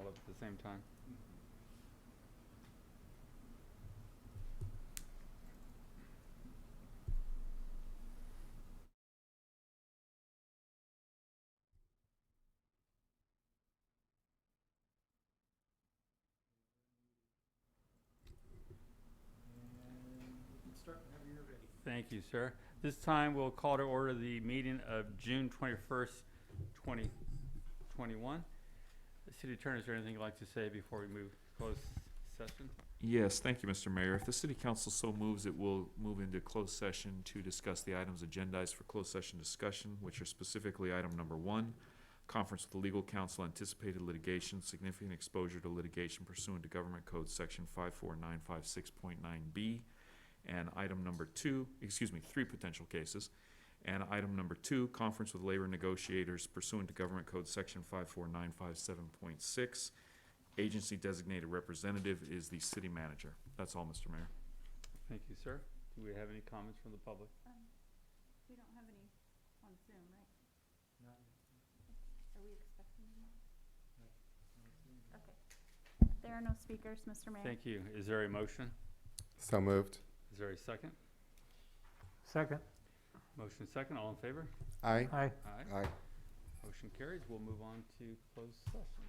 up at the same time. Start whenever you're ready. Thank you, sir. This time we'll call to order the meeting of June 21st, 2021. City Attorney, is there anything you'd like to say before we move to closed session? Yes, thank you, Mr. Mayor. If the City Council so moves, it will move into closed session to discuss the items agendized for closed session discussion, which are specifically item number 1, conference with the legal counsel, anticipated litigation, significant exposure to litigation pursuant to Government Code Section 54956.9B, and item number 2, 3 potential cases, and item number 2, conference with labor negotiators pursuant to Government Code Section 54957.6. Agency designated representative is the city manager. That's all, Mr. Mayor. Thank you, sir. Do we have any comments from the public? We don't have any on Zoom, right? Not Are we expecting them? yet. Okay. There are no speakers, Mr. Mayor. Thank you. Is there a motion? So moved. Is there a second? Second. Motion second. All in favor? Aye. Aye. Aye. Aye. Motion carries. We'll move on to closed session.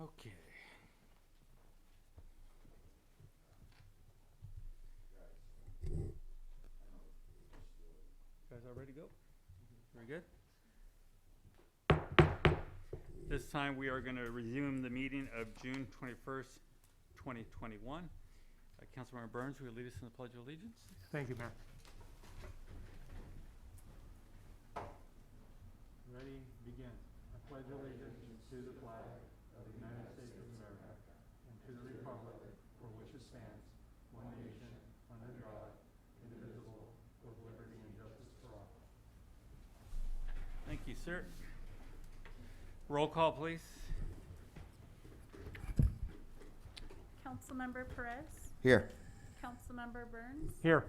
Okay. Guys all ready to go? Very good. This time we are going to resume the meeting of June 21st, 2021. Councilmember Burns, will you lead us in the Pledge of Allegiance? Thank you, Mayor. Ready, begin. I pledge allegiance to the flag of the United States of America and to the republic for which it stands, one nation, under God, indivisible, with liberty and justice for all. Thank you, sir. Roll call, please. Councilmember Perez, Here. Councilmember Burns, Here.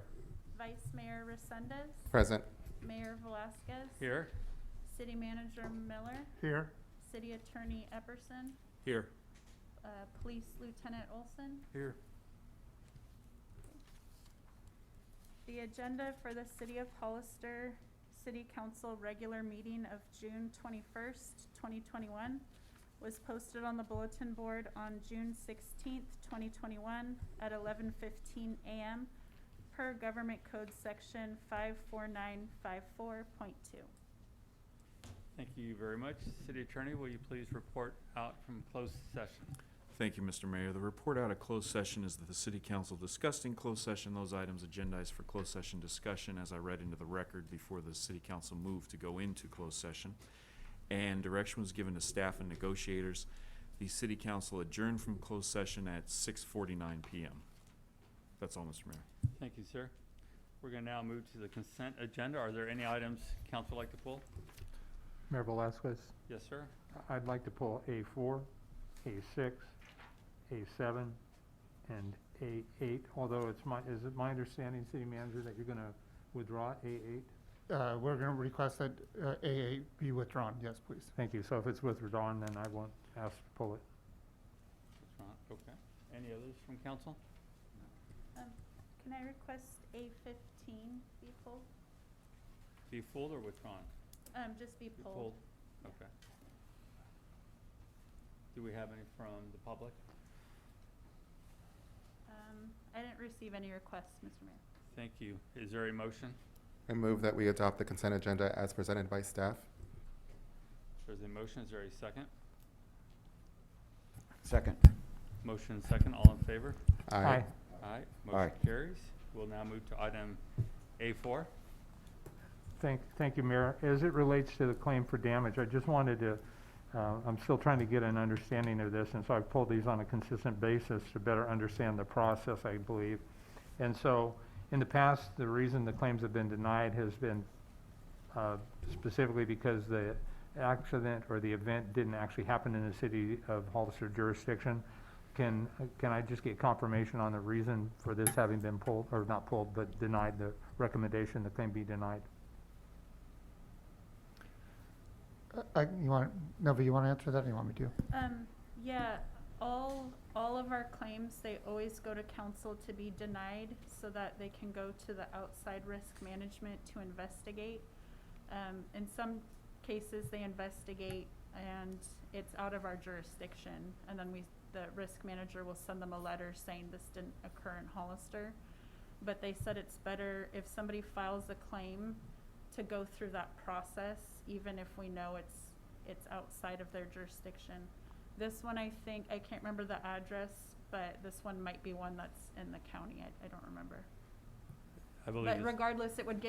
Vice Mayor Resendez, Present. Mayor Velasquez. Here. City Manager Miller, Here. City Attorney Epperson, Here. Police Lieutenant Olson. Here. The agenda for the City of Hollister City Council regular meeting of June 21st, 2021 was posted on the bulletin board on June 16th, 2021 at 11:15 a.m. per Government Code Section 54954.2. Thank you very much. City Attorney, will you please report out from closed session? Thank you, Mr. Mayor. The report out of closed session is that the city council discussed in closed session those items agendized for closed session discussion as I read into the record before the city council moved to go into closed session. And direction was given to staff and negotiators. The city council adjourned from closed session at 6:49 p.m. That's all, Mr. Mayor. Thank you, sir. We're going to now move to the consent agenda. Are there any items council would like to pull? Mayor Velasquez, Yes, sir. I'd like to pull A4, A6, A7, and A8, although is it my understanding, City Manager, that you're gonna withdraw A8? We're going to request that A8 be withdrawn. Yes, please. Thank you. So if it's withdrawn, then I won't ask to pull it. Withdrawn. Okay. Any others from council? Can I request A15 be pulled? Be pulled or withdrawn? Just be Be pulled. Okay. Do we have any from the public? I didn't receive any requests, Mr. Mayor. Thank you. Is there a motion? I move that we adopt the consent agenda as presented by staff. There's a motion. Is there a second? Second. Motion second. All in favor? Aye. Aye. Aye. Motion carries. We'll now move to item A4. Thank you, Mayor. As it relates to the claim for damage, I just wanted to, I'm still trying to get an understanding of this, and so I've pulled these on a consistent basis to better understand the process, I believe. And so, in the past, the reason the claims have been denied has been specifically because the accident or the event didn't actually happen in the city of Hollister jurisdiction. Can I just get confirmation on the reason for this having been pulled, or not pulled, but denied, the recommendation the claim be denied? You want to answer that, or you want me to? Yeah, all of our claims, they always go to council to be denied so that they can go to the outside risk management to investigate. In some cases, they investigate and it's out of our jurisdiction, and then the risk manager will send them a letter saying this didn't occur in Hollister. But they said it's better if somebody files a claim to go through that process, even if we know it's outside of their jurisdiction. This one, I think, I can't remember the address, but this one might be one that's in the county. I don't remember. I believe But it's- regardless, it would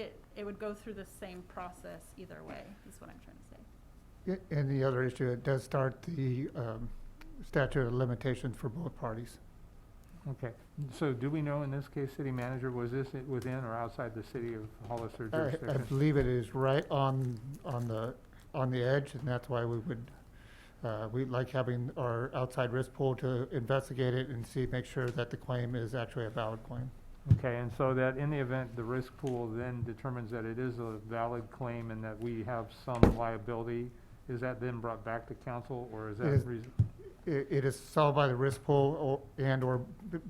go through the same process either way, is what I'm trying to say. And the other issue, it does start the statute of limitations for both parties. Okay, so do we know in this case, City Manager, was this within or outside the city of Hollister I jurisdiction? believe it is right on the edge, and that's why we like having our outside risk pool to investigate it and make sure that the claim is actually a valid claim. Okay, and so that in the event the risk pool then determines that it is a valid claim and that we have some liability, is that then brought back to council, or is that It is- reason? It is solved by the risk pool or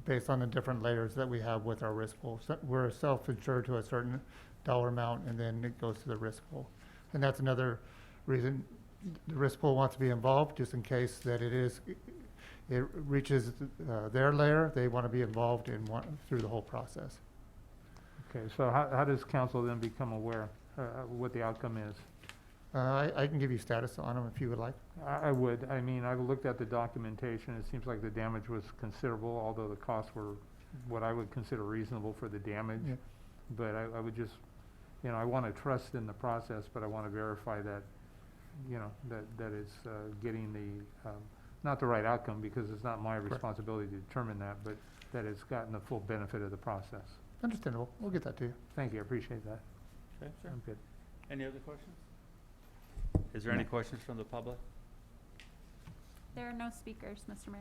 based on the different layers that we have with our risk pool. So we're self-insured to a certain dollar amount, and then it goes to the risk pool. And that's another reason the risk pool wants to be involved, just in case that it is it reaches their layer, they want to be involved in through the whole process. Okay, so how does council then become aware what the outcome is? I can give you status on them if you would like. I would. I mean, I've looked at the documentation. It seems like the damage was considerable, although the costs were what I would consider reasonable for the damage. Yeah. But I would just, you know, I want to trust in the process, but I want to verify that, you know, that it's getting the, not the right outcome, because it's not my responsibility to determine that, but that it's gotten the full benefit of the process. Understandable. We'll get that to you. Thank you. I appreciate that. Okay, sure. I'm good. Any other questions? Is there any questions from the public? There are no speakers, Mr. Mayor.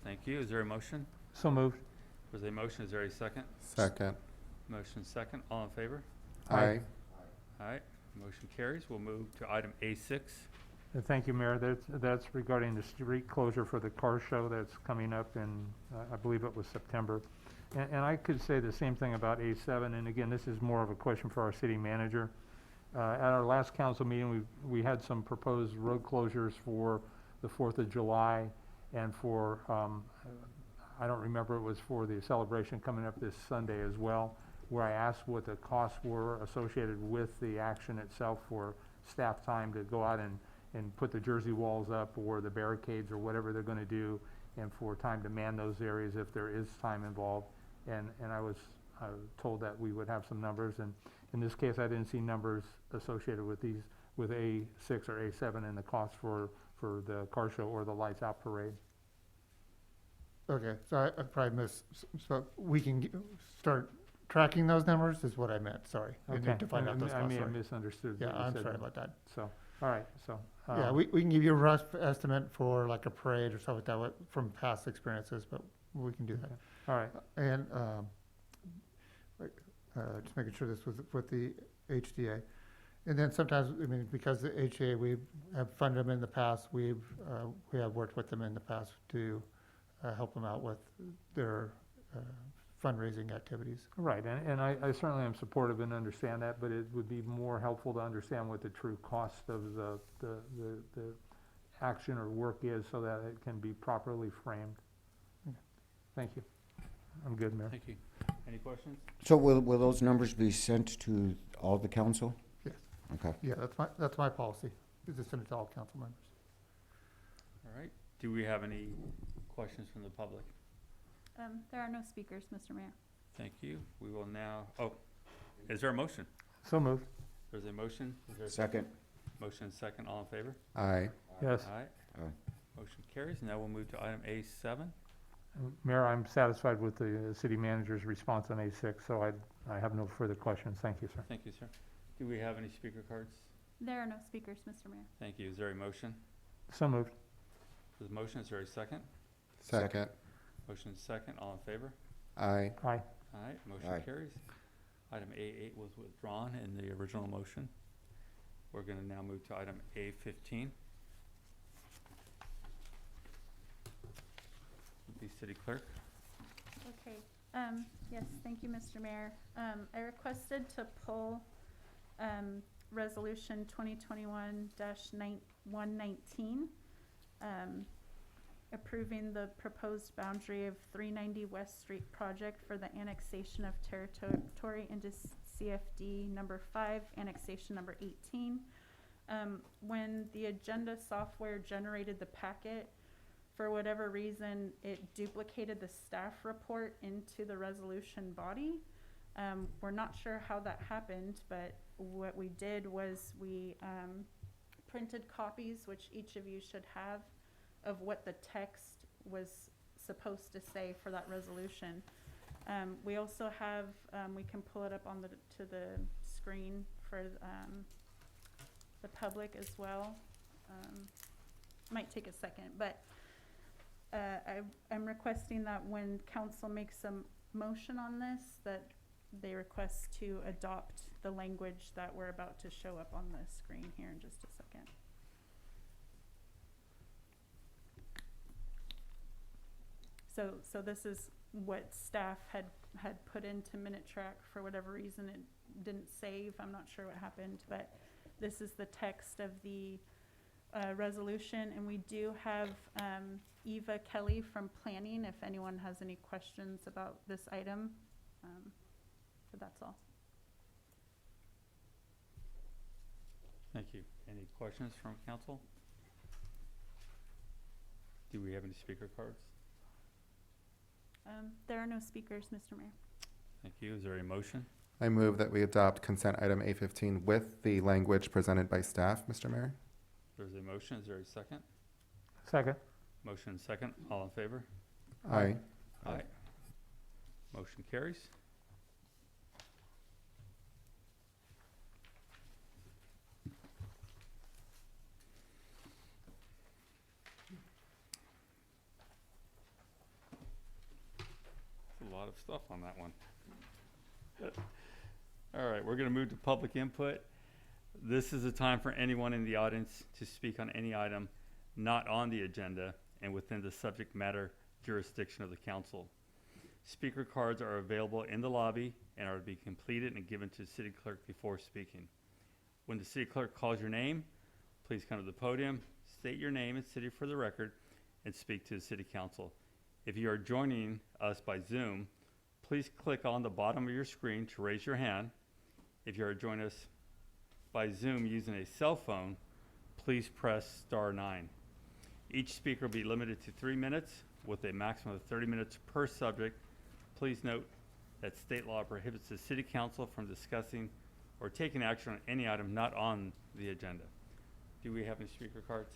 Thank you. Is there a motion? So moved. There's a motion. Is there a second? Second. Motion second. All in favor? Aye. Aye. Motion carries. We'll move to item A6. Thank you, Mayor. That's regarding the street closure for the car show that's coming up in, I believe it was September. And I could say the same thing about A7, and again, this is more of a question for our city manager. At our last council meeting, we had some proposed road closures for the 4th of July and for, I don't remember, it was for the celebration coming up this Sunday as well, where I asked what the costs were associated with the action itself for staff time to go out and put the jersey walls up or the barricades or whatever they're going to do, and for time to man those areas if there is time involved. And I was told that we would have some numbers, and in this case, I didn't see numbers associated with these, with A6 or A7 and the cost for the car show or the Lights Out Parade. Okay, so I probably missed, so we can start tracking those numbers is what I meant, sorry. We Okay. need to find out those I costs, may have sorry. misunderstood. Yeah, what you I'm said sorry then. about that. So, all right, so. Yeah, we can give you a rough estimate for like a parade or something like that from past experiences, but we can do that. All right, And, just making sure this was with the HDA. And then sometimes, I mean, because the HDA, we have funded them in the past, we have worked with them in the past to help them out with their fundraising activities. right, and I certainly am supportive and understand that, but it would be more helpful to understand what the true cost of the action or work is so that it can be properly framed. Thank you. I'm good, Mayor. Thank you. Any questions? So will those numbers be sent to all the council? Yes. Okay. Yeah, that's my policy, is to send it to all council members. All right. Do we have any questions from the public? There are no speakers, Mr. Mayor. Thank you. We will now, is there a motion? So moved. There's a motion. Is there a Second. motion second? All in favor? Aye. Yes. Aye. Aye. Motion carries. Now we'll move to item A7. Mayor, I'm satisfied with the city manager's response on A6, so I have no further questions. Thank you, sir. Thank you, sir. Do we have any speaker cards? There are no speakers, Mr. Mayor. Thank you. Is there a motion? So moved. There's a motion. Is there a second? Second. Motion second. All in favor? Aye. Aye. Aye. Motion Aye. carries. Item A8 was withdrawn in the original motion. We're going to now move to item A15. The city clerk. Okay, yes, thank you, Mr. Mayor. I requested to pull, resolution 2021-119, approving the proposed boundary of 390 West Street project for the annexation of territory into CFD number 5, annexation number 18. When the agenda software generated the packet, for whatever reason, it duplicated the staff report into the resolution body. We're not sure how that happened, but what we did was we printed copies, which each of you should have, of what the text was supposed to say for that resolution. We also have, we can pull it up on to the screen for the public as well. Might take a second, but I'm requesting that when council makes a motion on this, that they request to adopt the language that we're about to show up on the screen here in just a second. So this is what staff had put into Minute Track. For whatever reason, it didn't save. I'm not sure what happened, but this is the text of the resolution, and we do have Eva Kelly from Planning if anyone has any questions about this item. But that's all. Thank you. Any questions from council? Do we have any speaker cards? There are no speakers, Mr. Mayor. Thank you. Is there a motion? I move that we adopt consent item A15 with the language presented by staff, Mr. Mayor. There's a motion. Is there a second? Second. Motion and second. All in favor? Aye. Aye. Motion carries. That's a lot of stuff on that one. All right, we're going to move to public input. This is a time for anyone in the audience to speak on any item not on the agenda and within the subject matter jurisdiction of the council. Speaker cards are available in the lobby and are to be completed and given to the city clerk before speaking. When the city clerk calls your name, please come to the podium, state your name and city for the record, and speak to the city council. If you are joining us by Zoom, please click on the bottom of your screen to raise your hand. If you are joining us by Zoom using a cell phone, please press *9. Each speaker will be limited to 3 minutes with a maximum of 30 minutes per subject. Please note that state law prohibits the city council from discussing or taking action on any item not on the agenda. Do we have any speaker cards?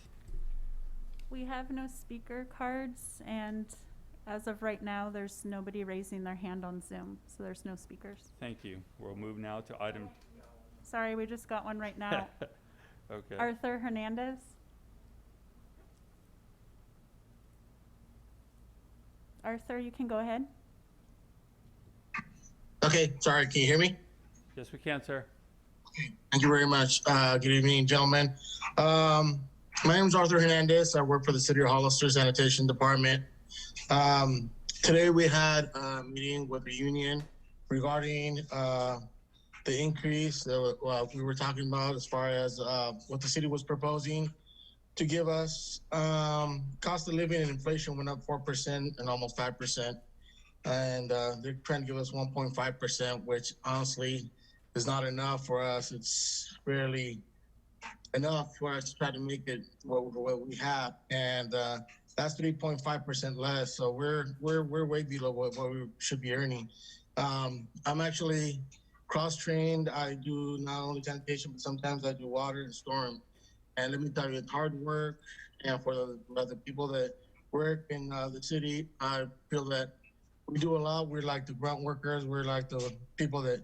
We have no speaker cards, and as of right now, there's nobody raising their hand on Zoom, so there's no speakers. Thank you. We'll move now to item. Sorry, we just got one right now. Okay. Arthur Hernandez? Arthur, you can go ahead. Okay, sorry, can you hear me? Yes, we can, sir. Thank you very much. Good evening, gentlemen. My name is Arthur Hernandez. I work for the City of Hollister Sanitation Department. Today we had a meeting with the union regarding the increase that we were talking about as far as what the city was proposing to give us. Cost of living and inflation went up 4% and almost 5%. And they're trying to give us 1.5%, which honestly is not enough for us. It's barely enough for us to try to make it what we have. And that's 3.5% less. So we're way below what we should be earning. I'm actually cross-trained. I do not only sanitation, but sometimes I do water and storm. And let me tell you, it's hard work. And for the people that work in the city, I feel that we do a lot. We're like the grunt workers. We're like the people that,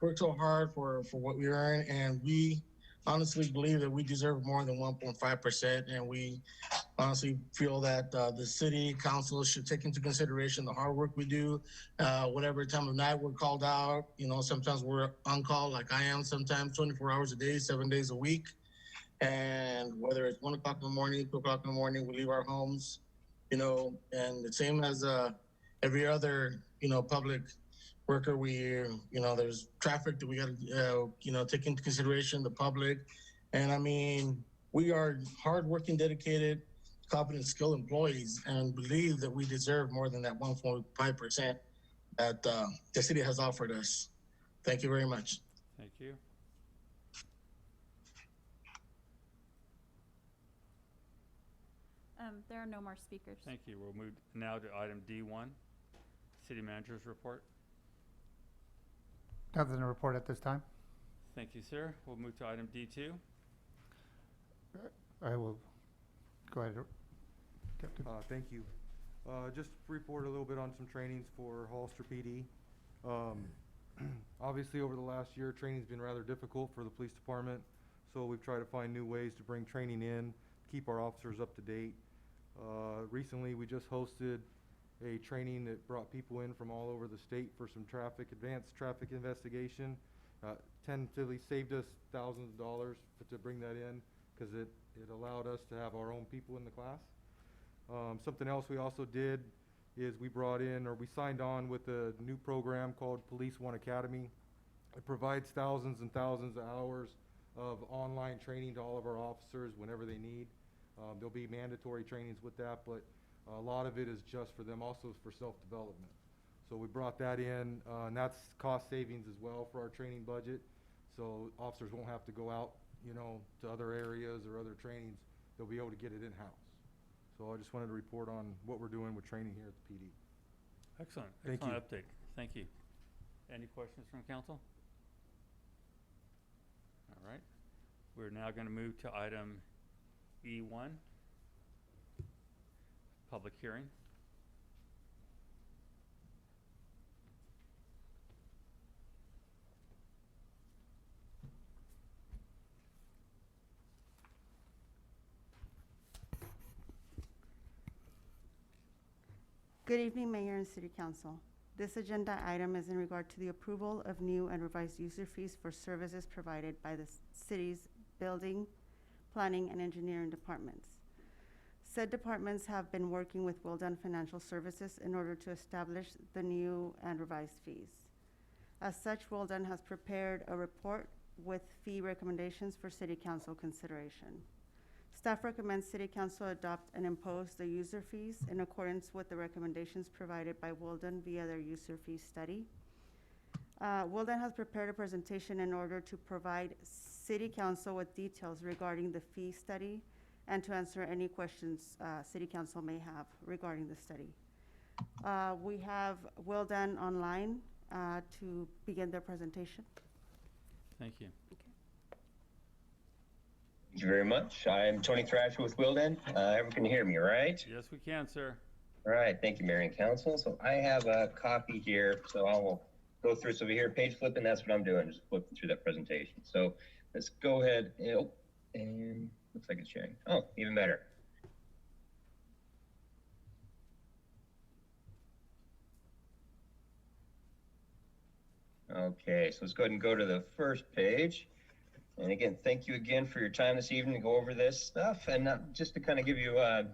work so hard for what we earn. And we honestly believe that we deserve more than 1.5%. And we honestly feel that the city council should take into consideration the hard work we do. Whatever time of night we're called out, sometimes we're on call like I am sometimes 24 hours a day, 7 days a week. And whether it's 1 o'clock in the morning, 2 o'clock in the morning, we leave our homes, and the same as every other, public worker, there's traffic that we got to, take into consideration, the public. And I mean, we are hardworking, dedicated, competent, skilled employees and believe that we deserve more than that 1.5% that the city has offered us. Thank you very much. Thank you. There are no more speakers. Thank you. We'll move now to item D1, City Manager's Report. Nothing to report at this time. Thank you, sir. We'll move to item D2. I will go ahead. Captain. Thank you. Just report a little bit on some trainings for Hollister PD. Obviously, over the last year, training's been rather difficult for the police department, so we've tried to find new ways to bring training in, keep our officers up to date. Recently, we just hosted a training that brought people in from all over the state for some advanced traffic investigation. Tentatively saved us thousands of dollars to bring that in because it allowed us to have our own people in the class. Something else we also did is we signed on with a new program called Police One Academy. It provides thousands and thousands of hours of online training to all of our officers whenever they need. There'll be mandatory trainings with that, but a lot of it is just for them, also for self-development. So we brought that in, and that's cost savings as well for our training budget. So officers won't have to go out, you know, to other areas or other trainings. They'll be able to get it in-house. So I just wanted to report on what we're doing with training here at the PD. Excellent. Thank Excellent you. update. Thank you. Any questions from council? All right. We're now going to move to item E1, public hearing. Good evening, Mayor and City Council. This agenda item is in regard to the approval of new and revised user fees for services provided by the city's building, planning, and engineering departments. Said departments have been working with Well Done Financial Services in order to establish the new and revised fees. As such, Well Done has prepared a report with fee recommendations for City Council consideration. Staff recommends City Council adopt and impose the user fees in accordance with the recommendations provided by Wilden via their user fee study. Wilden has prepared a presentation in order to provide City Council with details regarding the fee study and to answer any questions City Council may have regarding the study. We have Wilden online to begin their presentation. Thank you. Thank you very much. I'm Tony Thrasher with Wilden. Everyone can hear me, right? Yes, we can, sir. All right. Thank you, Mayor and Council. So I have a copy here, so I will go through. So we hear page flipping. That's what I'm doing, just flipping through that presentation. So let's go ahead. And looks like it's sharing. Oh, even better. Okay, so let's go ahead and go to the first page. And again, thank you again for your time this evening to go over this stuff. And just to kind of give you a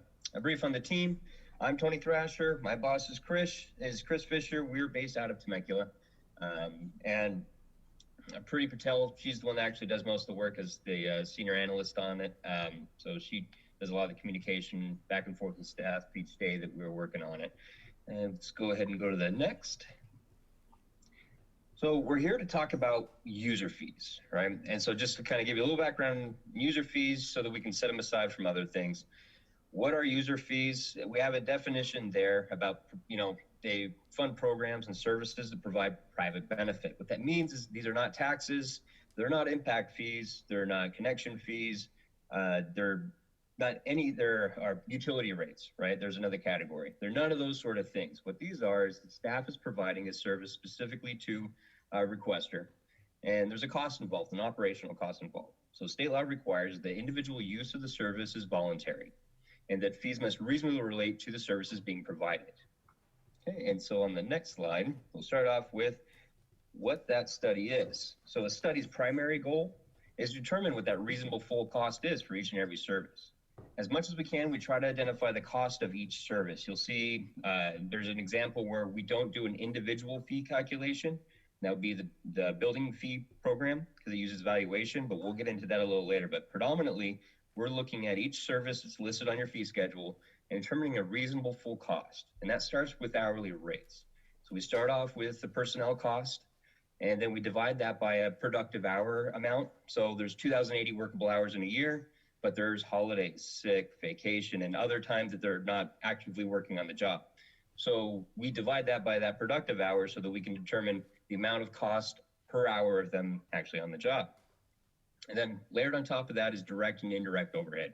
brief on the team, I'm Tony Thrasher. My boss is Chris Fisher. We're based out of Temecula. And Priti Patel, she's the one that actually does most of the work as the senior analyst on it. So she does a lot of the communication back and forth with staff each day that we're working on it. And let's go ahead and go to the next. So we're here to talk about user fees, right? And so just to kind of give you a little background on user fees so that we can set them aside from other things. What are user fees? We have a definition there about, you know, they fund programs and services that provide private benefit. What that means is these are not taxes, they're not impact fees, they're not connection fees, they're are utility rates, right? There's another category. They're none of those sort of things. What these are is the staff is providing a service specifically to a requester, and there's a cost involved, an operational cost involved. So state law requires the individual use of the service is voluntary, and that fees must reasonably relate to the services being provided. Okay, and so on the next slide, we'll start off with what that study is. So the study's primary goal is to determine what that reasonable full cost is for each and every service. As much as we can, we try to identify the cost of each service. You'll see there's an example where we don't do an individual fee calculation. That would be the building fee program because it uses valuation, but we'll get into that a little later. But predominantly, we're looking at each service that's listed on your fee schedule and determining a reasonable full cost. And that starts with hourly rates. So we start off with the personnel cost, and then we divide that by a productive hour amount. So there's 2,080 workable hours in a year, but there's holidays, sick, vacation, and other times that they're not actively working on the job. So we divide that by that productive hour so that we can determine the amount of cost per hour of them actually on the job. And then layered on top of that is direct and indirect overhead.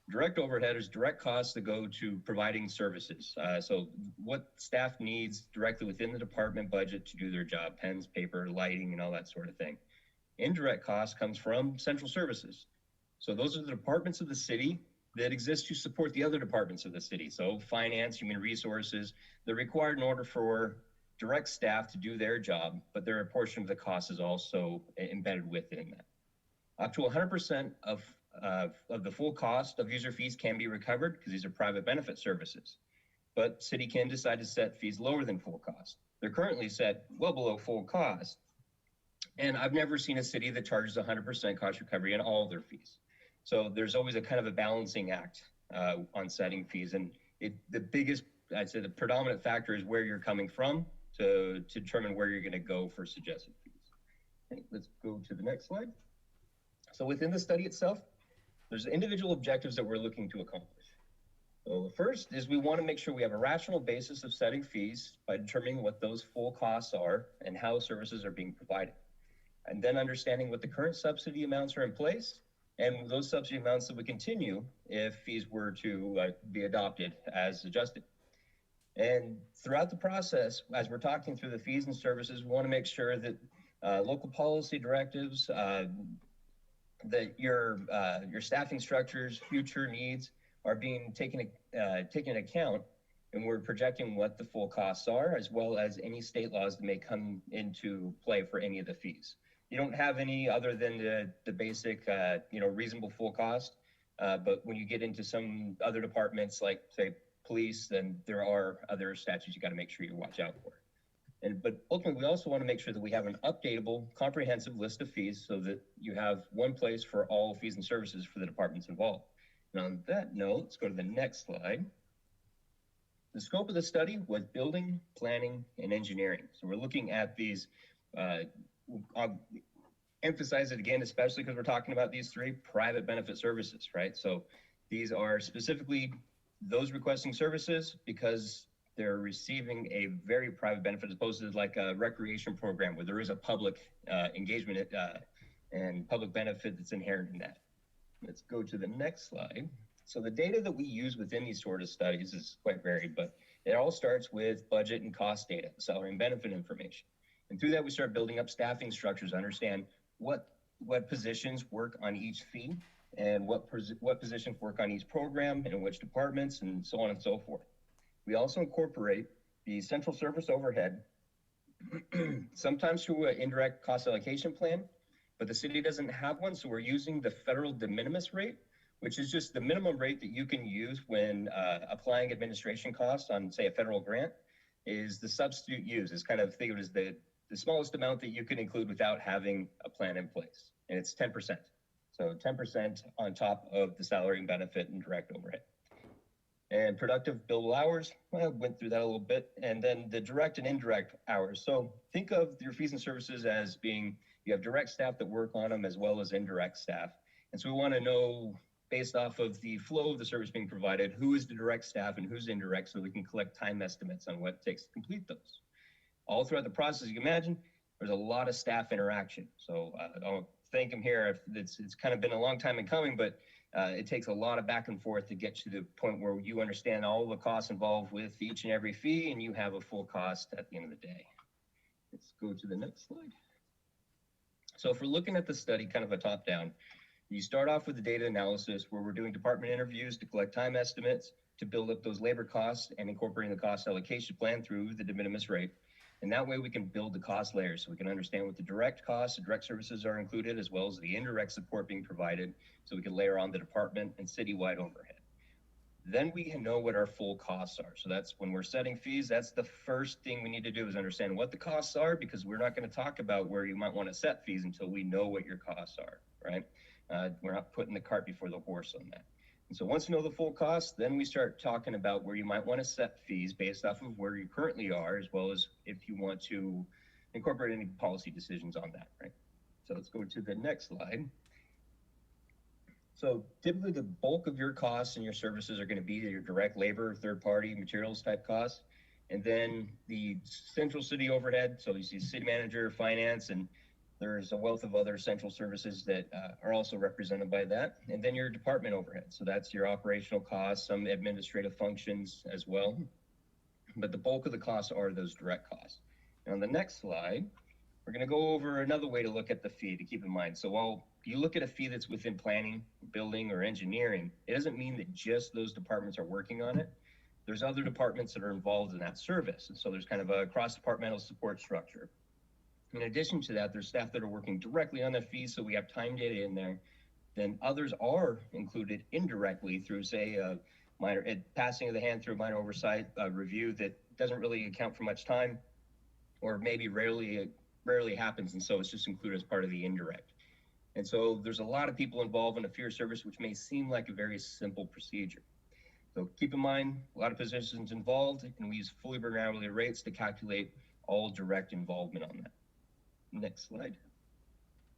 Direct overhead is direct costs that go to providing services. So what staff needs directly within the department budget to do their job, pens, paper, lighting, and all that sort of thing. Indirect cost comes from central services. So those are the departments of the city that exist to support the other departments of the city. So finance, human resources, they're required in order for direct staff to do their job, but their portion of the cost is also embedded within that. Up to 100% of the full cost of user fees can be recovered because these are private benefit services. But city can decide to set fees lower than full cost. They're currently set well below full cost, And I've never seen a city that charges 100% cost recovery in all of their fees. So there's always a kind of a balancing act on setting fees. And the biggest, I'd say the predominant factor is where you're coming from to determine where you're gonna go for suggested fees. Okay, let's go to the next slide. So within the study itself, there's individual objectives that we're looking to accomplish. So the first is we want to make sure we have a rational basis of setting fees by determining what those full costs are and how services are being provided. And then understanding what the current subsidy amounts are in place and those subsidy amounts that would continue if fees were to be adopted as adjusted. And throughout the process, as we're talking through the fees and services, we want to make sure that local policy directives, that your staffing structures, future needs are being taken into account, and we're projecting what the full costs are, as well as any state laws that may come into play for any of the fees. You don't have any other than the basic, reasonable full cost. But when you get into some other departments, like say police, then there are other statutes you got to make sure you watch out for. But ultimately, we also want to make sure that we have an updatable, comprehensive list of fees so that you have one place for all fees and services for the departments involved. And on that note, let's go to the next slide. The scope of the study was building, planning, and engineering. So we're looking at these, I'll emphasize it again, especially because we're talking about these three private benefit services, right? So these are specifically those requesting services because they're receiving a very private benefit as opposed to like a recreation program where there is a public engagement and public benefit that's inherent in that. Let's go to the next slide. So the data that we use within these sort of studies is quite varied, but it all starts with budget and cost data, salary and benefit information. And through that, we start building up staffing structures, understand what positions work on each fee and what positions work on each program and in which departments and so on and so forth. We also incorporate the central service overhead, sometimes through an indirect cost allocation plan, but the city doesn't have one, so we're using the federal de minimis rate, which is just the minimum rate that you can use when applying administration costs on, say, a federal grant, is the substitute used. It's kind of, think of it as the smallest amount that you can include without having a plan in place, and it's 10%. So 10% on top of the salary and benefit and direct overhead. And productive billable hours, I went through that a little bit, and then the direct and indirect hours. So think of your fees and services as being, you have direct staff that work on them as well as indirect staff. And so we want to know, based off of the flow of the service being provided, who is the direct staff and who's indirect, so we can collect time estimates on what it takes to complete those. All throughout the process, you can imagine, there's a lot of staff interaction. So I'll thank him here. It's kind of been a long time in coming, but it takes a lot of back and forth to get to the point where you understand all the costs involved with each and every fee, and you have a full cost at the end of the day. Let's go to the next slide. So if we're looking at the study, kind of a top down, you start off with the data analysis where we're doing department interviews to collect time estimates, to build up those labor costs and incorporating the cost allocation plan through the de minimis rate. And that way we can build the cost layers so we can understand what the direct costs, the direct services are included, as well as the indirect support being provided, so we can layer on the department and citywide overhead. Then we can know what our full costs are. So that's when we're setting fees, that's the first thing we need to do is understand what the costs are, because we're not going to talk about where you might want to set fees until we know what your costs are, right? We're not putting the cart before the horse on that. And so once you know the full cost, then we start talking about where you might want to set fees based off of where you currently are, as well as if you want to incorporate any policy decisions on that, right? So let's go to the next slide. So typically the bulk of your costs and your services are going to be your direct labor, third-party materials type costs. And then the central city overhead, so you see city manager, finance, and there's a wealth of other central services that are also represented by that. And then your department overhead. So that's your operational costs, some administrative functions as well. But the bulk of the costs are those direct costs. And on the next slide, we're going to go over another way to look at the fee to keep in mind. So while you look at a fee that's within planning, building, or engineering, it doesn't mean that just those departments are working on it. There's other departments that are involved in that service. And so there's kind of a cross-departmental support structure. In addition to that, there's staff that are working directly on the fees, so we have time data in there. Then others are included indirectly through, say, a minor passing of the hand through a minor oversight review that doesn't really account for much time, or maybe rarely rarely happens, and so it's just included as part of the indirect. And so there's a lot of people involved in a fee or service, which may seem like a very simple procedure. So keep in mind, a lot of positions involved, and we use fully burdened hourly rates to calculate all direct involvement on that. Next slide.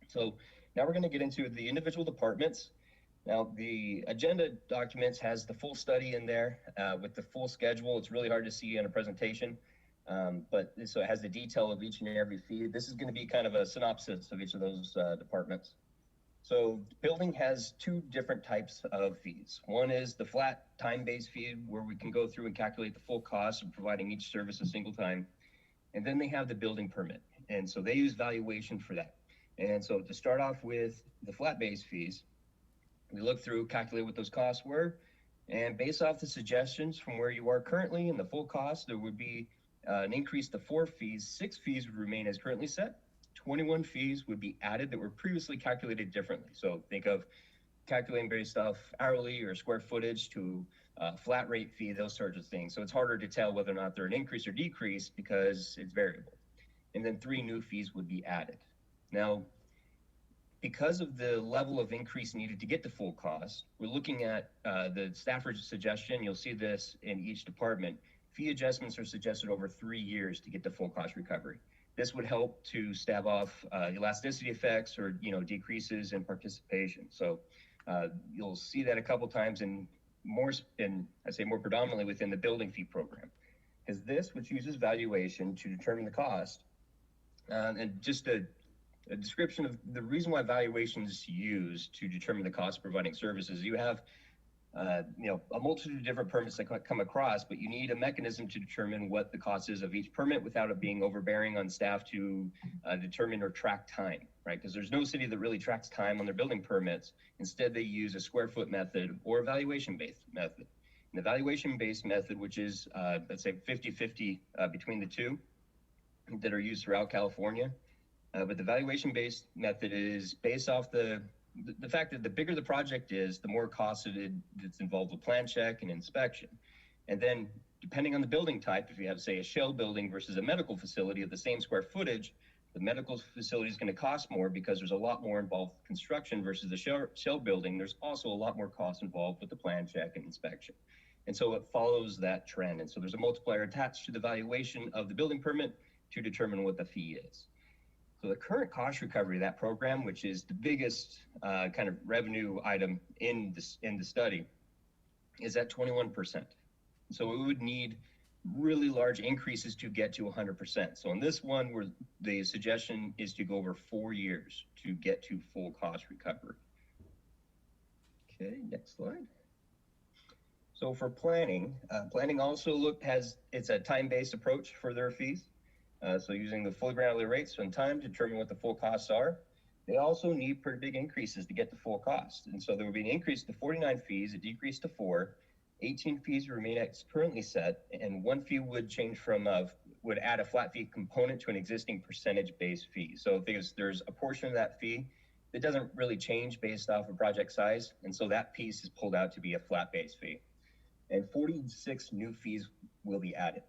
So now we're going to get into the individual departments. Now, the agenda documents has the full study in there with the full schedule. It's really hard to see in a presentation, but so it has the detail of each and every fee. This is going to be kind of a synopsis of each of those departments. So building has two different types of fees. One is the flat time-based fee, where we can go through and calculate the full cost of providing each service a single time. And then they have the building permit. And so they use valuation for that. And so to start off with the flat-based fees, we look through, calculate what those costs were, and based off the suggestions from where you are currently and the full cost, there would be an increase to 4 fees. 6 fees would remain as currently set. 21 fees would be added that were previously calculated differently. So think of calculating based off hourly or square footage to flat rate fee, those sorts of things. So it's harder to tell whether or not they're an increase or decrease because it's variable. And then 3 new fees would be added. Now, because of the level of increase needed to get the full cost, we're looking at the staffer's suggestion. You'll see this in each department. Fee adjustments are suggested over 3 years to get the full cost recovery. This would help to stave off elasticity effects or decreases in participation. So you'll see that a couple times I'd say more predominantly within the building fee program, because this, which uses valuation to determine the cost, and just a description of the reason why valuation is used to determine the cost of providing services. You have a multitude of different permits that come across, but you need a mechanism to determine what the cost is of each permit without it being overbearing on staff to determine or track time, right? Because there's no city that really tracks time on their building permits. Instead, they use a square foot method or a valuation-based method. And the valuation-based method, which is, let's say 50-50 between the two that are used throughout California. But the valuation-based method is based off the fact that the bigger the project is, the more cost it's involved with plan check and inspection. And then depending on the building type, if you have, say, a shell building versus a medical facility of the same square footage, the medical facility is going to cost more because there's a lot more involved with construction versus the shell building. There's also a lot more cost involved with the plan check and inspection. And so it follows that trend. And so there's a multiplier attached to the valuation of the building permit to determine what the fee is. So the current cost recovery of that program, which is the biggest kind of revenue item in the study, is at 21%. So we would need really large increases to get to 100%. So in this one, where the suggestion is to go over 4 years to get to full cost recovery. Okay, next slide. So for planning, planning also it's a time-based approach for their fees. So using the fully hourly rates and time to determine what the full costs are. They also need pretty big increases to get the full cost. And so there would be an increase to 49 fees, a decrease to 4, 18 fees remain as currently set, and 1 fee would change from, would add a flat fee component to an existing percentage-based fee. So there's a portion of that fee that doesn't really change based off of project size. And so that piece is pulled out to be a flat-based fee. And 46 new fees will be added.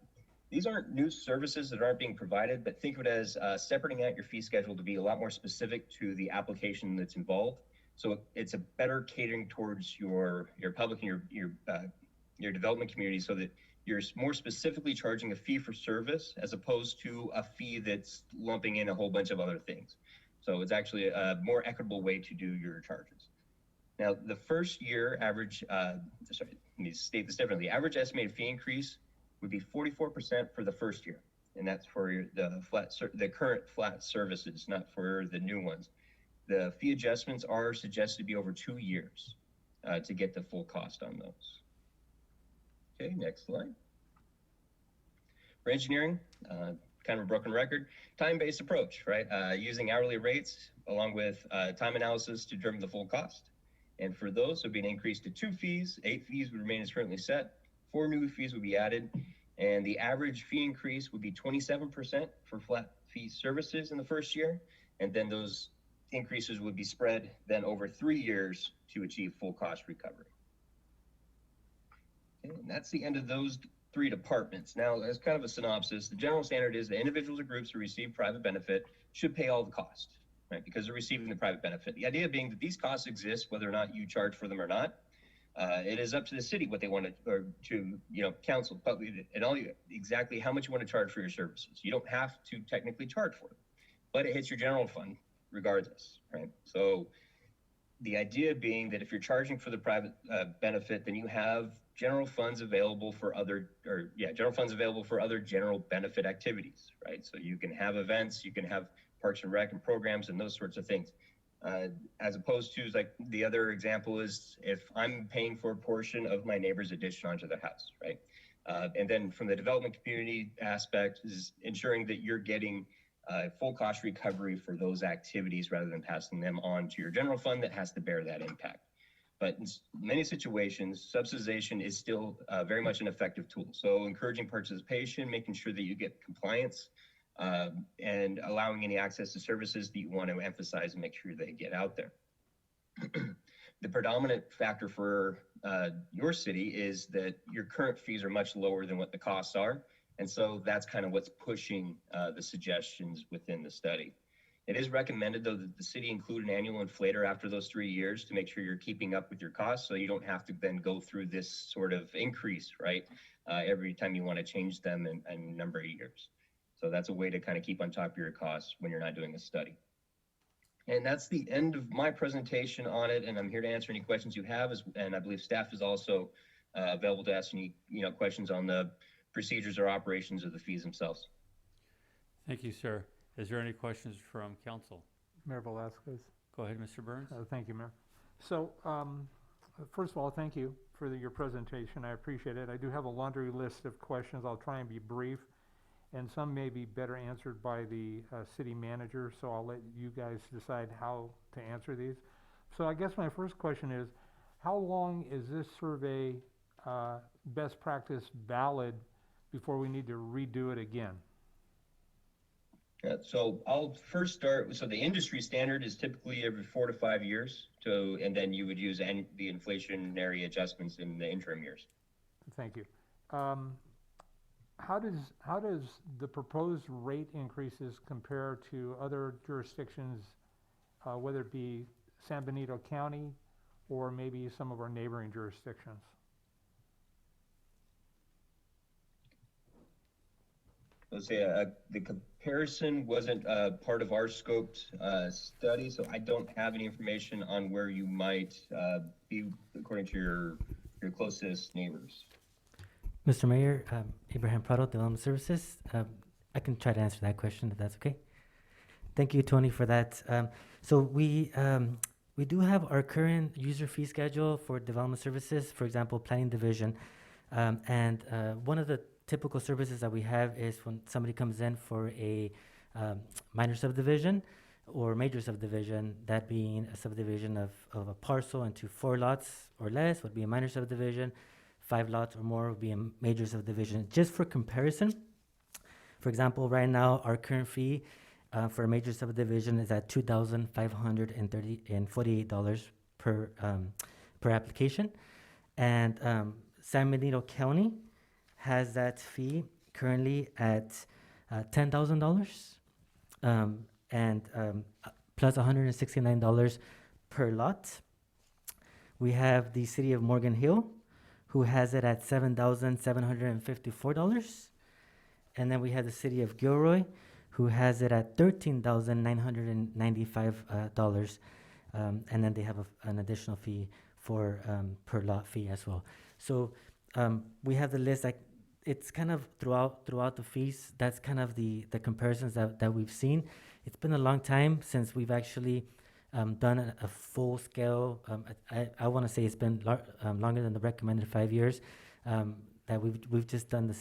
These aren't new services that aren't being provided, but think of it as separating out your fee schedule to be a lot more specific to the application that's involved. So it's a better catering towards your public and your development community, so that you're more specifically charging a fee for service as opposed to a fee that's lumping in a whole bunch of other things. So it's actually a more equitable way to do your charges. Now, the first year average, let me state this differently. The average estimated fee increase would be 44% for the first year. And that's for the current flat services, not for the new ones. The fee adjustments are suggested to be over 2 years to get the full cost on those. Okay, next slide. For engineering, kind of a broken record, time-based approach, right? Using hourly rates along with time analysis to determine the full cost. And for those, it would be an increase to 2 fees, 8 fees would remain as currently set, 4 new fees would be added, and the average fee increase would be 27% for flat fee services in the first year, and then those increases would be spread then over 3 years to achieve full cost recovery. Okay, and that's the end of those three departments. Now, as kind of a synopsis, the general standard is that individuals or groups who receive private benefit should pay all the cost, right? Because they're receiving the private benefit. The idea being that these costs exist whether or not you charge for them or not. It is up to the city what they want to, or to, council publicly, and all you, exactly how much you want to charge for your services. You don't have to technically charge for it, but it hits your general fund regardless, right? So the idea being that if you're charging for the private benefit, then you have general funds available for other general benefit activities, right? So you can have events, you can have parks and rec and programs and those sorts of things. As opposed to, like, the other example is if I'm paying for a portion of my neighbor's addition onto their house, right? And then from the development community aspect is ensuring that you're getting full cost recovery for those activities rather than passing them on to your general fund that has to bear that impact. But in many situations, subsidization is still very much an effective tool. So encouraging participation, making sure that you get compliance, and allowing any access to services that you want to emphasize and make sure they get out there. The predominant factor for your city is that your current fees are much lower than what the costs are. And so that's kind of what's pushing the suggestions within the study. It is recommended, though, that the city include an annual inflator after those 3 years to make sure you're keeping up with your costs, so you don't have to then go through this sort of increase, right, every time you want to change them in a number of years. So that's a way to kind of keep on top of your costs when you're not doing a study. And that's the end of my presentation on it, and I'm here to answer any questions you have, and I believe staff is also available to ask any questions on the procedures or operations of the fees themselves. Thank you, sir. Is there any questions from council? Mayor Velazquez. Go ahead, Mr. Burns. Thank you, Mayor. So, first of all, thank you for your presentation. I appreciate it. I do have a laundry list of questions. I'll try and be brief, and some may be better answered by the city manager, so I'll let you guys decide how to answer these. So I guess my first question is, how long is this survey best practice valid before we need to redo it again? Yeah, so I'll first start. So the industry standard is typically every 4 to 5 years, and then you would use the inflationary adjustments in the interim years. Thank you. How does the proposed rate increases compare to other jurisdictions, whether it be San Benito County or maybe some of our neighboring jurisdictions? Let's say the comparison wasn't part of our scoped study, so I don't have any information on where you might be according to your closest neighbors. Mr. Mayor, Abraham Prado, Development Services. I can try to answer that question if that's okay. Thank you, Tony, for that. So we do have our current user fee schedule for development services, for example, planning division. And one of the typical services that we have is when somebody comes in for a minor subdivision or major subdivision, that being a subdivision of a parcel into 4 lots or less would be a minor subdivision. 5 lots or more would be a major subdivision. Just for comparison, for example, right now our current fee for a major subdivision is at $2,548 per application, and San Benito County has that fee currently at $10,000 and plus $169 per lot. We have the city of Morgan Hill, who has it at $7,754. And then we have the city of Gilroy, who has it at $13,995. And then they have an additional fee for per lot fee as well. So we have the list, like it's kind of throughout the fees. That's kind of the comparisons that we've seen. It's been a long time since we've actually done a full scale. I want to say it's been longer than the recommended 5 years that we've just done the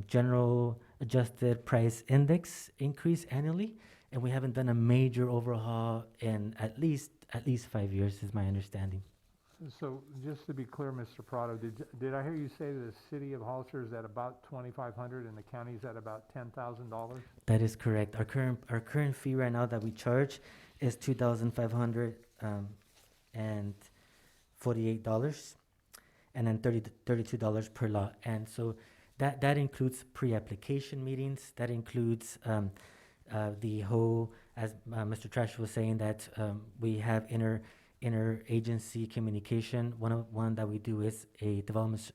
general adjusted price index increase annually, and we haven't done a major overhaul in at least 5 years, is my understanding. So just to be clear, Mr. Prado, did I hear you say the city of Hollister is at about $2,500 and the county's at about $10,000? That is correct. Our current fee right now that we charge is $2,548. and then $32 per lot. And so that includes pre-application meetings. That includes the whole, as Mr. Trash was saying, that we have interagency communication. One that we do is a development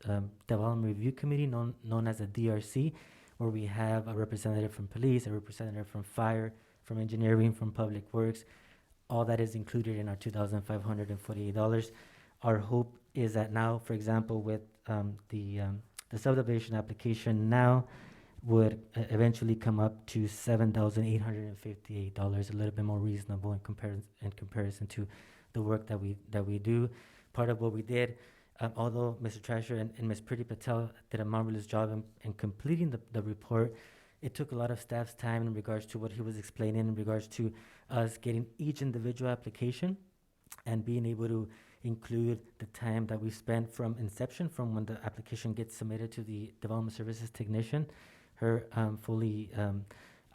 review committee known as a DRC, where we have a representative from police, a representative from fire, from engineering, from public works. All that is included in our $2,548. Our hope is that now, for example, with the subdivision application now would eventually come up to $7,858, a little bit more reasonable in comparison to the work that we do. Part of what we did, although Mr. Trasher and Ms. Pretty Patel did a marvelous job in completing the report, it took a lot of staff's time in regards to what he was explaining in regards to us getting each individual application and being able to include the time that we spent from inception, from when the application gets submitted to the development services technician, her fully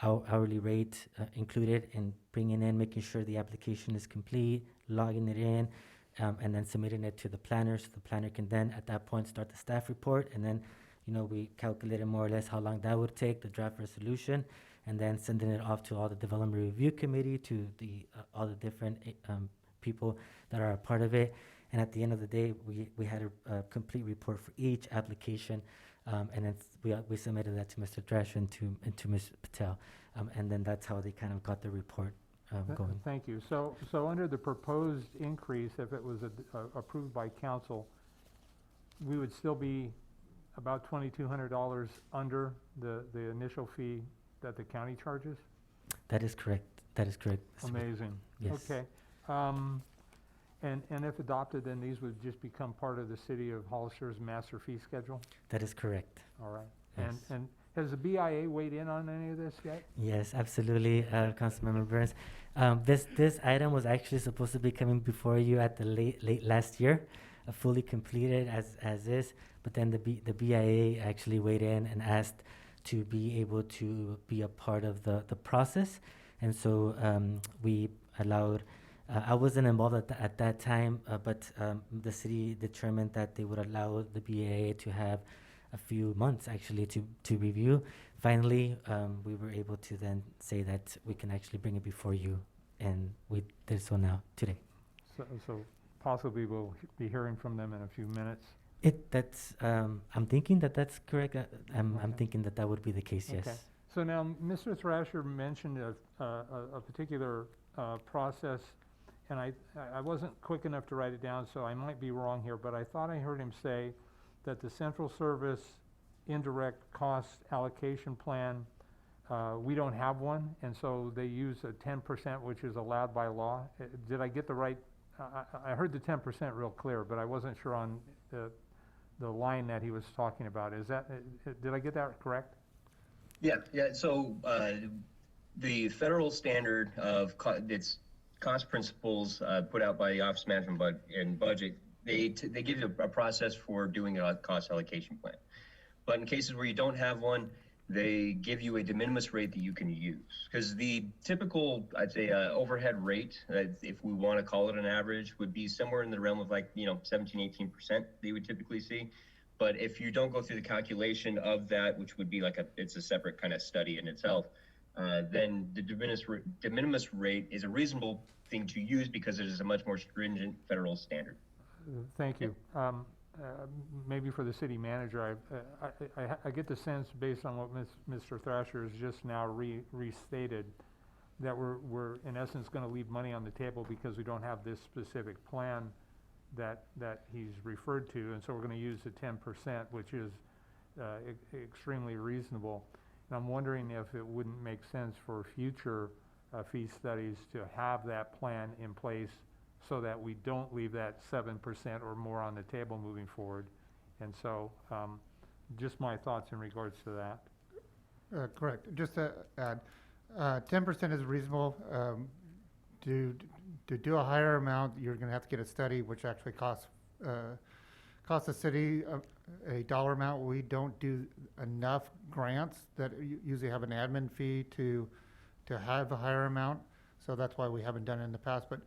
hourly rate included, in bringing in, making sure the application is complete, logging it in, and then submitting it to the planner, so the planner can then at that point start the staff report, and then we calculated more or less how long that would take, the draft resolution, and then sending it off to all the development review committee, to the all the different people that are a part of it. And at the end of the day, we had a complete report for each application, and then we submitted that to Mr. Trash and to Ms. Patel, and then that's how they kind of got the report going. Thank you. So under the proposed increase, if it was approved by council, we would still be about $2,200 under the initial fee that the county charges? That is correct. That is correct. Mr. Mayor. Amazing. Yes. Okay. And if adopted, then these would just become part of the city of Hollister's master fee schedule? That is correct. All right. Yes. And has the BIA weighed in on any of this yet? Yes, absolutely, Councilmember Burns. This item was actually supposed to be coming before you at the late last year, fully completed as is, but then the BIA actually weighed in and asked to be able to be a part of the process, and so we allowed. I wasn't involved at that time, but the city determined that they would allow the BIA to have a few months actually to review. Finally, we were able to then say that we can actually bring it before you, and we did so now today. So possibly we'll be hearing from them in a few minutes. I'm thinking that's correct. I'm thinking that would be the case. Yes. Okay. So now, Mr. Thrasher mentioned a particular process, and I wasn't quick enough to write it down, so I might be wrong here, but I thought I heard him say that the central service indirect cost allocation plan, we don't have one, and so they use a 10%, which is allowed by law. Did I get the right? I heard the 10% real clear, but I wasn't sure on the line that he was talking about. Did I get that correct? Yeah. So the federal standard of its cost principles put out by the Office of Management and Budget, they give you a process for doing a cost allocation plan. But in cases where you don't have one, they give you a de minimis rate that you can use. Because the typical, I'd say, overhead rate, if we want to call it an average, would be somewhere in the realm of 17, 18% that you would typically see. But if you don't go through the calculation of that, which would be it's a separate kind of study in itself, then the de minimis rate is a reasonable thing to use because it is a much more stringent federal standard. Thank you. Maybe for the city manager, I get the sense, based on what Mr. Thrasher has just now restated, that we're in essence going to leave money on the table because we don't have this specific plan that he's referred to, and so we're going to use the 10%, which is extremely reasonable. And I'm wondering if it wouldn't make sense for future fee studies to have that plan in place so that we don't leave that 7% or more on the table moving forward. And so just my thoughts in regards to that. Correct. Just to add, 10% is reasonable. To do a higher amount, you're going to have to get a study, which actually costs the city a dollar amount. We don't do enough grants that usually have an admin fee to have a higher amount, so that's why we haven't done it in the past. But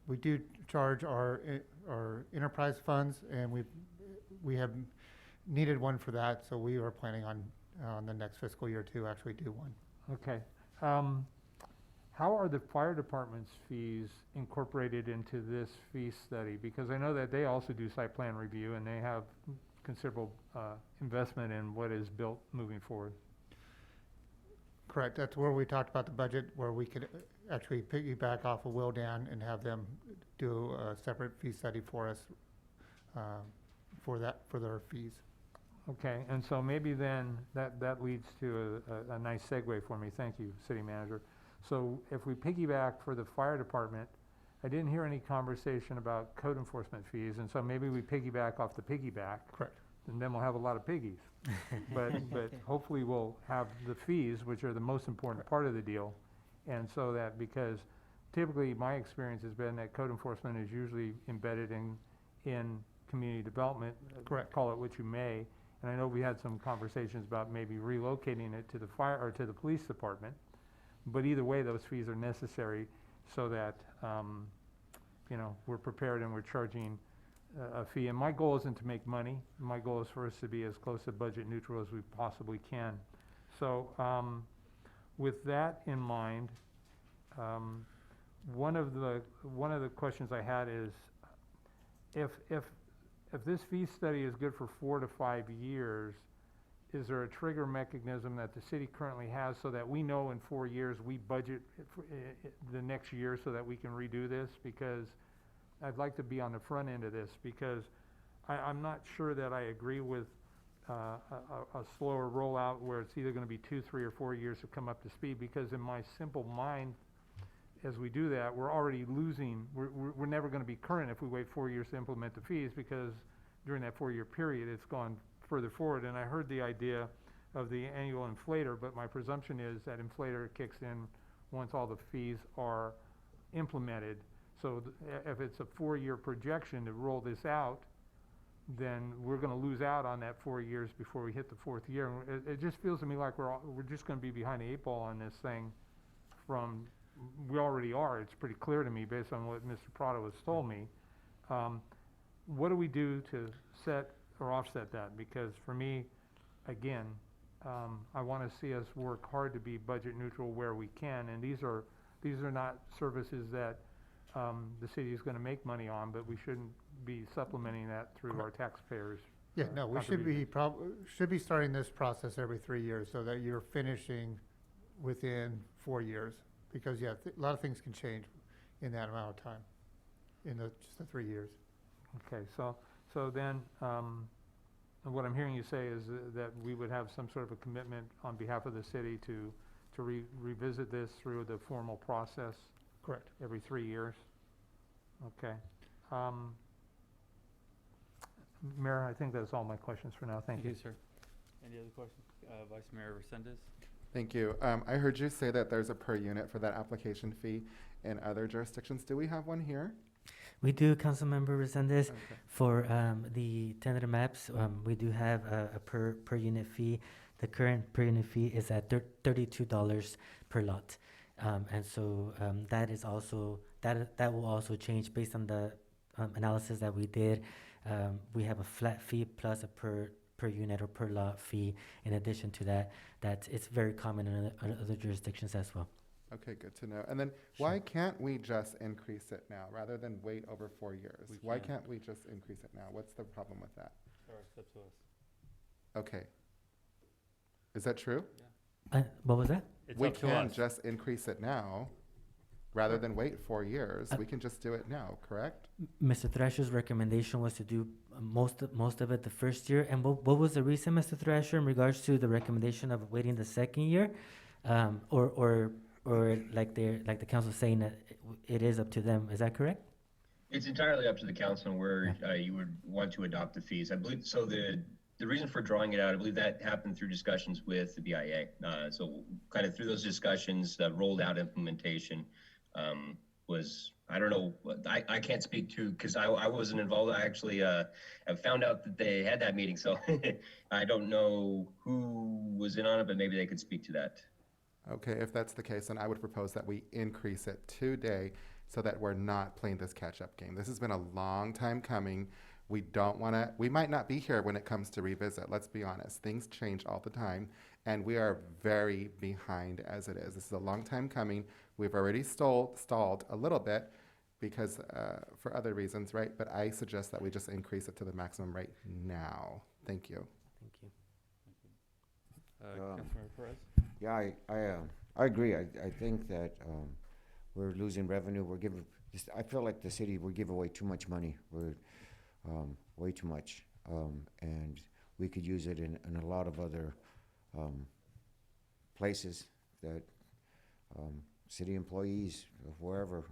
we do charge our enterprise funds, and we have needed one for that, so we are planning on the next fiscal year to actually do one. Okay. How are the fire department's fees incorporated into this fee study? Because I know that they also do site plan review and they have considerable investment in what is built moving forward. Correct. That's where we talked about the budget, where we could actually piggyback off of Wildan and have them do a separate fee study for us for their fees. Okay, and so maybe then that leads to a nice segue for me. Thank you, City Manager. So if we piggyback for the fire department, I didn't hear any conversation about code enforcement fees, and so maybe we piggyback off the piggyback. Correct. And then we'll have a lot of piggies. But hopefully we'll have the fees, which are the most important part of the deal. And so that, because typically my experience has been that code enforcement is usually embedded in community development. Correct. Call it what you may. And I know we had some conversations about maybe relocating it to the fire, or to the police department. But either way, those fees are necessary so that, we're prepared and we're charging a fee. And my goal isn't to make money. My goal is for us to be as close to budget neutral as we possibly can. So with that in mind, one of the questions I had is, if this fee study is good for 4 to 5 years, is there a trigger mechanism that the city currently has so that we know in 4 years we budget the next year so that we can redo this? Because I'd like to be on the front end of this, because I'm not sure that I agree with a slower rollout where it's either going to be 2, 3, or 4 years to come up to speed, because in my simple mind, as we do that, we're already losing. We're never going to be current if we wait 4 years to implement the fees, because during that 4-year period, it's gone further forward. And I heard the idea of the annual inflator, but my presumption is that inflator kicks in once all the fees are implemented. So if it's a 4-year projection to roll this out, then we're going to lose out on that 4 years before we hit the 4th year. It just feels to me like we're just going to be behind the 8 ball on this thing. We already are. It's pretty clear to me based on what Mr. Prado has told me. What do we do to set or offset that? Because for me, again, I want to see us work hard to be budget neutral where we can, and these are not services that the city is going to make money on, but we shouldn't be supplementing that through our taxpayers. Yeah, no, we should be starting this process every 3 years so that you're finishing within 4 years. Because, yeah, a lot of things can change in that amount of time, in just the 3 years. Okay, so then what I'm hearing you say is that we would have some sort of a commitment on behalf of the city to revisit this through the formal process. Correct. Every 3 years. Okay. Mayor, I think that's all my questions for now. Thank you. Sir. Any other questions? Vice Mayor Resendez? Thank you. I heard you say that there's a per unit for that application fee in other jurisdictions. Do we have one here? We do, Councilmember Resendez. Okay. For the tentative maps, we do have a per unit fee. The current per unit fee is at $32 per lot. And so that is also, that will also change based on the analysis that we did. We have a flat fee plus a per unit or per lot fee in addition to that. That it's very common in other jurisdictions as well. Okay, good to know. And then why can't we just increase it now rather than wait over 4 years? Why can't we just increase it now? What's the problem with that? It's up to us. Okay. Is that true? What was that? It's We up to can us. just increase it now rather than wait 4 years. We can just do it now, correct? Mr. Thrasher's recommendation was to do most of it the first year. And what was the reason, Mr. Thrasher, in regards to the recommendation of waiting the second year? Or like the council saying that it is up to them. Is that correct? It's entirely up to the council where you would want to adopt the fees. I believe so. The reason for drawing it out, I believe that happened through discussions with the BIA. So kind of through those discussions, rolled out implementation was, I don't know, I can't speak to, because I wasn't involved. I actually have found out that they had that meeting. So I don't know who was in on it, but maybe they could speak to that. Okay, if that's the case, then I would propose that we increase it today so that we're not playing this catch-up game. This has been a long time coming. We don't want to, we might not be here when it comes to revisit. Let's be honest. Things change all the time, and we are very behind as it is. This is a long time coming. We've already stalled a little bit because for other reasons, right? But I suggest that we just increase it to the maximum rate now. Thank you. Thank you. Councilmember Perez? Yeah, I agree. I think that we're losing revenue. I feel like the city, we give away too much money. We're way too much. And we could use it in a lot of other places that city employees, wherever,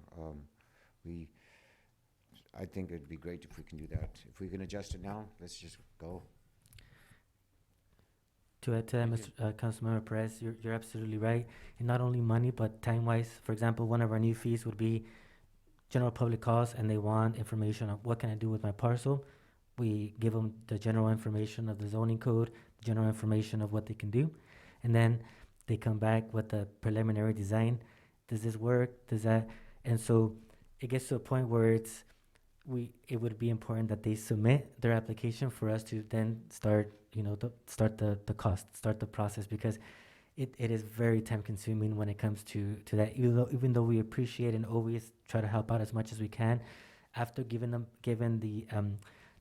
I think it'd be great if we can do that. If we can adjust it now, let's just go. To add to that, Mr. Councilmember Perez, you're absolutely right. And not only money, but time-wise. For example, one of our new fees would be general public calls, and they want information on what can I do with my parcel. We give them the general information of the zoning code, the general information of what they can do, and then they come back with a preliminary design. Does this work? Does that? And so it gets to a point where it would be important that they submit their application for us to then start, start the process, because it is very time consuming when it comes to that. Even though we appreciate and always try to help out as much as we can, after given the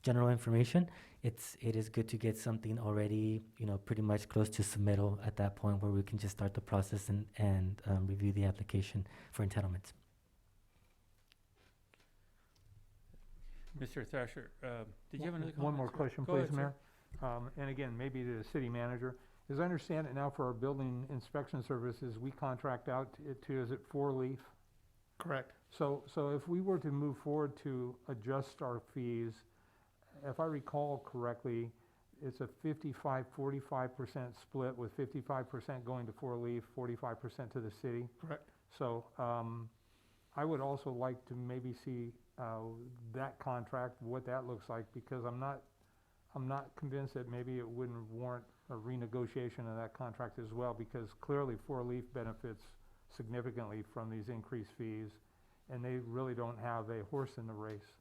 general information, it is good to get something already, pretty much close to submittal at that point where we can just start the process and review the application for entitlements. Mr. Thrasher, did you have another comment? One more sir? question, Go please, ahead, sir. Mayor. And again, maybe to the city manager. As I understand it now, for our building inspection services, we contract out to is it 4-leaf? Correct. So if we were to move forward to adjust our fees, if I recall correctly, it's a 55-45% split, with 55% going to 4-leaf, 45% to the city. Correct. So I would also like to maybe see that contract, what that looks like, because I'm not convinced that maybe it wouldn't warrant a renegotiation of that contract as well, because clearly 4-leaf benefits significantly from these increased fees, and they really don't have a horse in the race.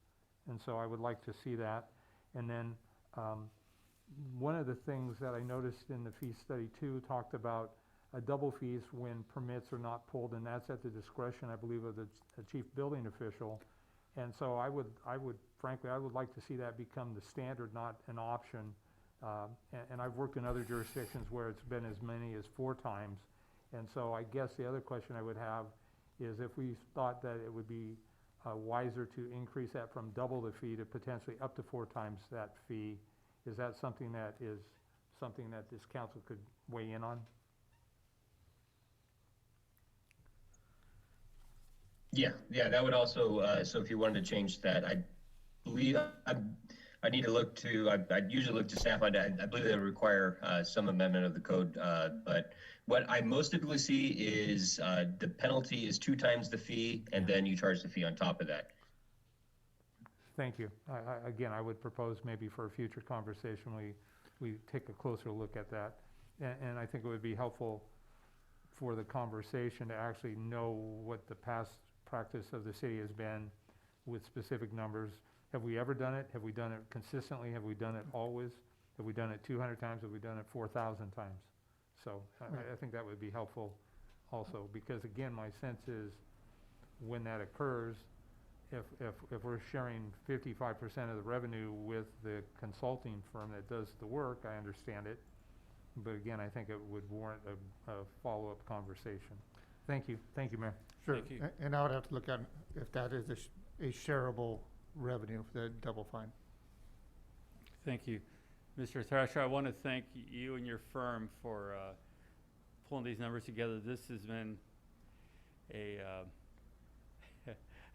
And so I would like to see that. And then one of the things that I noticed in the fee study too talked about double fees when permits are not pulled, and that's at the discretion, I believe, of the chief building official. And so I would frankly, I would like to see that become the standard, not an option. And I've worked in other jurisdictions where it's been as many as 4 times. And so I guess the other question I would have is if we thought that it would be wiser to increase that from double the fee to potentially up to 4 times that fee, is that something that this council could weigh in on? Yeah, that would also, so if you wanted to change that, I believe, I need to look to, I'd usually look to staff, I believe they require some amendment of the code, but what I most typically see is the penalty is 2 times the fee, and then you charge the fee on top of that. Thank you. Again, I would propose maybe for a future conversation, we take a closer look at that. And I think it would be helpful for the conversation to actually know what the past practice of the city has been with specific numbers. Have we ever done it? Have we done it consistently? Have we done it always? Have we done it 200 times? Have we done it 4,000 times? So I think that would be helpful also, because again, my sense is when that occurs, if we're sharing 55% of the revenue with the consulting firm that does the work, I understand it. But again, I think it would warrant a follow-up conversation. Thank you, Mayor. Sure. Thank you. And I would have to look at if that is a shareable revenue, the double fine. Thank you. Mr. Thrasher, I want to thank you and your firm for pulling these numbers together. This has been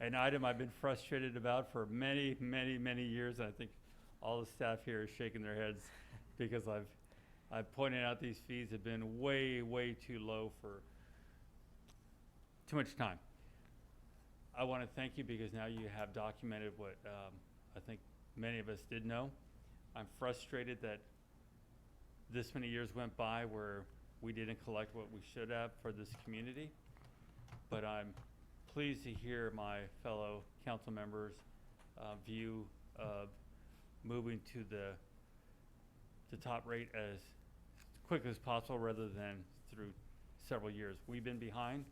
an item I've been frustrated about for many, many, many years. I think all the staff here is shaking their heads because I've pointed out these fees have been way, way too low for too much time. I want to thank you because now you have documented what I think many of us did know. I'm frustrated that this many years went by where we didn't collect what we should have for this community, but I'm pleased to hear my fellow council members' view of moving to the top rate as quick as possible rather than through several years. We've been behind.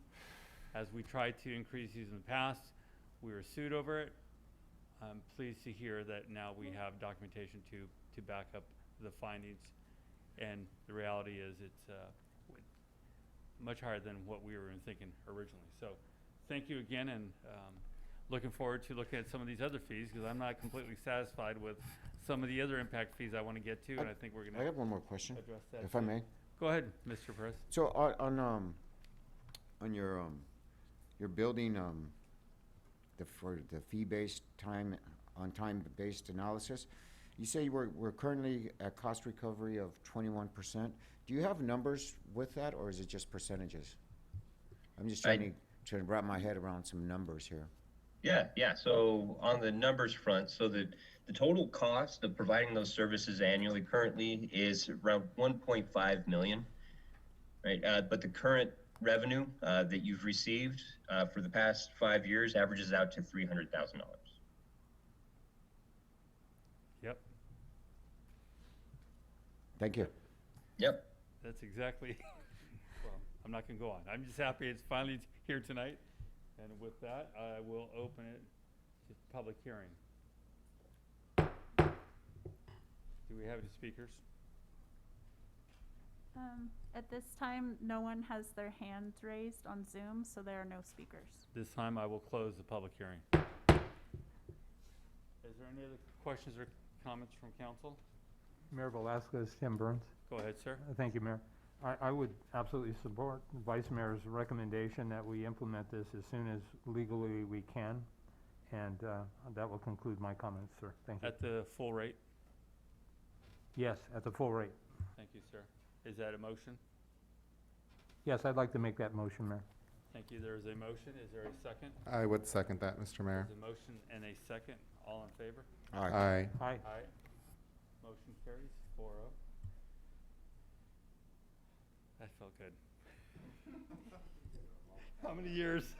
As we tried to increase these in the past, we were sued over it. I'm pleased to hear that now we have documentation to back up the findings. And the reality is it's much higher than what we were thinking originally. So thank you again, and looking forward to looking at some of these other fees, because I'm not completely satisfied with some of the other impact fees I want to get to, and I think we're going I to have one more question, address that. if I too. may. Go ahead, Mr. Perez. So on your building, for the fee-based time-based analysis, you say we're currently at cost recovery of 21%. Do you have numbers with that, or is it just percentages? I'm just trying to wrap my head around some numbers here. Yeah. So on the numbers front, so the total cost of providing those services annually currently is around 1.5 million, right? But the current revenue that you've received for the past 5 years averages out to $300,000. Yep, Thank you. Yep. that's exactly. Well, I'm not going to go on. I'm just happy it's finally here tonight. And with that, I will open it to public hearing. Do we have any speakers? At this time, no one has their hands raised on Zoom, so there are no speakers. This time I will close the public hearing. Is there any other questions or comments from council? Mayor Velazquez, Tim Burns. Go ahead, sir. Thank you, Mayor. I would absolutely support the Vice Mayor's recommendation that we implement this as soon as legally we can. And that will conclude my comments, sir. Thank you. At the full rate? Yes, at the full rate. Thank you, sir. Is that a motion? Yes, I'd like to make that motion, Mayor. Thank you. There is a motion. Is there a second? I would second that, Mr. Mayor. There's a motion and a second. All in favor? All right. Aye. Aye. Aye. Motion carries 4-0. That felt good. How many years?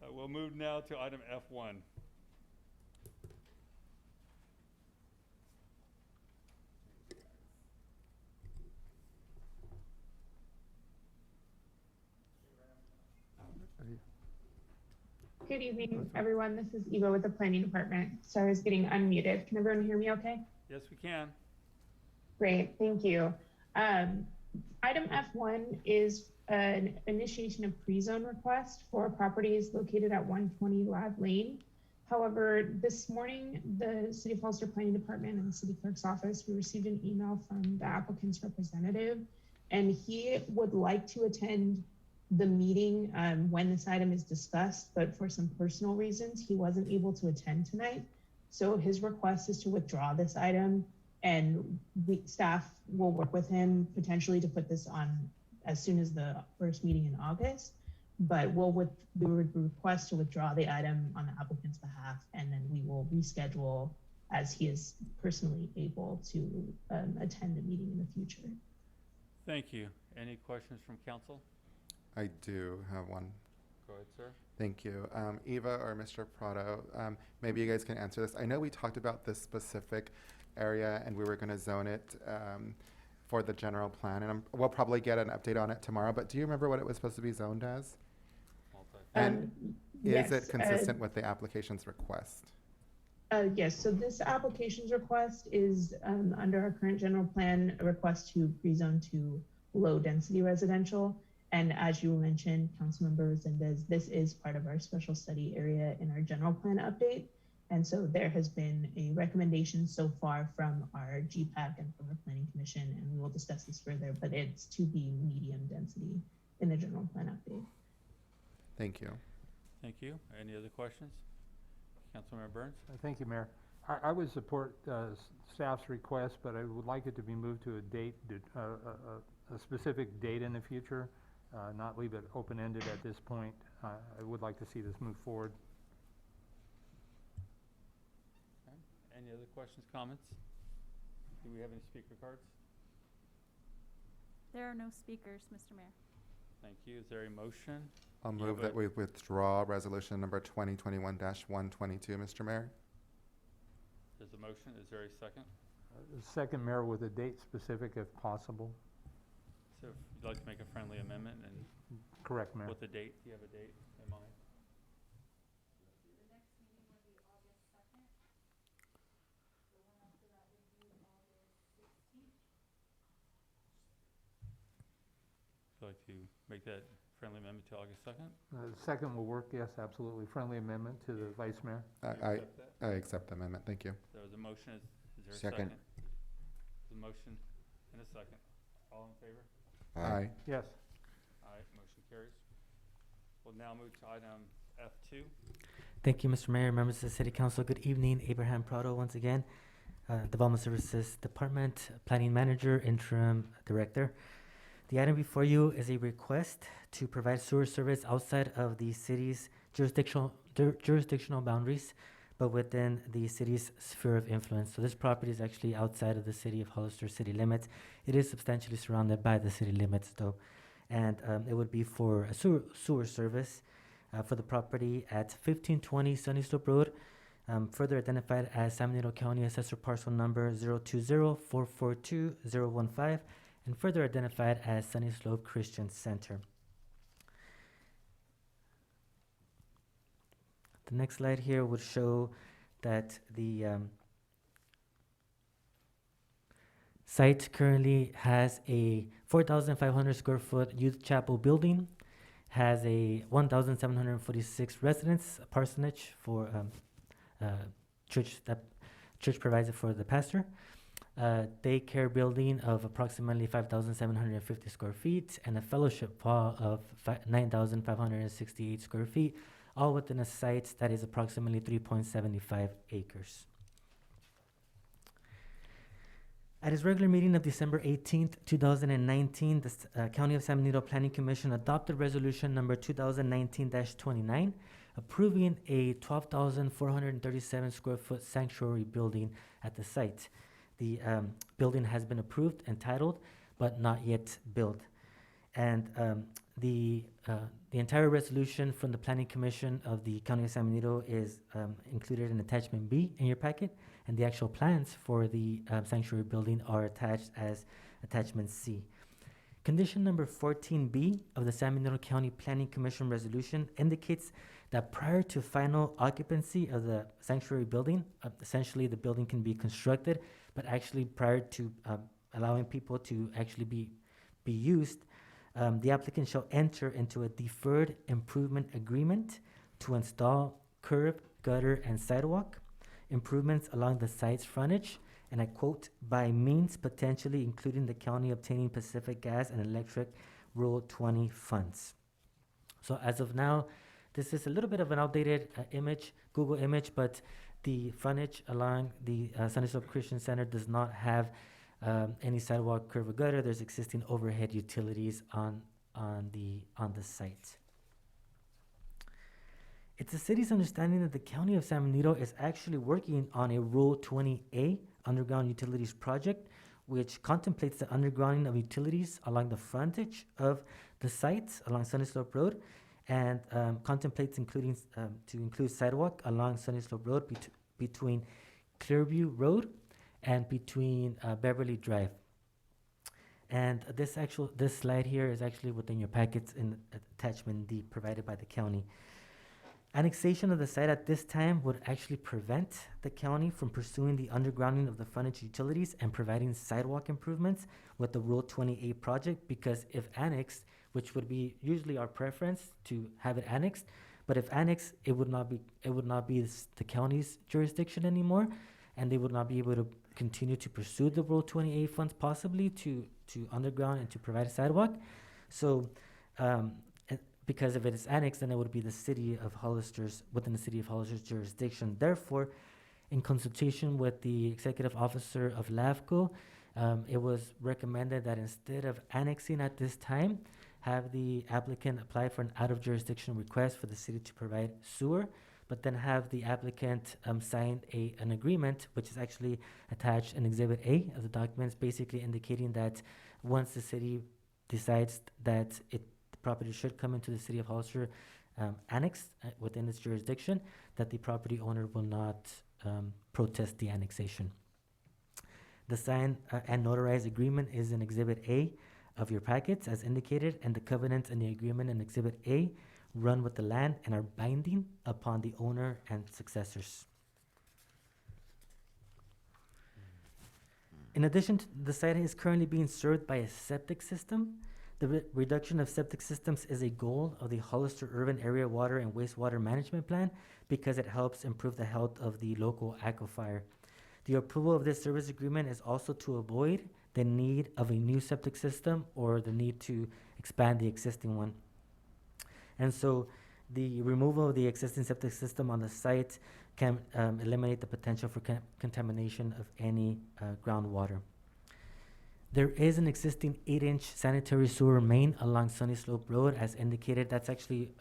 We'll move now to item F1. Good evening, everyone. This is Eva with the Planning Department. So I was getting unmuted. Can everyone hear me okay? Yes, we can. Great, thank you. Item F1 is an initiation of pre-zone request for properties located at 120 Lab Lane. However, this morning, the City of Hollister Planning Department and the City Clerk's Office, we received an email from the applicant's representative, and he would like to attend the meeting when this item is discussed, but for some personal reasons, he wasn't able to attend tonight. So his request is to withdraw this item, and staff will work with him potentially to put this on as soon as the first meeting in August. But we would request to withdraw the item on the applicant's behalf, and then we will reschedule as he is personally able to attend the meeting in the future. Thank you. Any questions from council? I do have one. Go ahead, sir. Thank you. Eva or Mr. Prado, maybe you guys can answer this. I know we talked about this specific area and we were going to zone it for the general plan, and we'll probably get an update on it tomorrow, but do you remember what it was supposed to be zoned as? And yes, is it consistent with the application's request? Yes, so this application's request is under our current general plan, a request to rezone to low density residential. And as you mentioned, Councilmember Resendez, this is part of our special study area in our general plan update. And so there has been a recommendation so far from our GPAC and from the Planning Commission, and we will discuss this further, but it's to be medium density in the general plan update. Thank you. Thank you. Any other questions? Councilmember Burns? Thank you, Mayor. I would support staff's request, but I would like it to be moved to a date, a specific date in the future, not leave it open-ended at this point. I would like to see this move forward. Okay. Any other questions, comments? Do we have any speaker cards? There are no speakers, Mr. Mayor. Thank you. Is there a motion? I'll move that we withdraw resolution number 2021-122, Mr. Mayor. There's a motion. Is there a second? Second, Mayor, with a date specific if possible. So if you'd like to make a friendly amendment and Correct, Mayor. what the date, do you have a date in mind? Would you like to make that friendly amendment to August 2nd? Second will work, yes, absolutely. Friendly amendment to the Vice Mayor. Do you I accept that? I accept the amendment, thank you. There was a motion. Is there a Second. second? There's a motion and a second. All in favor? Aye. Yes. Aye, motion carries. We'll now move to item F2. Thank you, Mr. Mayor, members of the City Council. Good evening. Abraham Prado once again, Development Services Department, Planning Manager, Interim Director. The item before you is a request to provide sewer service outside of the city's jurisdictional boundaries, but within the city's sphere of influence. So this property is actually outside of the city of Hollister city limits. It is substantially surrounded by the city limits, though, and it would be for a sewer service for the property at 1520 Sunny Slope Road, further identified as San Benito County Assessor Parcel Number 020442015, and further identified as Sunny Slope Christian Center. The next slide here would show that the site currently has a 4,500 square foot youth chapel building, has a 1,746 residents parsonage for church provides it for the pastor. Daycare building of approximately 5,750 square feet, and a fellowship hall of 9,568 square feet, all within a site that is approximately 3.75 acres. At its regular meeting of December 18th, 2019, the County of San Benito Planning Commission adopted resolution number 2019-29, approving a 12,437 square foot sanctuary building at the site. The building has been approved and titled, but not yet built. And the entire resolution from the Planning Commission of the County of San Benito is included in Attachment B in your packet, and the actual plans for the sanctuary building are attached as Attachment C. Condition number 14B of the San Benito County Planning Commission resolution indicates that prior to final occupancy of the sanctuary building, essentially the building can be constructed, but actually prior to allowing people to actually be used, the applicant shall enter into a deferred improvement agreement to install curb, gutter, and sidewalk improvements along the site's frontage, and I quote, by means potentially including the county obtaining Pacific Gas and Electric Rural 20 funds. So as of now, this is a little bit of an outdated image, Google image, but the frontage along the Sunny Slope Christian Center does not have any sidewalk, curb, or gutter. There's existing overhead utilities on the site. It's the city's understanding that the County of San Benito is actually working on a Rule 20A underground utilities project, which contemplates the undergrounding of utilities along the frontage of the site along Sunny Slope Road, and contemplates include sidewalk along Sunny Slope Road between Clearview Road and between Beverly Drive. And this slide here is actually within your packets in Attachment D provided by the county. Annexation of the site at this time would actually prevent the county from pursuing the undergrounding of the frontage utilities and providing sidewalk improvements with the Rule 28 project, because if annexed, which would be usually our preference to have it annexed, but if annexed, it would not be the county's jurisdiction anymore, and they would not be able to continue to pursue the Rule 28 funds possibly to underground and to provide a sidewalk. So because if it is annexed, then it would be the city of Hollister's, within the city of Hollister's jurisdiction. Therefore, in consultation with the executive officer of LAFCO, it was recommended that instead of annexing at this time, have the applicant apply for an out-of-jurisdiction request for the city to provide sewer, but then have the applicant sign an agreement, which is actually attached in Exhibit A of the documents, basically indicating that once the city decides that the property should come into the city of Hollister annexed within its jurisdiction, that the property owner will not protest the annexation. The signed and notarized agreement is in Exhibit A of your packets as indicated, and the covenants in the agreement in Exhibit A run with the land and are binding upon the owner and successors. In addition, the site is currently being served by a septic system. The reduction of septic systems is a goal of the Hollister Urban Area Water and Wastewater Management Plan because it helps improve the health of the local aquifer. The approval of this service agreement is also to avoid the need of a new septic system or the need to expand the existing one. And so the removal of the existing septic system on the site can eliminate the potential for contamination of any groundwater. There is an existing 8-inch sanitary sewer main along Sunny Slope Road as indicated. That's actually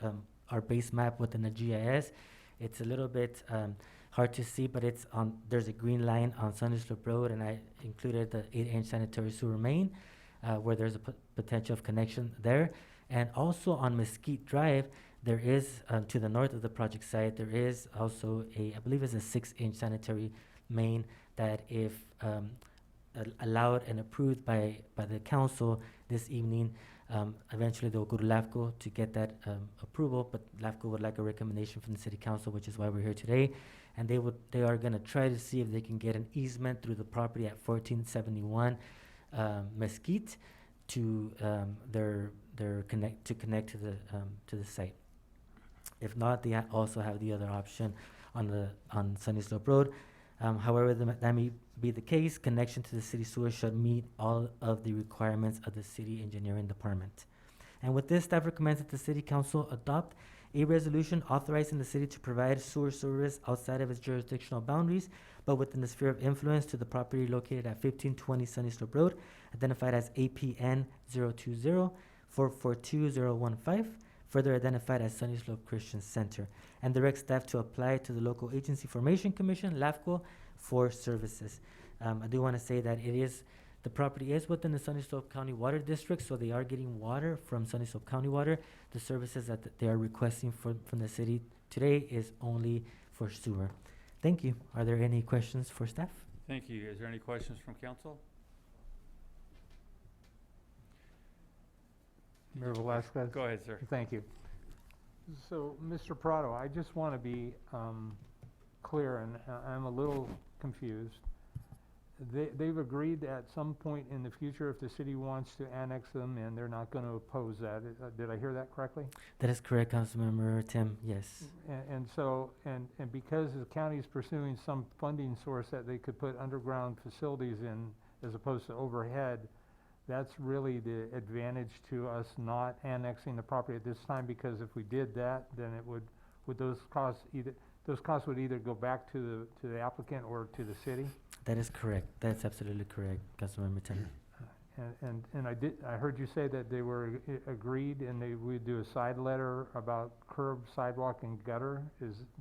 our base map within the GIS. It's a little bit hard to see, but it's on. There's a green line on Sunny Slope Road, and I included the 8-inch sanitary sewer main where there's a potential of connection there. And also on Mesquite Drive, there is, to the north of the project site, there is also I believe it's a 6-inch sanitary main that if allowed and approved by the council this evening, eventually they'll go to LAFCO to get that approval, but LAFCO would like a recommendation from the city council, which is why we're here today. And they are gonna try to see if they can get an easement through the property at 1471 Mesquite to connect to the site. If not, they also have the other option on Sunny Slope Road. However, that may be the case, connection to the city sewer should meet all of the requirements of the city engineering department. And with this, staff recommends that the city council adopt a resolution authorizing the city to provide sewer service outside of its jurisdictional boundaries, but within the sphere of influence to the property located at 1520 Sunny Slope Road, identified as APN 020-442-015, further identified as Sunny Slope Christian Center, and direct staff to apply to the local agency formation commission, LAFCO, for services. I do want to say that the property is within the Sunny Slope County Water District, so they are getting water from Sunny Slope County Water. The services that they are requesting from the city today is only for sewer. Thank you. Are there any questions for staff? Thank you. Is there any questions from council? Mayor Velazquez? Go ahead, sir. Thank you. So, Mr. Prado, I just want to be clear, and I'm a little confused. They've agreed at some point in the future, if the city wants to annex them, and they're not going to oppose that. Did I hear that correctly? That is correct, Councilmember Tim, yes. And so, because the county is pursuing some funding source that they could put underground facilities in as opposed to overhead, that's really the advantage to us not annexing the property at this time, because if we did that, then those costs would either go back to the applicant or to the city? That is correct. That's absolutely correct, Councilmember Tim. And I heard you say that they were agreed and they would do a side letter about curb, sidewalk, and gutter.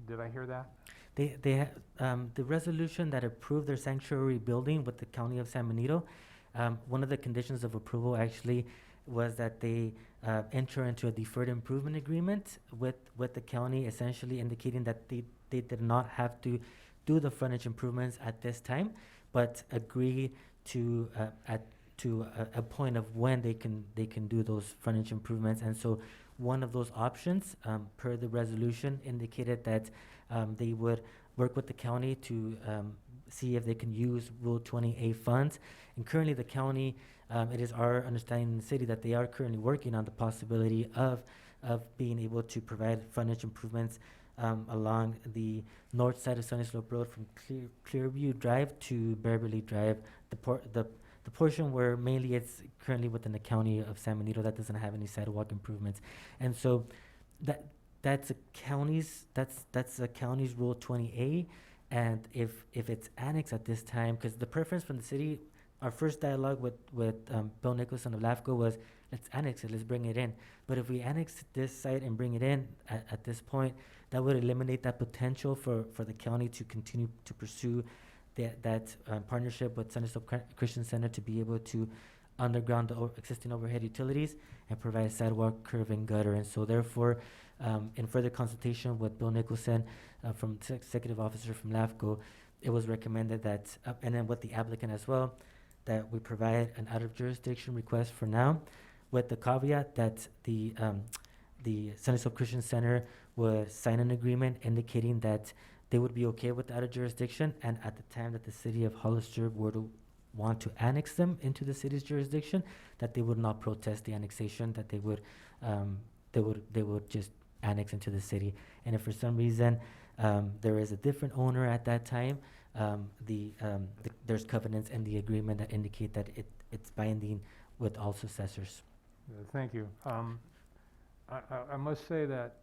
Did I hear that? The resolution that approved their sanctuary building with the County of San Benito, one of the conditions of approval actually was that they enter into a deferred improvement agreement with the county, essentially indicating that they did not have to do the frontage improvements at this time, but agree to a point of when they can do those frontage improvements. And so one of those options, per the resolution, indicated that they would work with the county to see if they can use Rule 20A funds. And currently the county, it is our understanding in the city that they are currently working on the possibility of being able to provide frontage improvements along the north side of Sunny Slope Road from Clearview Drive to Beverly Drive, the portion where mainly it's currently within the County of San Benito that doesn't have any sidewalk improvements. And so that's a county's Rule 20A. And if it's annexed at this time, because the preference from the city, our first dialogue with Bill Nicholson of LAFCO was, let's annex it, let's bring it in. But if we annex this site and bring it in at this point, that would eliminate that potential for the county to continue to pursue that partnership with Sunny Slope Christian Center to be able to underground the existing overhead utilities and provide sidewalk, curb, and gutter. And so therefore, In further consultation with Bill Nicholson, from executive officer from LAFCO, it was recommended that, and then with the applicant as well, that we provide an out of jurisdiction request for now, with the caveat that the Sunny Slope Christian Center would sign an agreement indicating that they would be okay with out of jurisdiction, and at the time that the city of Hollister were to want to annex them into the city's jurisdiction, that they would not protest the annexation, that they would just annex into the city. And if for some reason there is a different owner at that time, there's covenants in the agreement that indicate that it's binding with all successors. Thank you. I must say that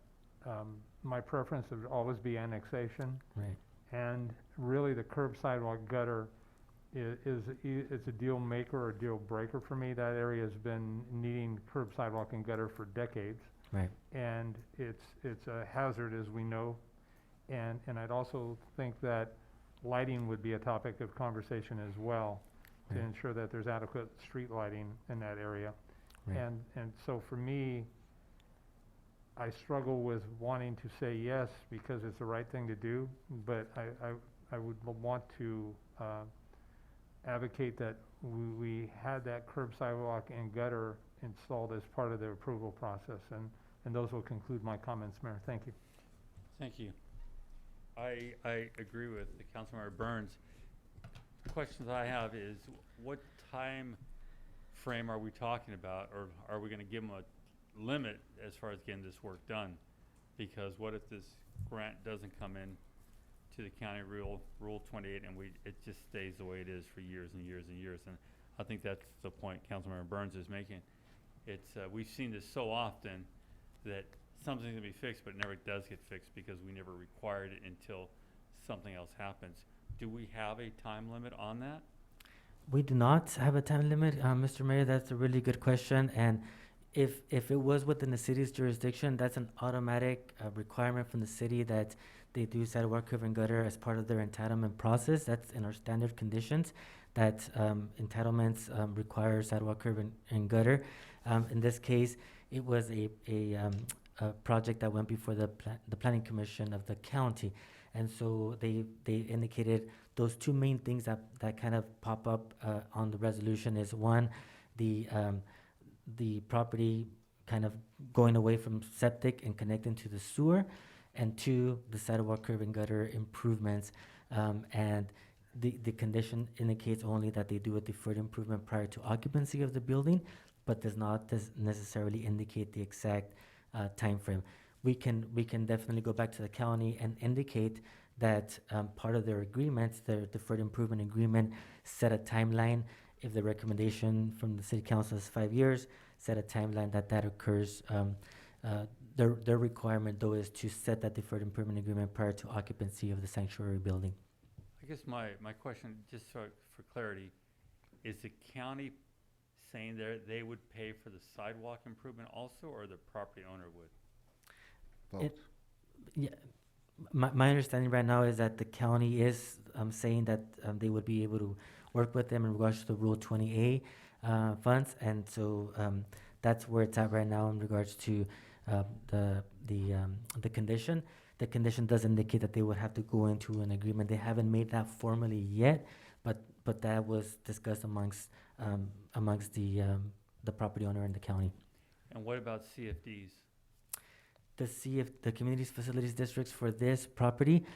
my preference would always be annexation. Right. And really, the curb sidewalk gutter is a deal maker or deal breaker for me. That area has been needing curb sidewalk and gutter for decades. Right. And it's a hazard, as we know. And I'd also think that lighting would be a topic of conversation as well, to Right. ensure that there's adequate street lighting in that area. Right. And so for me, I struggle with wanting to say yes because it's the right thing to do, but I would want to advocate that we had that curb sidewalk and gutter installed as part of the approval process, and those will conclude my comments, Mayor. Thank you. Thank you. I agree with Councilmember Burns. Questions I have is, what time frame are we talking about, or are we gonna give them a limit as far as getting this work done? Because what if this grant doesn't come in to the county Rule 28, and it just stays the way it is for years and years and years? And I think that's the point Councilmember Burns is making. It's we've seen this so often that something's gonna be fixed, but it never does get fixed because we never required it until something else happens. Do we have a time limit on that? We do not have a time limit, Mr. Mayor. That's a really good question. And if it was within the city's jurisdiction, that's an automatic requirement from the city that they do sidewalk, curb, and gutter as part of their entitlement process. That's in our standard conditions, that entitlements require sidewalk, curb, and gutter. In this case, it was a project that went before the planning commission of the county. And so they indicated those two main things that kind of pop up on the resolution is, one, the property kind of going away from septic and connecting to the sewer, and two, the sidewalk, curb, and gutter improvements. And the condition indicates only that they do a deferred improvement prior to occupancy of the building, but does not necessarily indicate the exact time frame. We can definitely go back to the county and indicate that part of their agreements, their deferred improvement agreement, set a timeline. If the recommendation from the city council is 5 years, set a timeline that occurs. Their requirement, though, is to set that deferred improvement agreement prior to occupancy of the sanctuary building. I guess my question, just for clarity, is the county saying they would pay for the sidewalk improvement also, or the property owner would? Both. Yeah, my understanding right now is that the county is saying that they would be able to work with them in regards to the Rule 20A funds, and so that's where it's at right now in regards to the condition. The condition does indicate that they would have to go into an agreement. They haven't made that formally yet, but that was discussed amongst the property owner and the county. And what about CFDs? The communities facilities districts for this property,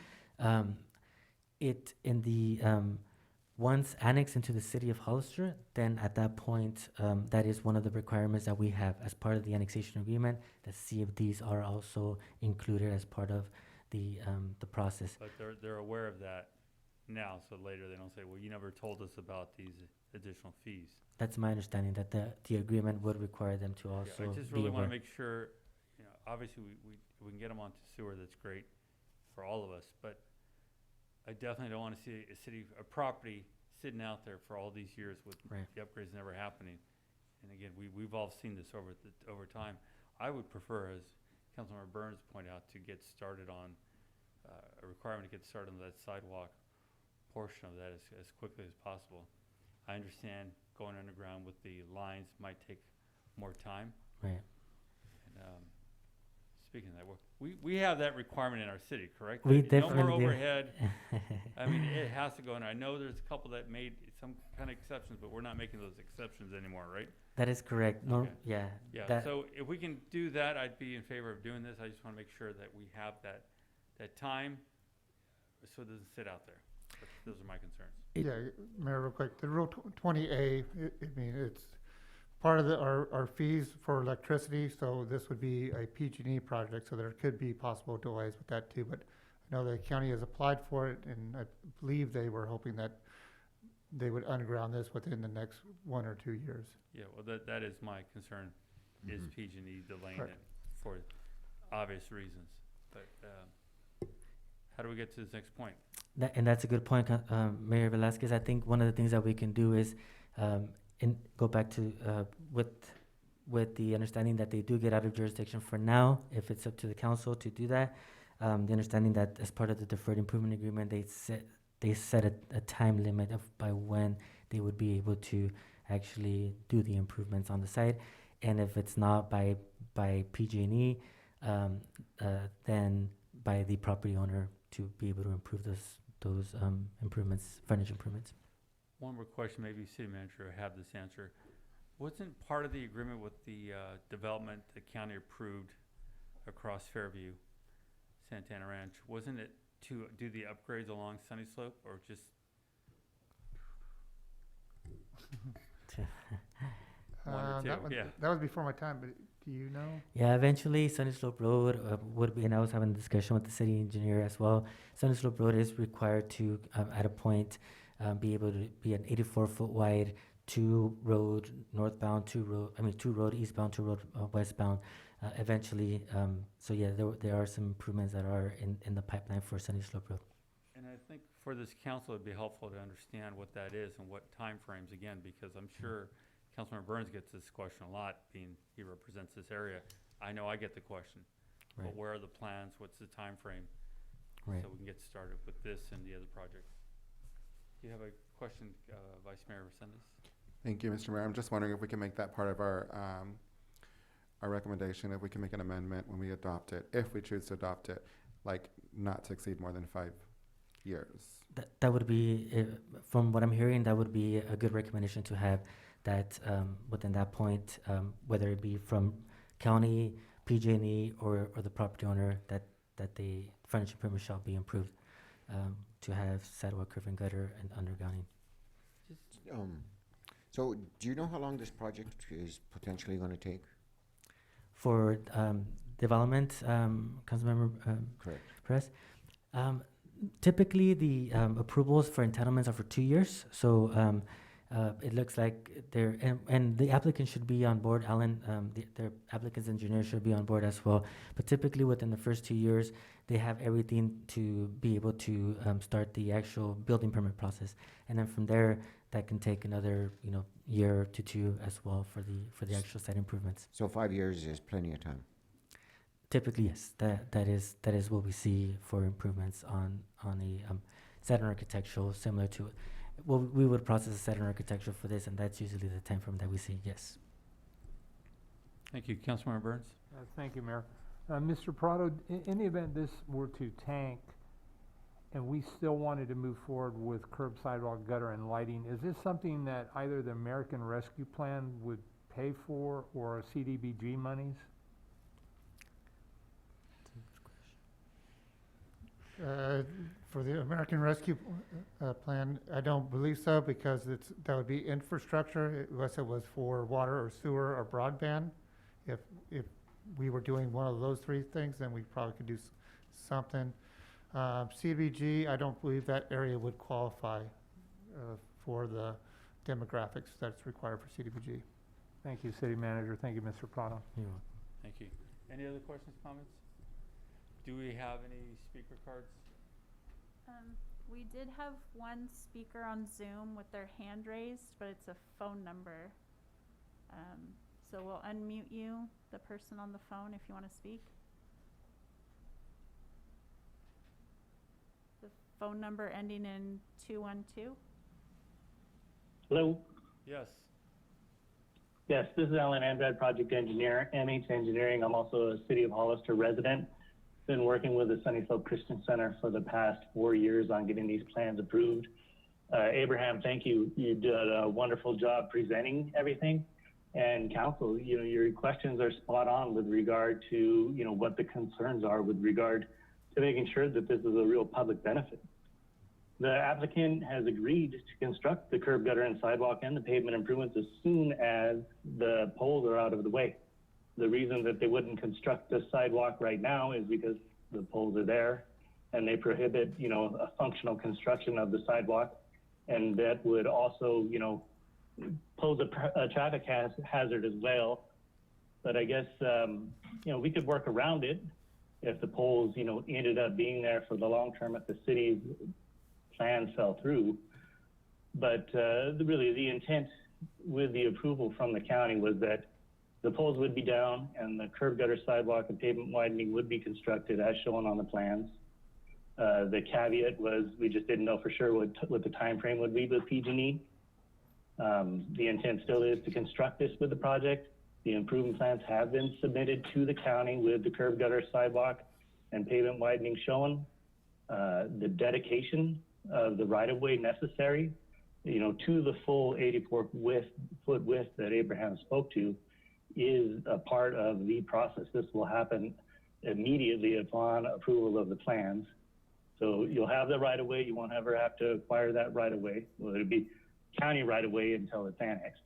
once annexed into the city of Hollister, then at that point, that is one of the requirements that we have as part of the annexation agreement. The CFDs are also included as part of the process. But they're aware of that now, so later they don't say, well, you never told us about these additional fees. That's my understanding, that the agreement would require them to also I just be really want aware. to make sure, obviously we can get them onto sewer, that's great for all of us, but I definitely don't want to see a property sitting out there for all these years with Right. the upgrades never happening. And again, we've all seen this over time. I would prefer, as Councilmember Burns pointed out, to get started on a requirement to get started on that sidewalk portion of that as quickly as possible. I understand going underground with the lines might take more time. Right. And speaking of that, we have that requirement in our city, correct? We That no definitely more do. overhead. I mean, it has to go in. I know there's a couple that made some kind of exceptions, but we're not making those exceptions anymore, right? That is correct. No, Okay. yeah. Yeah, That, so if we can do that, I'd be in favor of doing this. I just want to make sure that we have that time so it doesn't sit out there. Those are my concerns. Yeah, Mayor, real quick, the Rule 20A, I mean, it's part of our fees for electricity, so this would be a PG&E project, so there could be possible delays with that too, but I know the county has applied for it, and I believe they were hoping that they would underground this within the next 1 or 2 years. Yeah, well, that is my concern, is Mhm. PG&E delaying Right. it for obvious reasons. But how do we get to this next point? and that's a good point, Mayor Velasquez. I think one of the things that we can do is go back to with the understanding that they do get out of jurisdiction for now, if it's up to the council to do that. The understanding that as part of the deferred improvement agreement, they set a time limit of by when they would be able to actually do the improvements on the site, and if it's not by PG&E, then by the property owner to be able to improve those improvements, frontage improvements. One more question, maybe city manager will have this answer. Wasn't part of the agreement with the development the county approved across Fairview, Santana Ranch, wasn't it to do the upgrades along Sunny Slope, or just? One or two, yeah. That was before my time, but do you know? Yeah, eventually Sunny Slope Road would be, and I was having a discussion with the city engineer as well. Sunny Slope Road is required to, at a point, be able to be an 84-foot wide, 2 road northbound, 2 road eastbound, 2 road westbound. Eventually, so yeah, there are some improvements that are in the pipeline for Sunny Slope Road. And I think for this council, it'd be helpful to understand what that is and what timeframes, again, because I'm sure Councilmember Burns gets this question a lot, being he represents this area. I know I get the question, Right. but where are the plans? What's the time frame? Right. So we can get started with this and the other projects. Do you have a question, Vice Mayor Resendez? Thank you, Mr. Mayor. I'm just wondering if we can make that part of our recommendation, if we can make an amendment when we adopt it, if we choose to adopt it, like not to exceed more than 5 years. That would be, from what I'm hearing, that would be a good recommendation to have that within that point, whether it be from county, PG&E, or the property owner, that the frontage improvement shall be improved to have sidewalk, curb and gutter, and undergrounding. So do you know how long this project is potentially going to take? For development, Councilmember Correct. Perez, typically the approvals for entitlements are for 2 years. So it looks like and the applicant should be on board. Alan, their applicant's engineer should be on board as well. But typically within the first 2 years, they have everything to be able to start the actual building permit process, and then from there, that can take another year to 2 as well for the actual site improvements. So 5 years is plenty of time. Typically, yes. That is what we see for improvements on a set and architectural similar to. Well, we would process a set and architectural for this, and that's usually the time frame that we see. Yes. Thank you. Councilmember Burns? Thank you, Mayor. Mr. Prado, in the event this were to tank and we still wanted to move forward with curb, sidewalk, gutter, and lighting, is this something that either the American Rescue Plan would pay for or CDBG monies? For the American Rescue Plan, I don't believe so, because that would be infrastructure, unless it was for water or sewer or broadband. If we were doing one of those 3 things, then we probably could do something. CDBG, I don't believe that area would qualify for the demographics that's required for CDBG. Thank you, City Manager. Thank you, Mr. Prado. You're welcome. Thank you. Any other questions, comments? Do we have any speaker cards? We did have one speaker on Zoom with their hand raised, but it's a phone number. So we'll unmute you, the person on the phone, if you want to speak. The phone number ending in 212. Hello. Yes. Yes, this is Alan Andrade, project engineer, MH Engineering. I'm also a City of Hollister resident. Been working with the Sunny Slope Christian Center for the past 4 years on getting these plans approved. Abraham, thank you. You did a wonderful job presenting everything. And council, your questions are spot on with regard to, what the concerns are with regard to making sure that this is a real public benefit. The applicant has agreed to construct the curb gutter and sidewalk and the pavement improvements as soon as the poles are out of the way. The reason that they wouldn't construct the sidewalk right now is because the poles are there and they prohibit, a functional construction of the sidewalk. And that would also, pose a traffic hazard as well. But I guess, we could work around it if the poles, ended up being there for the long term if the city's plans fell through. But really the intent with the approval from the county was that the poles would be down and the curb gutter sidewalk and pavement widening would be constructed as shown on the plans. The caveat was we just didn't know for sure what the time frame would be with PG&E. The intent still is to construct this with the project. The improvement plans have been submitted to the county with the curb gutter sidewalk and pavement widening shown. The dedication of the right-of-way necessary, to the full 84-foot width that Abraham spoke to is a part of the process. This will happen immediately upon approval of the plans. So you'll have the right-of-way. You won't ever have to acquire that right-of-way. Well, it'll be county right-of-way until it's annexed.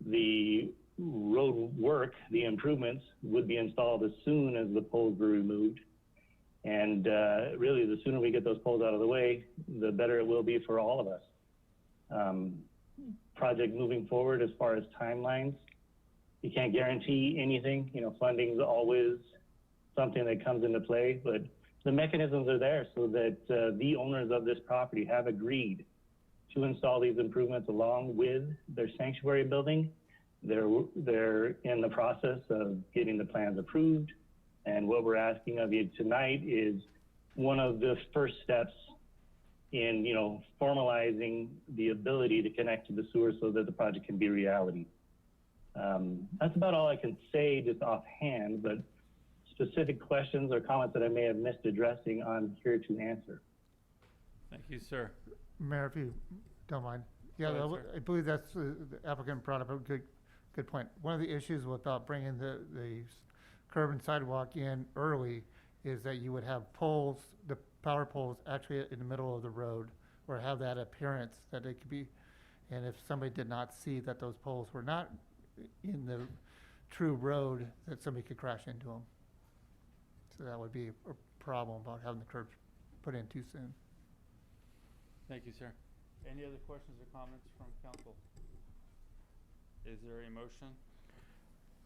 The road work, the improvements, would be installed as soon as the poles were removed. And really, the sooner we get those poles out of the way, the better it will be for all of us. Project moving forward as far as timelines, you can't guarantee anything. Funding is always something that comes into play, but the mechanisms are there so that the owners of this property have agreed to install these improvements along with their sanctuary building. They're in the process of getting the plans approved. And what we're asking of you tonight is one of the first steps in, formalizing the ability to connect to the sewer so that the project can be reality. That's about all I can say just offhand, but specific questions or comments that I may have missed addressing, I'm here to answer. Thank you, sir. Mayor, if you don't mind. Yeah, Go ahead, I believe that's, the applicant brought up a good point. One of the issues without bringing the curb and sidewalk in early is that you would have poles, the power poles actually in the middle of the road, or have that appearance that it could be, and if somebody did not see that those poles were not in the true road, that somebody could crash into them. So that would be a problem about having the curbs put in too soon. Thank you, sir. Any other questions or comments from council? Is there a motion?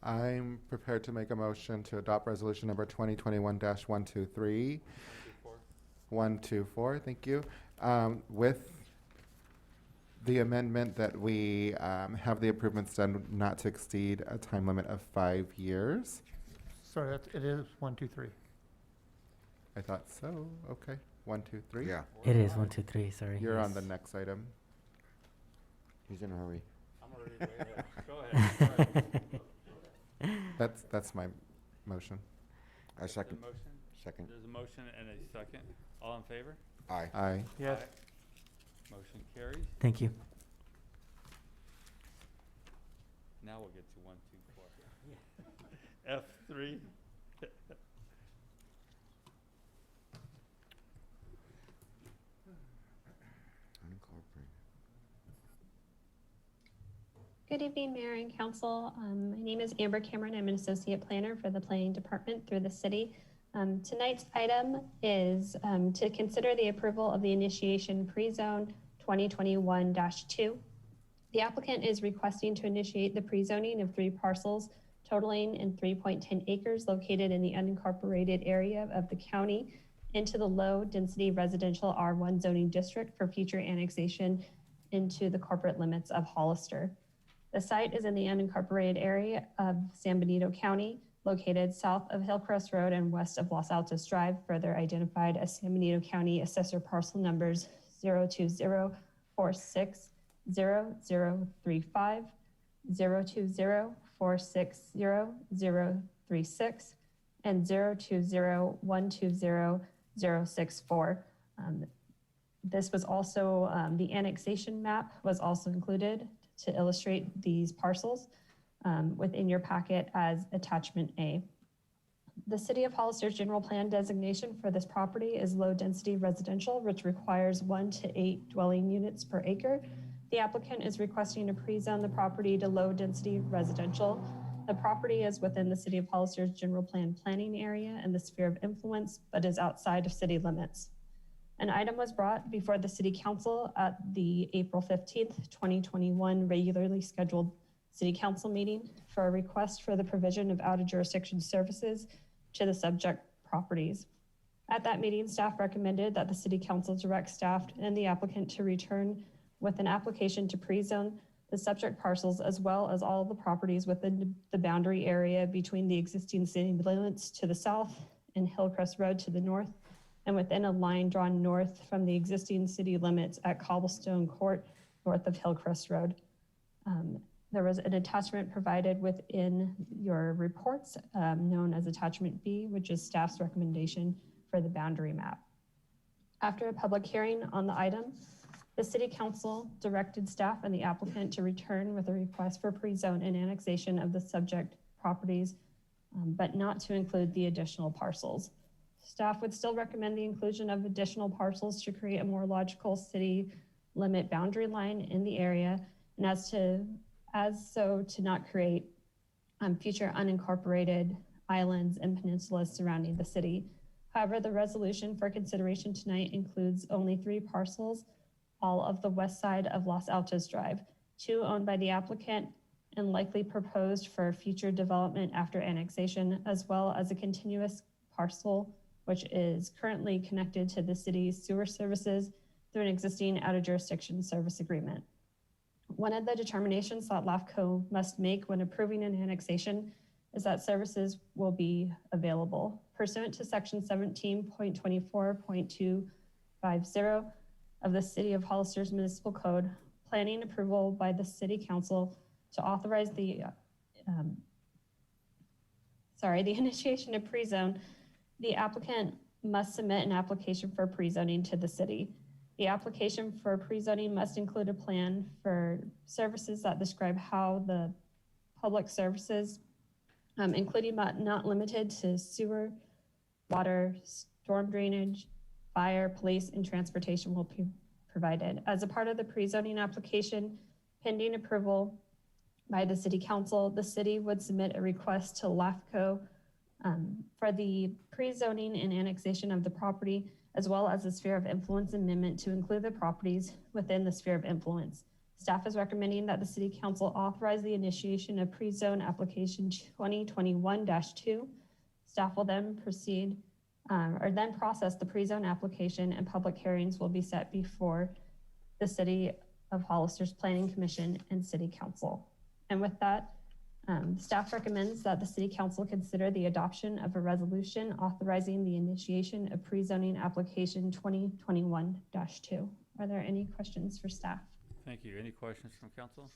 I'm prepared to make a motion to adopt resolution number 2021-123. 124, thank you. With the amendment that we have the improvements done not to exceed a time limit of 5 years. Sorry, it is 1, 2, 3. I thought so. Okay. 1, 2, 3. Yeah, It is 1, 2, 3. Sorry. You're on yes. the next item. he's in a hurry. I'm already way ahead. Go ahead. That's my motion. I There's a second. motion. Second. There's a motion and a second. All in favor? Aye. Aye. Yes. Aye. Motion carries. Thank you. Now we'll get to 1, 2, 4. F3. Unincorporated. Good evening, Mayor and Council. My name is Amber Cameron. I'm an Associate Planner for the Planning Department through the city. Tonight's item is to consider the approval of the initiation pre-zone 2021-2. The applicant is requesting to initiate the pre-zoning of 3 parcels totaling in 3.10 acres located in the unincorporated area of the county into the low-density residential R1 zoning district for future annexation into the corporate limits of Hollister. The site is in the unincorporated area of San Benito County, located south of Hillcrest Road and west of Los Altos Drive, further identified as San Benito County Assessor Parcel Numbers 020460035, 020-460-036, and 020-120-064. This was also, the annexation map was also included to illustrate these parcels within your packet as attachment A. The City of Hollister's general plan designation for this property is low-density residential, which requires 1 to 8 dwelling units per acre. The applicant is requesting to pre-zone the property to low-density residential. The property is within the City of Hollister's general plan planning area and the sphere of influence, but is outside of city limits. An item was brought before the City Council at the April 15th, 2021 regularly scheduled City Council meeting for a request for the provision of out-of-jurisdiction services to the subject properties. At that meeting, staff recommended that the City Council direct staff and the applicant to return with an application to pre-zone the subject parcels as well as all the properties within the boundary area between the existing city limits to the south and Hillcrest Road to the north, and within a line drawn north from the existing city limits at Cobblestone Court north of Hillcrest Road. There was an attachment provided within your reports known as attachment B, which is staff's recommendation for the boundary map. After a public hearing on the item, the City Council directed staff and the applicant to return with a request for pre-zone and annexation of the subject properties, but not to include the additional parcels. Staff would still recommend the inclusion of additional parcels to create a more logical city limit boundary line in the area, and to not create future unincorporated islands and peninsulas surrounding the city. However, the resolution for consideration tonight includes only 3 parcels, all of the west side of Los Altos Drive, 2 owned by the applicant and likely proposed for future development after annexation, as well as a continuous parcel which is currently connected to the city's sewer services through an existing out-of-jurisdiction service agreement. One of the determinations that LAFCO must make when approving an annexation is that services will be available. Pursuant to section 17.24.250 of the City of Hollister's Municipal Code, planning approval by the City Council to authorize the initiation of pre-zone, the applicant must submit an application for pre-zoning to the city. The application for pre-zoning must include a plan for services that describe how the public services, including but not limited to sewer, water, storm drainage, fire, police, and transportation will be provided. As a part of the pre-zoning application, pending approval by the City Council, the city would submit a request to LAFCO for the pre-zoning and annexation of the property, as well as the sphere of influence amendment to include the properties within the sphere of influence. Staff is recommending that the City Council authorize the initiation of pre-zone application 2021-2. Staff will then proceed then process the pre-zone application, and public hearings will be set before the City of Hollister's Planning Commission and City Council. And with that, staff recommends that the City Council consider the adoption of a resolution authorizing the initiation of pre-zoning application 2021-2. Are there any questions for staff? Thank you. Any questions from council?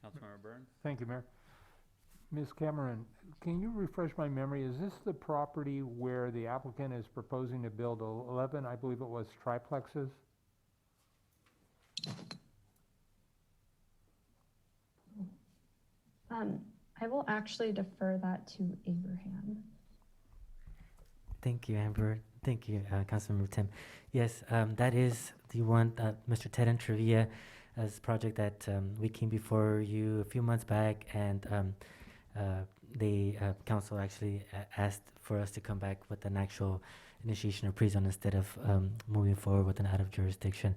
Councilmember Byrne? Thank you, Mayor. Ms. Cameron, can you refresh my memory? Is this the property where the applicant is proposing to build 11, I believe it was, triplexes? I will actually defer that to Abraham. Thank you, Amber. Thank you, Councilmember Tim. Yes, that is the one, Mr. Ted and Trivia, as project that we came before you a few months back, and the council actually asked for us to come back with an actual initiation of pre-zone instead of moving forward with an out-of-jurisdiction.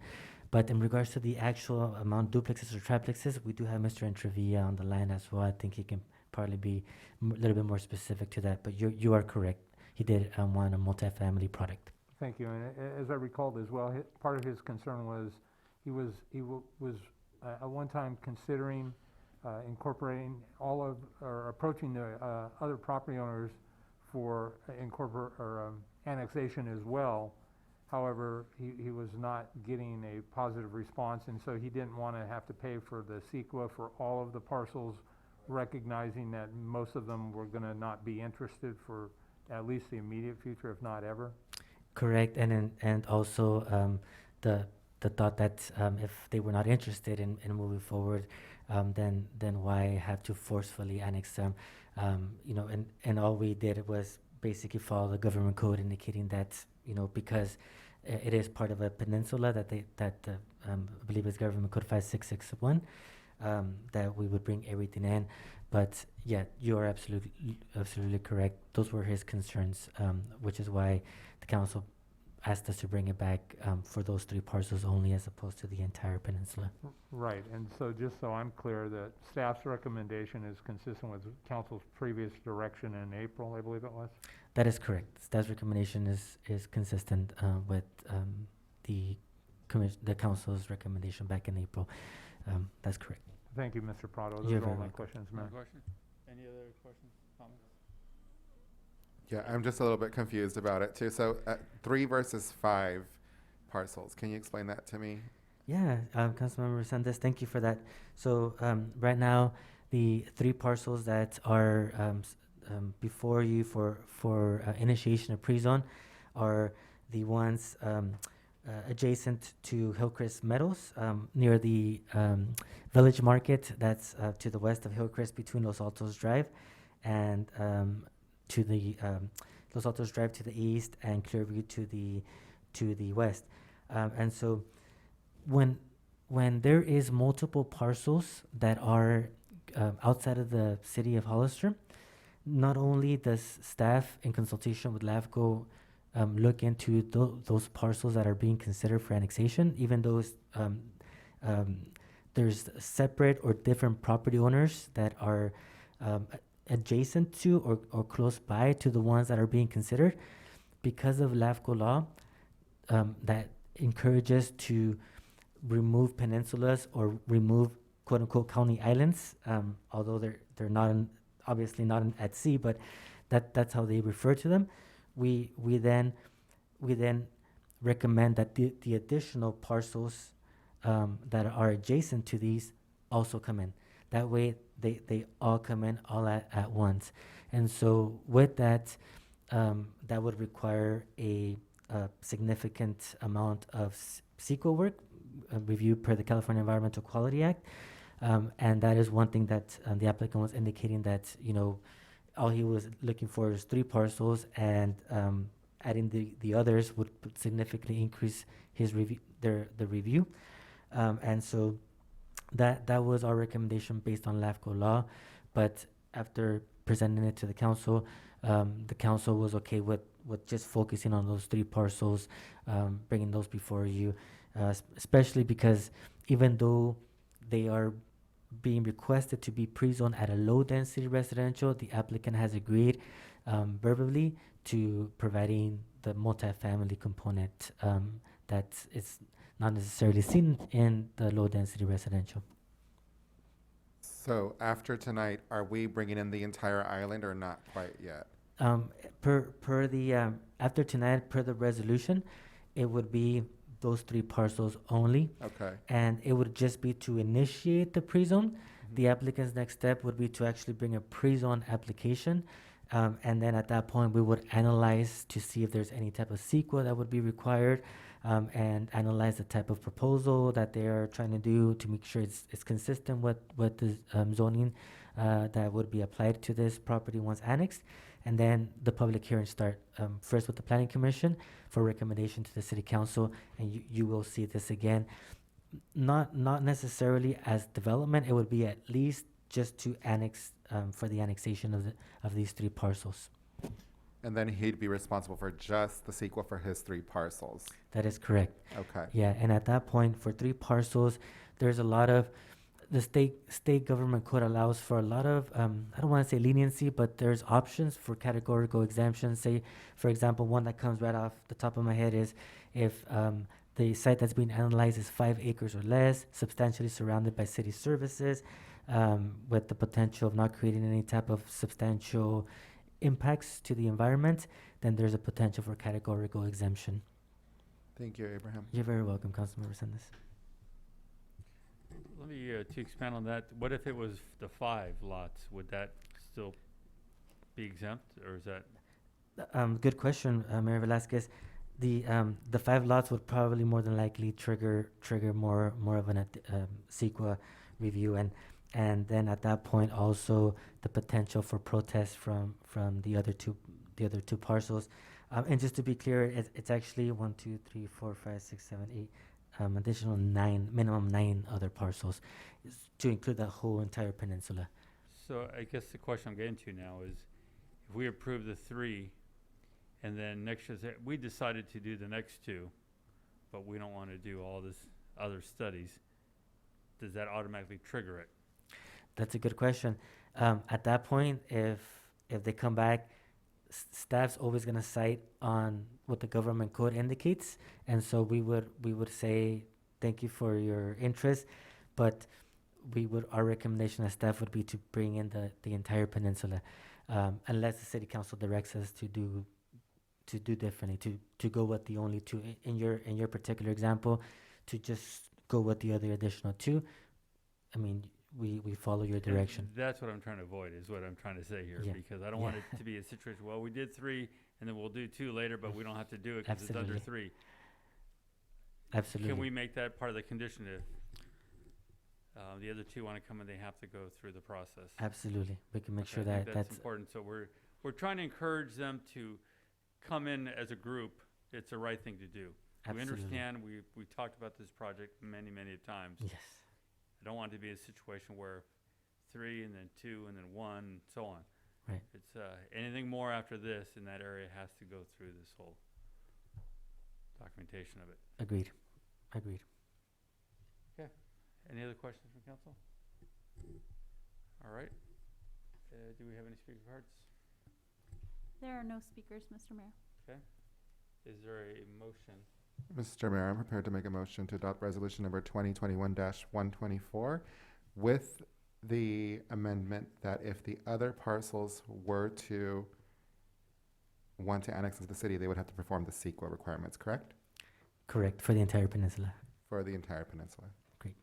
But in regards to the actual amount, duplexes or triplexes, we do have Mr. Entrevilla on the line as well. I think he can probably be a little bit more specific to that, but you are correct. He did want a multifamily product. Thank you. And as I recalled as well, part of his concern was he was at one time considering incorporating all of, or approaching the other property owners for annexation as well. However, he was not getting a positive response, and so he didn't want to have to pay for the CEQA for all of the parcels, recognizing that most of them were going to not be interested for at least the immediate future, if not ever. Correct, and also the thought that if they were not interested in moving forward, then why have to forcefully annex them? And all we did was basically follow the government code, indicating that because it is part of a peninsula that I believe is Government Code 5661, that we would bring everything in. But yeah, you are absolutely correct. Those were his concerns, which is why the council asked us to bring it back for those 3 parcels only, as opposed to the entire peninsula. Right, and so just so I'm clear, that staff's recommendation is consistent with council's previous direction in April, I believe it was? That is correct. Staff's recommendation is consistent with the council's recommendation back in April. That's correct. Thank you, Mr. Prado. Those You're are all very my welcome. questions, Mayor. More questions? Any other questions, comments? Yeah, I'm just a little bit confused about it too. So 3 versus 5 parcels. Can you explain that to me? Yeah, Councilmember Sanders, thank you for that. So right now, the 3 parcels that are before you for initiation of pre-zone are the ones adjacent to Hillcrest Meadows, near the Village Market. That's to the west of Hillcrest, between Los Altos Drive and to the Los Altos Drive to the east, and Clearview to the west. And so when there is multiple parcels that are outside of the city of Hollister, not only does staff in consultation with LAFCO look into those parcels that are being considered for annexation, even though there's separate or different property owners that are adjacent to or close by to the ones that are being considered, because of LAFCO law that encourages to remove peninsulas or remove quote-unquote county islands, although they're not obviously not at sea, but that's how they refer to them. We then recommend that the additional parcels that are adjacent to these also come in. That way they all come in all at once. And so with that, that would require a significant amount of CEQA work, review per the California Environmental Quality Act. And that is one thing that the applicant was indicating, that all he was looking for is 3 parcels, and adding the others would significantly increase his the review. And so that was our recommendation based on LAFCO law. But after presenting it to the council was okay with just focusing on those 3 parcels, bringing those before you, especially because even though they are being requested to be pre-zoned at a low-density residential, the applicant has agreed verbally to providing the multifamily component that is not necessarily seen in the low-density residential. So after tonight, are we bringing in the entire island or not quite yet? Per the after tonight, per the resolution, it would be those 3 parcels only. Okay. And it would just be to initiate the pre-zone. The applicant's next step would be to actually bring a pre-zone application. And then at that point, we would analyze to see if there's any type of CEQA that would be required, and analyze the type of proposal that they are trying to do to make sure it's consistent with the zoning that would be applied to this property once annexed. And then the public hearing start first with the Planning Commission for recommendation to the City Council, and you will see this again. Not necessarily as development, it would be at least just to annex for the annexation of these 3 parcels. And then he'd be responsible for just the CEQA for his 3 parcels. That is correct. Okay. Yeah, and at that point, for 3 parcels, there's a lot of the state government code allows for a lot of I don't want to say leniency, but there's options for categorical exemptions. Say, for example, one that comes right off the top of my head is if the site that's being analyzed is 5 acres or less, substantially surrounded by city services, with the potential of not creating any type of substantial impacts to the environment, then there's a potential for categorical exemption. Thank you, Abraham. You're very welcome, Councilmember Sanders. Let me, to expand on that, what if it was the 5 lots? Would that still be exempt, or is that? Good question, Mayor Velasquez. The 5 lots would probably more than likely trigger more of an CEQA review, and then at that point also the potential for protest from the other two parcels. And just to be clear, it's actually 1, 2, 3, 4, 5, 6, 7, 8, additional 9, minimum 9 other parcels, to include the whole entire peninsula. So I guess the question I'm getting to now is, if we approve the 3, and then next year we decided to do the next 2, but we don't want to do all this other studies, does that automatically trigger it? That's a good question. At that point, if they come back, staff's always going to cite on what the government code indicates, and so we would say thank you for your interest, but our recommendation as staff would be to bring in the entire peninsula, unless the city council directs us to do differently, to go with the only 2 in your particular example, to just go with the other additional 2. I mean, we follow your direction. And that's what I'm trying to avoid, is what I'm trying to say here, Yeah. because I don't want it to be a situation, well, we did 3, and then we'll do 2 later, but we don't have to do it because it's under Absolutely. 3. Absolutely. Can we make that part of the condition if the other 2 want to come and they have to go through the process? Absolutely. We can make Okay, sure I think that that's important. So we're trying to encourage them to come in as a group. It's the right thing to do. Absolutely. We understand. We talked about this project many times. Yes. I don't want it to be a situation where 3 and then 2 and then 1 and so on. Right. It's anything more after this in that area has to go through this whole documentation of it. Agreed. Okay. Any other questions from council? All right. Do we have any speaker cards? There are no speakers, Mr. Mayor. Okay. Is there a motion? Mr. Mayor, I'm prepared to make a motion to adopt resolution number 2021-124 with the amendment that if the other parcels were to want to annex into the city, they would have to perform the CEQA requirements, correct? Correct, for the entire peninsula. For the entire peninsula. Great.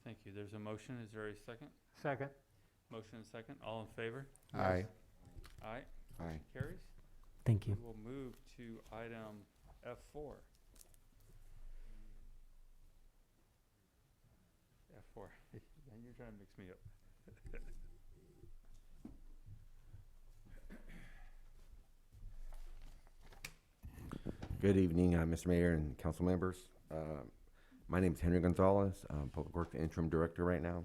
Thank you. There's a motion. Is there a second? Second. Motion and second. All in favor? Aye. Aye. Aye. Motion carries. Thank you. We will move to item F4. F4. And you're trying to mix me up. Good evening, Mr. Mayor and council members. My name is Henry Gonzalez, Public Works Interim Director right now.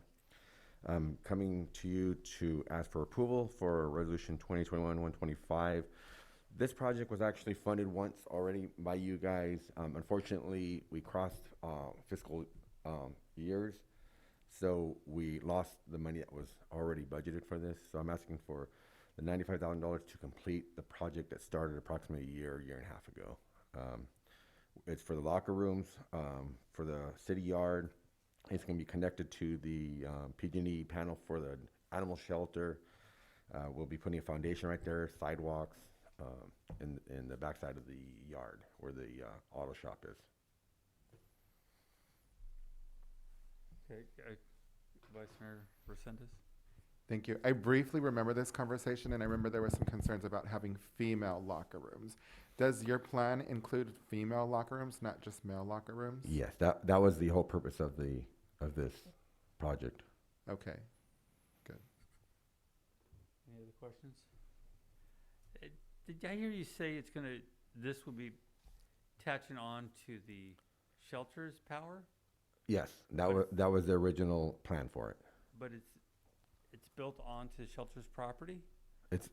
I'm coming to you to ask for approval for Resolution 2021-125. This project was actually funded once already by you guys. Unfortunately, we crossed fiscal years, so we lost the money that was already budgeted for this. So I'm asking for the $95,000 to complete the project that started approximately a year and a half ago. It's for the locker rooms, for the city yard. It's going to be connected to the PG&E panel for the animal shelter. We'll be putting a foundation right there, sidewalks, in the backside of the yard where the auto shop is. Okay. Vice Mayor Resendez? Thank you. I briefly remember this conversation, and I remember there were some concerns about having female locker rooms. Does your plan include female locker rooms, not just male locker rooms? Yes, that was the whole purpose of this project. Okay, good. Any other questions? Did I hear you say this will be attaching on to the shelter's power? Yes, that was the original plan for it. But it's built onto shelter's property? It's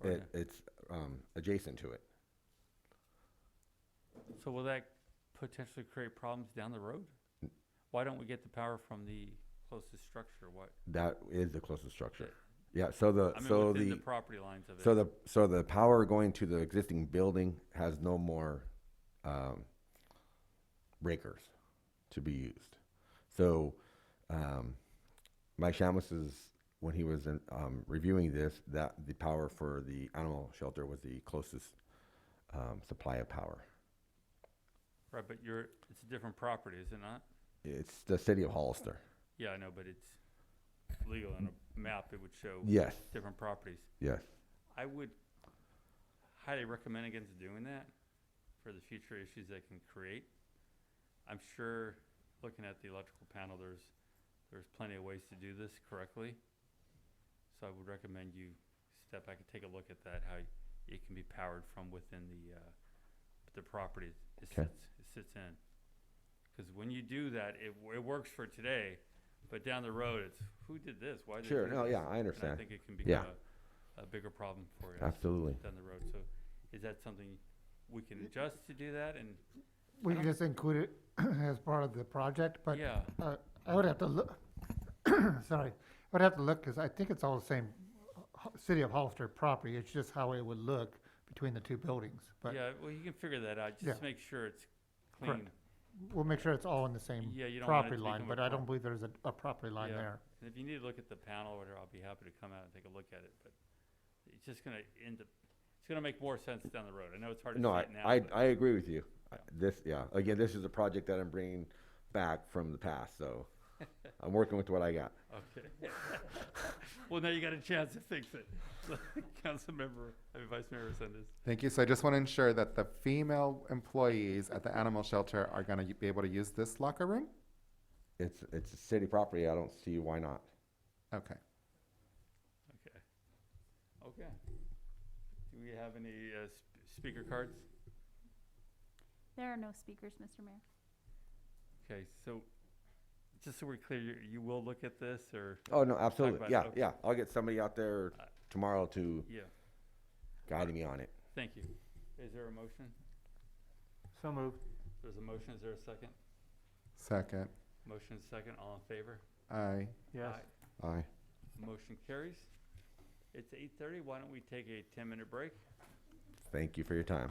adjacent to it. So will that potentially create problems down the road? Why don't we get the power from the closest structure? What? That is the closest structure. Yeah. Yeah. So within the property lines of it. So the power going to the existing building has no more breakers to be used. So Mike Shamus is, when he was reviewing this, that the power for the animal shelter was the closest supply of power. Right, but it's a different property, is it not? It's the city of Hollister. Yeah, I know, but it's legal on a map, it would show Yes, different properties. yes. I would highly recommend against doing that for the future issues that can create. I'm sure, looking at the electrical panel, there's plenty of ways to do this correctly. So I would recommend you step back and take a look at that, how it can be powered from within the property it Okay. sits in. Because when you do that, it works for today, but down the road, it's who did this? Why did Sure, they do no, this? yeah, I And I understand. think it can Yeah. become a bigger problem for you Absolutely. down the road. So is that something we can adjust to do that? And We can just include it as part of the project, but yeah, I would have to look, sorry, I would have to look, because I think it's all the same City of Hollister property, it's just how it would look between the two buildings, but yeah, well, you can figure that out. Yeah. Just make sure it's clean. Correct. we'll make sure it's all in the same Yeah, you don't want it property to line, become a but I don't pro- believe there's a property line Yeah. there. And if you need to look at the panel or whatever, I'll be happy to come out and take a look at it. But it's just gonna it's gonna make more sense down the road. I know it's hard to No, see I, it now. I, but I agree with you. Again, this is a project that I'm bringing back from the past, so I'm working with what I got. Okay. Well, now you got a chance to fix it. Councilmember, Vice Mayor Resendez. Thank you. So I just want to ensure that the female employees at the animal shelter are going to be able to use this locker room? It's a city property. I don't see why not. Okay. Okay. Okay. Do we have any speaker cards? There are no speakers, Mr. Mayor. Okay, so just so we're clear, you will look at this or? Oh, no, talk absolutely. about- Yeah, okay. yeah. I'll get somebody out there tomorrow to Yeah, guide me on it. thank you. Is there a motion? So moved. There's a motion, is there a second? Second. Motion is second, all in favor? Aye. Yes. Aye. Aye. Motion carries. It's 8:30, why don't we take a 10-minute break? Thank you for your time.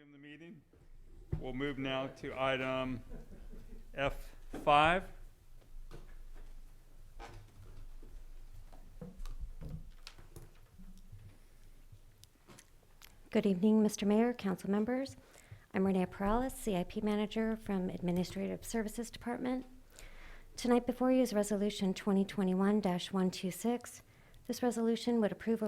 resume the meeting. We'll move now to item F5. Good evening, Mr. Mayor, council members. I'm Renee Perales, CIP Manager from Administrative Services Department. Tonight before you is Resolution 2021-126. This resolution would approve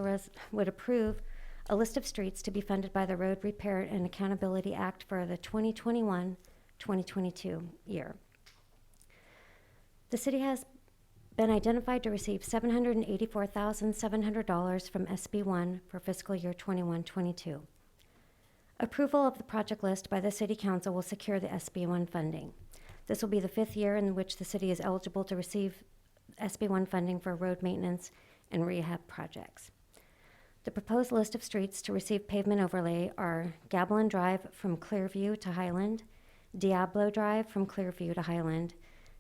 a list of streets to be funded by the Road Repair and Accountability Act for the 2021-2022 year. The city has been identified to receive $784,700 from SB1 for fiscal year 21-22. Approval of the project list by the City Council will secure the SB1 funding. This will be the 5th year in which the city is eligible to receive SB1 funding for road maintenance and rehab projects. The proposed list of streets to receive pavement overlay are Gablin Drive from Clearview to Highland, Diablo Drive from Clearview to Highland,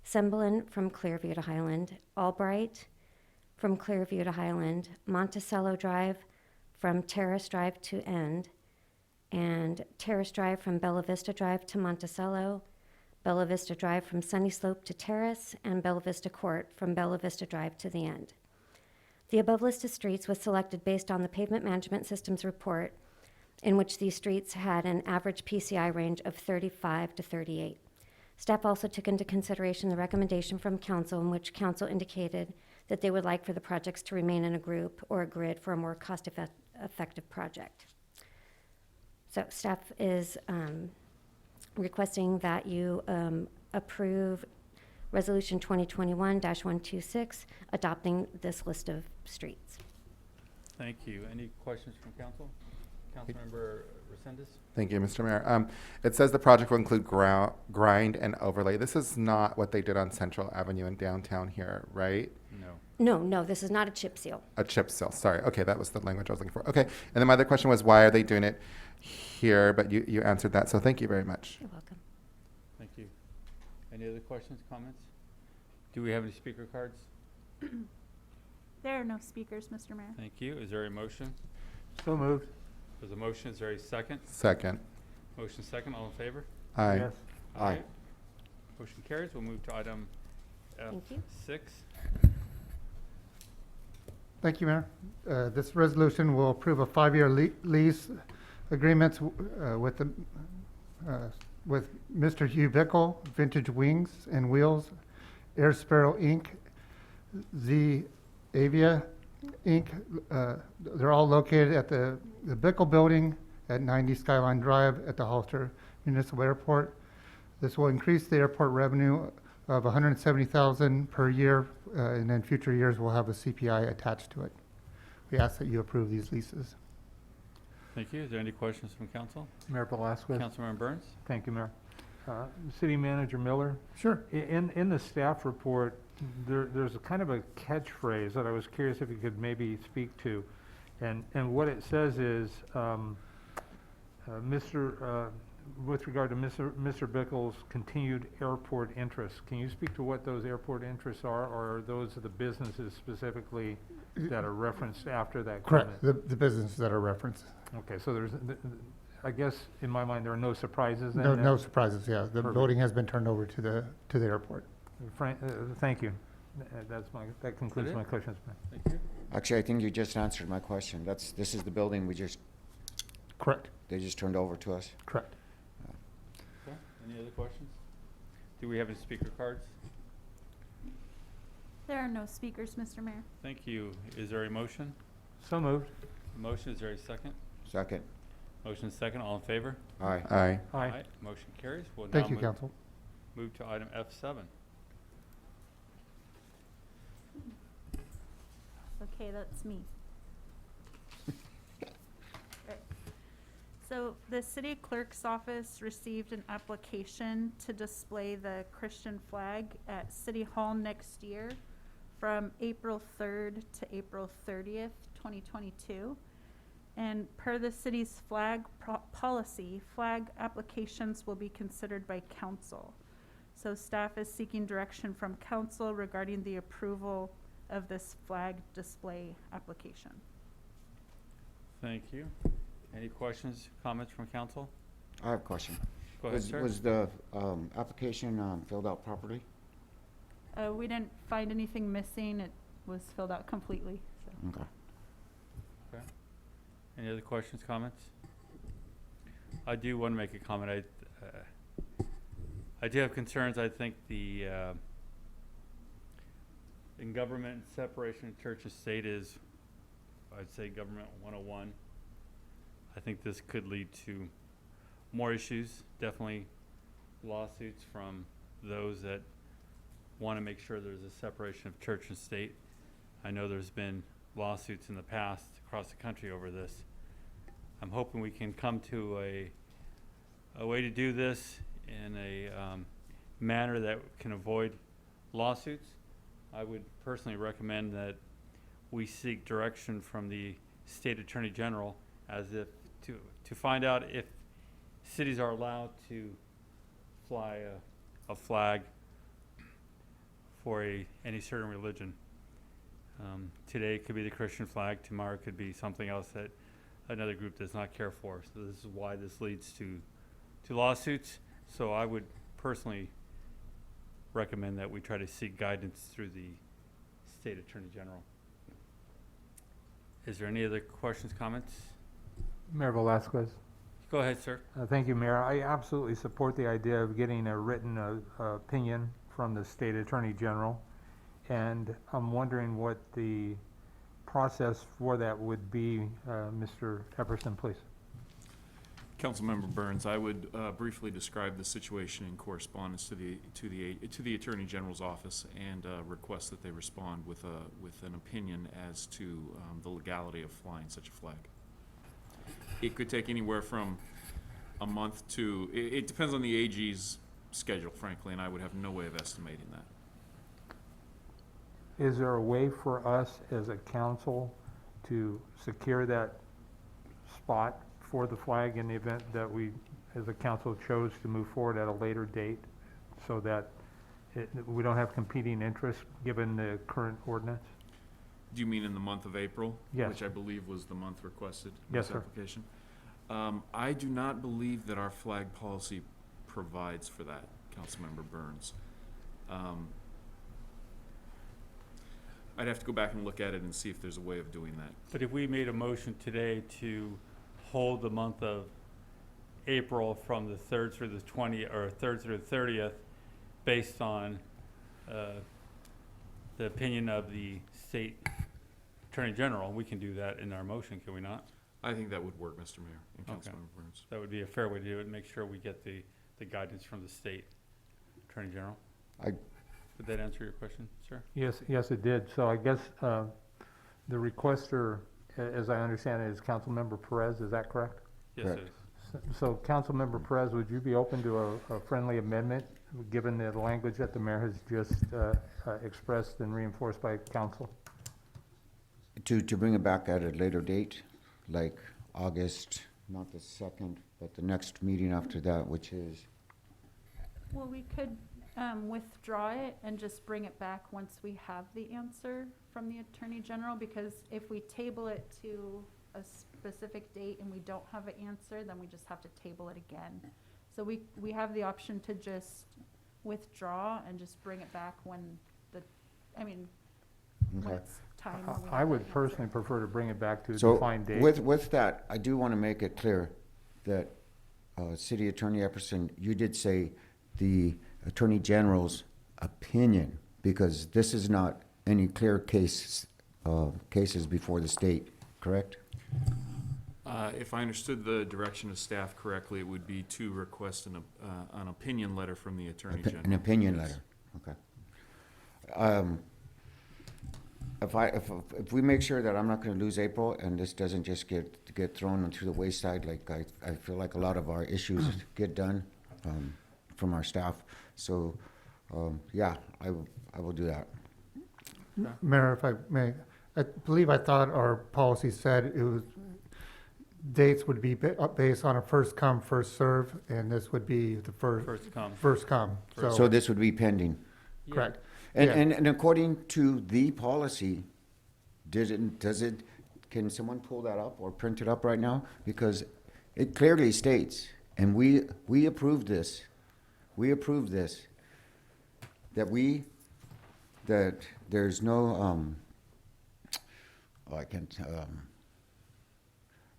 Semblin from Clearview to Highland, Albright from Clearview to Highland, Monticello Drive from Terrace Drive to End, and Terrace Drive from Bella Vista Drive to Monticello, Bella Vista Drive from Sunny Slope to Terrace, and Bella Vista Court from Bella Vista Drive to the End. The above list of streets was selected based on the Pavement Management Systems report, in which these streets had an average PCI range of 35 to 38. Staff also took into consideration the recommendation from council in which council indicated that they would like for the projects to remain in a group or a grid for a more cost-effective project. So staff is requesting that you approve Resolution 2021-126, adopting this list of streets. Thank you. Any questions from council? Councilmember Resendez? Thank you, Mr. Mayor. It says the project will include grind and overlay. This is not what they did on Central Avenue in downtown here, right? No. No, this is not a chip seal. A chip seal, sorry. Okay, that was the language I was looking for. Okay, and then my other question was, why are they doing it here? But you answered that, so thank you very much. You're welcome. Thank you. Any other questions, comments? Do we have any speaker cards? There are no speakers, Mr. Mayor. Thank you. Is there a motion? So moved. There's a motion. Is there a second? Second. Motion second. All in favor? Aye. Yes. Aye. Motion carries. We'll move to item Thank you. F6. Thank you, Mayor. This resolution will approve a 5-year lease agreements with Mr. Hugh Bickle, Vintage Wings and Wheels, Air Sparrow Inc., Z Avia Inc. They're all located at the Bickle Building at 90 Skyline Drive at the Hollister Municipal Airport. This will increase the airport revenue of $170,000 per year, and then future years will have a CPI attached to it. We ask that you approve these leases. Thank you. Is there any questions from council? Mayor Velasquez. Councilmember Burns? Thank you, Mayor. City Manager Miller. Sure. In the staff report, there's a kind of a catchphrase that I was curious if you could maybe speak to. And what it says is, with regard to Mr. Bickle's continued airport interests. Can you speak to what those airport interests are, or are those the businesses specifically that are referenced after that comment? Correct, the businesses that are referenced. Okay, so there's, I guess, in my mind, there are no surprises then? No surprises, yeah. The building has been turned over to the airport. Thank you. That concludes my questions, ma'am. Thank you. Actually, I think you just answered my question. This is the building Correct. they just turned over to us. Correct. Okay. Any other questions? Do we have any speaker cards? There are no speakers, Mr. Mayor. Thank you. Is there a motion? So moved. Motion. Is there a second? Second. Motion second. All in favor? Aye. Aye. Aye. Motion carries. We'll Thank now you, move, council. move to item F7. Okay, that's me. Right. So the city clerk's office received an application to display the Christian flag at City Hall next year from April 3rd to April 30th, 2022. And per the city's flag policy, flag applications will be considered by council. So staff is seeking direction from council regarding the approval of this flag display application. Thank you. Any questions, comments from council? I have a question. Go ahead, sir. Was the application filled out properly? We didn't find anything missing. It was filled out completely, so. Okay. Okay. Any other questions, comments? I do want to make a comment. I do have concerns. I think the in government separation of church and state is, I'd say, government 101. I think this could lead to more issues, definitely lawsuits from those that want to make sure there's a separation of church and state. I know there's been lawsuits in the past across the country over this. I'm hoping we can come to a way to do this in a manner that can avoid lawsuits. I would personally recommend that we seek direction from the State Attorney General as if to find out if cities are allowed to fly a flag for any certain religion. Today it could be the Christian flag, tomorrow it could be something else that another group does not care for. So this is why this leads to lawsuits. So I would personally recommend that we try to seek guidance through the State Attorney General. Is there any other questions, comments? Mayor Velazquez. Go ahead, sir. Thank you, Mayor. I absolutely support the idea of getting a written opinion from the State Attorney General. And I'm wondering what the process for that would be. Mr. Epperson, please. Councilmember Burns, I would briefly describe the situation in correspondence to the Attorney General's office and request that they respond with an opinion as to the legality of flying such a flag. It could take anywhere from a month to, it depends on the AG's schedule, frankly, and I would have no way of estimating that. Is there a way for us as a council to secure that spot for the flag in the event that we, as a council, chose to move forward at a later date so that we don't have competing interests given the current ordinance? Do you mean in the month of April? Yes. Which I believe was the month requested in Yes, this sir. application? I do not believe that our flag policy provides for that, Councilmember Burns. I'd have to go back and look at it and see if there's a way of doing that. But if we made a motion today to hold the month of April from the 3rd through the 20th, or 3rd through the 30th, based on the opinion of the State Attorney General, we can do that in our motion, can we not? I think that would work, Mr. Mayor and Okay. Councilmember Burns. That would be a fair way to do it, make sure we get the guidance from the State Attorney General. Did that answer your question, sir? Yes, it did. So I guess the requester, as I understand it, is Councilmember Perez, is that correct? Yes, it is. So Councilmember Perez, would you be open to a friendly amendment, given the language that the mayor has just expressed and reinforced by council? To bring it back at a later date, like August, not the 2nd, but the next meeting after that, which is? Well, we could withdraw it and just bring it back once we have the answer from the Attorney General, because if we table it to a specific date and we don't have an answer, then we just have to table it again. So we have the option to just withdraw and just bring it back when when Okay. it's time. when we I have would an answer. personally prefer to bring it back to a So defined date. with that, I do want to make it clear that City Attorney Epperson, you did say the Attorney General's opinion, because this is not any clear cases before the state, correct? If I understood the direction of staff correctly, it would be to request an opinion letter from the Attorney General. An opinion Yes. letter, okay. If we make sure that I'm not gonna lose April and this doesn't just get thrown onto the wayside, like I feel like a lot of our issues get done from our staff. So, yeah, I will do that. Mayor, if I may, I believe I thought our policy said it was, dates would be based on a first come, first serve, and this would be the First come. first come. So this would be pending. Correct. And according to the policy, can someone pull that up or print it up right now? Because it clearly states And we approved this. We approved this. That there's no,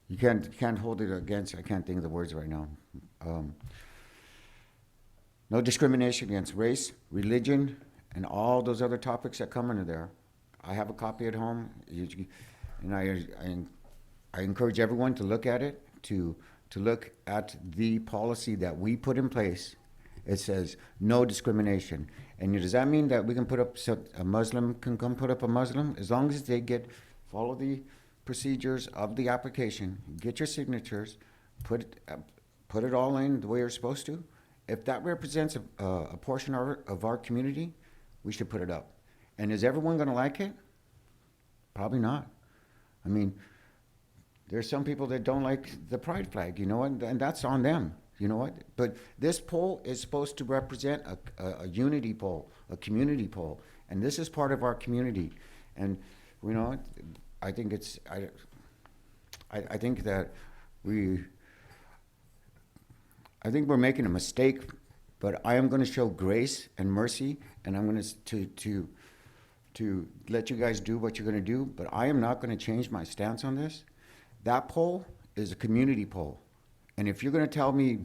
you can't hold it against, I can't think of the words right now. No discrimination against race, religion, and all those other topics that come under there. I have a copy at home, and I encourage everyone to look at it, to look at the policy that we put in place. It says no discrimination. And does that mean that we can put up, so a Muslim can come put up a Muslim? As long as they follow the procedures of the application, get your signatures, put it all in the way you're supposed to. If that represents a portion of our community, we should put it up. And is everyone gonna like it? Probably not. I mean, there's some people that don't like the pride flag, you know, and that's on them, you know what? But this poll is supposed to represent a unity poll, a community poll, and this is part of our community. And, you know, I think I think that I think we're making a mistake, but I am going to show grace and mercy, and I'm going to let you guys do what you're going to do, but I am not going to change my stance on this. That poll is a community poll, and if you're going to tell me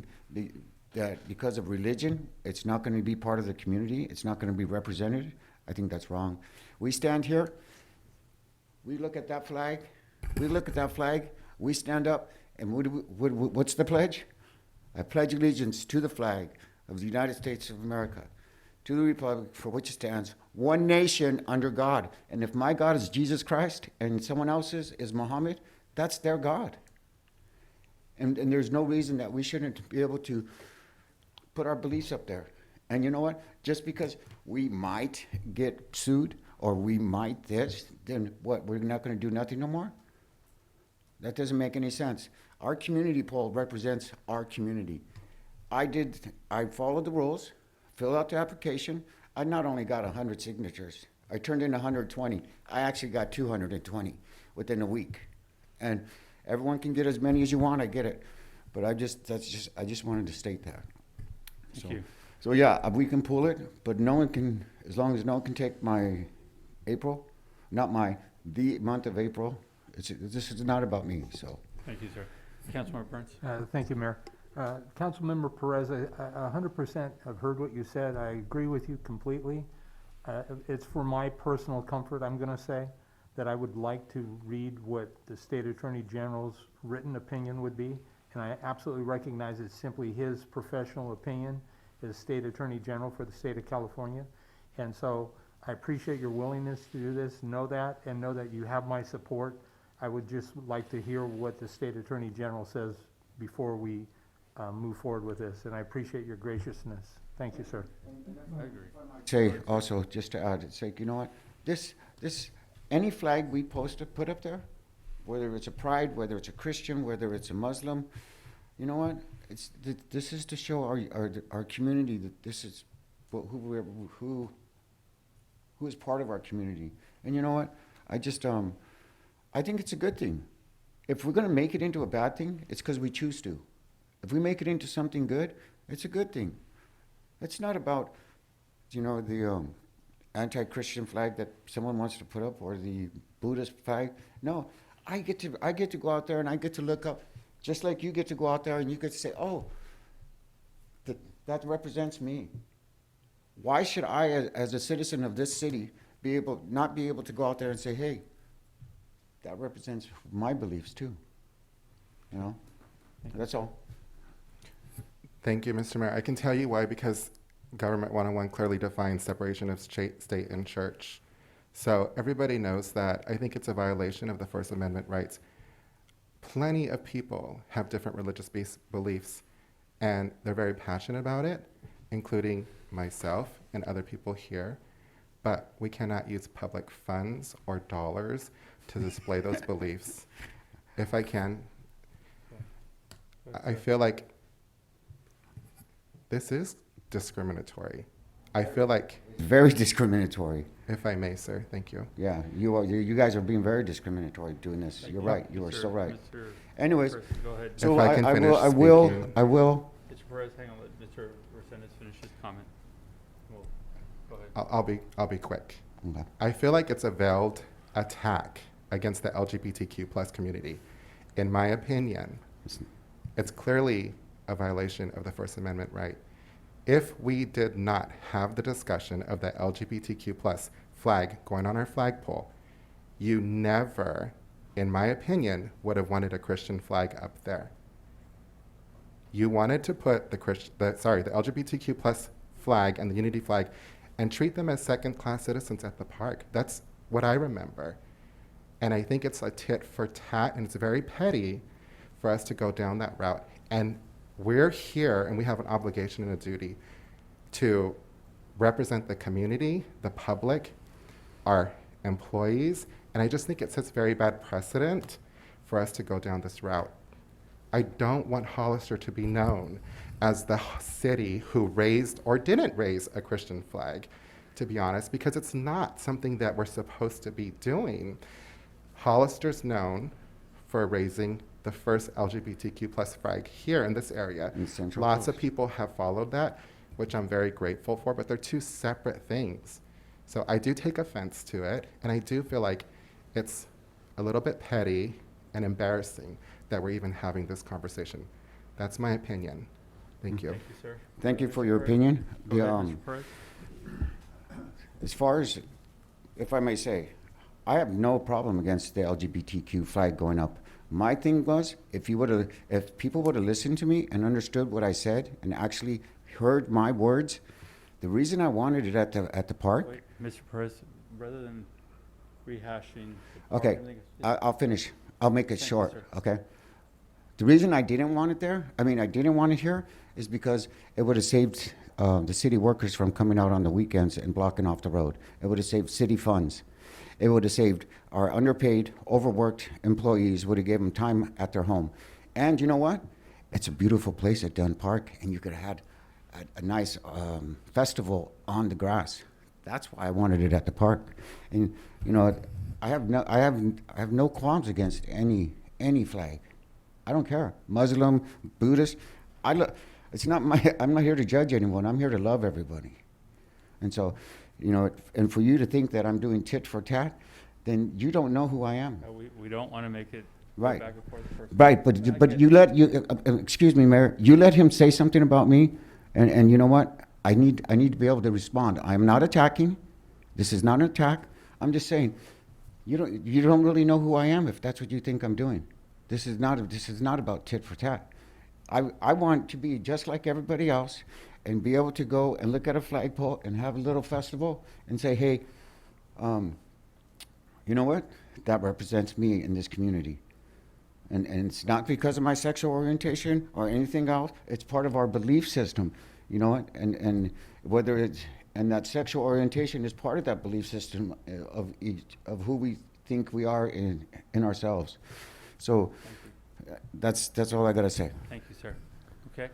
that because of religion, it's not going to be part of the community, it's not going to be represented, I think that's wrong. We stand here, we look at that flag, we stand up, and what's the pledge? I pledge allegiance to the flag of the United States of America, to the republic for which it stands, one nation under God. And if my God is Jesus Christ and someone else's is Muhammad, that's their God. And there's no reason that we shouldn't be able to put our beliefs up there. And you know what? Just because we might get sued or we might this, then what, we're not going to do nothing no more? That doesn't make any sense. Our community poll represents our community. I followed the rules, filled out the application. I not only got 100 signatures, I turned in 120. I actually got 220 within a week. And everyone can get as many as you want, I get it. But I just wanted to state that. Thank you. So yeah, we can pull it, but no one can, as long as no one can take my April, the month of April. This is not about me, so. Thank you, sir. Councilmember Burns. Thank you, Mayor. Councilmember Perez, I 100% have heard what you said. I agree with you completely. It's for my personal comfort, I'm going to say, that I would like to read what the State Attorney General's written opinion would be. And I absolutely recognize it's simply his professional opinion as State Attorney General for the state of California. And so I appreciate your willingness to do this. Know that, and know that you have my support. I would just like to hear what the State Attorney General says before we move forward with this, and I appreciate your graciousness. Thank you, sir. I agree. Say also, just to add, it's like, you know what, any flag we put up there, whether it's a pride, whether it's a Christian, whether it's a Muslim, you know what, this is to show our community that this is who is part of our community. And you know what, I think it's a good thing. If we're going to make it into a bad thing, it's because we choose to. If we make it into something good, it's a good thing. It's not about, you know, the anti-Christian flag that someone wants to put up or the Buddhist flag. No, I get to go out there and I get to look up, just like you get to go out there and you get to say, oh, that represents me. Why should I, as a citizen of this city, not be able to go out there and say, hey, that represents my beliefs too, you know? That's all. Thank you, Mr. Mayor. I can tell you why, because Government 101 clearly defines separation of state and church. So everybody knows that. I think it's a violation of the First Amendment rights. Plenty of people have different religious beliefs, and they're very passionate about it, including myself and other people here. But we cannot use public funds or dollars to display those beliefs. If I can, I feel like this is discriminatory. I feel like very discriminatory. If I may, sir, thank you. Yeah, you guys are being very discriminatory doing this. You're right, you are so right. Anyways, Go ahead. so If I can finish I will, speaking. I will, Mr. Perez, hang on, let Mr. Resendez finish his comment. Well, go ahead. I'll be quick. okay. I feel like it's a veiled attack against the LGBTQ plus community. In my opinion, it's clearly a violation of the First Amendment right. If we did not have the discussion of the LGBTQ plus flag going on our flagpole, you never, in my opinion, would have wanted a Christian flag up there. You wanted to put the LGBTQ plus flag and the unity flag and treat them as second-class citizens at the park. That's what I remember. And I think it's a tit for tat, and it's very petty for us to go down that route. And we're here, and we have an obligation and a duty to represent the community, the public, our employees, and I just think it sets very bad precedent for us to go down this route. I don't want Hollister to be known as the city who raised or didn't raise a Christian flag, to be honest, because it's not something that we're supposed to be doing. Hollister's known for raising the first LGBTQ plus flag here in this area. In Central Lots of Coast. people have followed that, which I'm very grateful for, but they're two separate things. So I do take offense to it, and I do feel like it's a little bit petty and embarrassing that we're even having this conversation. That's my opinion. Thank you. Thank you, sir. Thank you Mr. for your Perez? opinion. Go The, ahead, Mr. Perez. As far as, if I may say, I have no problem against the LGBTQ flag going up. My thing was, if people would have listened to me and understood what I said and actually heard my words, the reason I wanted it at the park. Wait, Mr. Perez, rather than rehashing. the Okay, part, I think it's I'll finish. I'll make it Thank you, short, sir. okay? The reason I didn't want it there, I didn't want it here, is because it would have saved the city workers from coming out on the weekends and blocking off the road. It would have saved city funds. It would have saved our underpaid, overworked employees, would have given them time at their home. And you know what? It's a beautiful place at Dunn Park, and you could have had a nice festival on the grass. That's why I wanted it at the park. And you know, I have no qualms against any flag. I don't care, Muslim, Buddhist. It's not I'm not here to judge anyone. I'm here to love everybody. And so, you know, and for you to think that I'm doing tit for tat, then you don't know who I am. No, we don't want to make it go Right. back and forth. Right, but excuse me, Mayor, you let him say something about me, and you know what? I need to be able to respond. I'm not attacking. This is not an attack. I'm just saying, you don't really know who I am if that's what you think I'm doing. This is not about tit for tat. I want to be just like everybody else and be able to go and look at a flagpole and have a little festival and say, hey, you know what? That represents me in this community. And it's not because of my sexual orientation or anything else. It's part of our belief system, you know what? And whether it's, and that sexual orientation is part of that belief system of who we think we are in ourselves. So that's all I gotta say. Thank you, sir. Okay.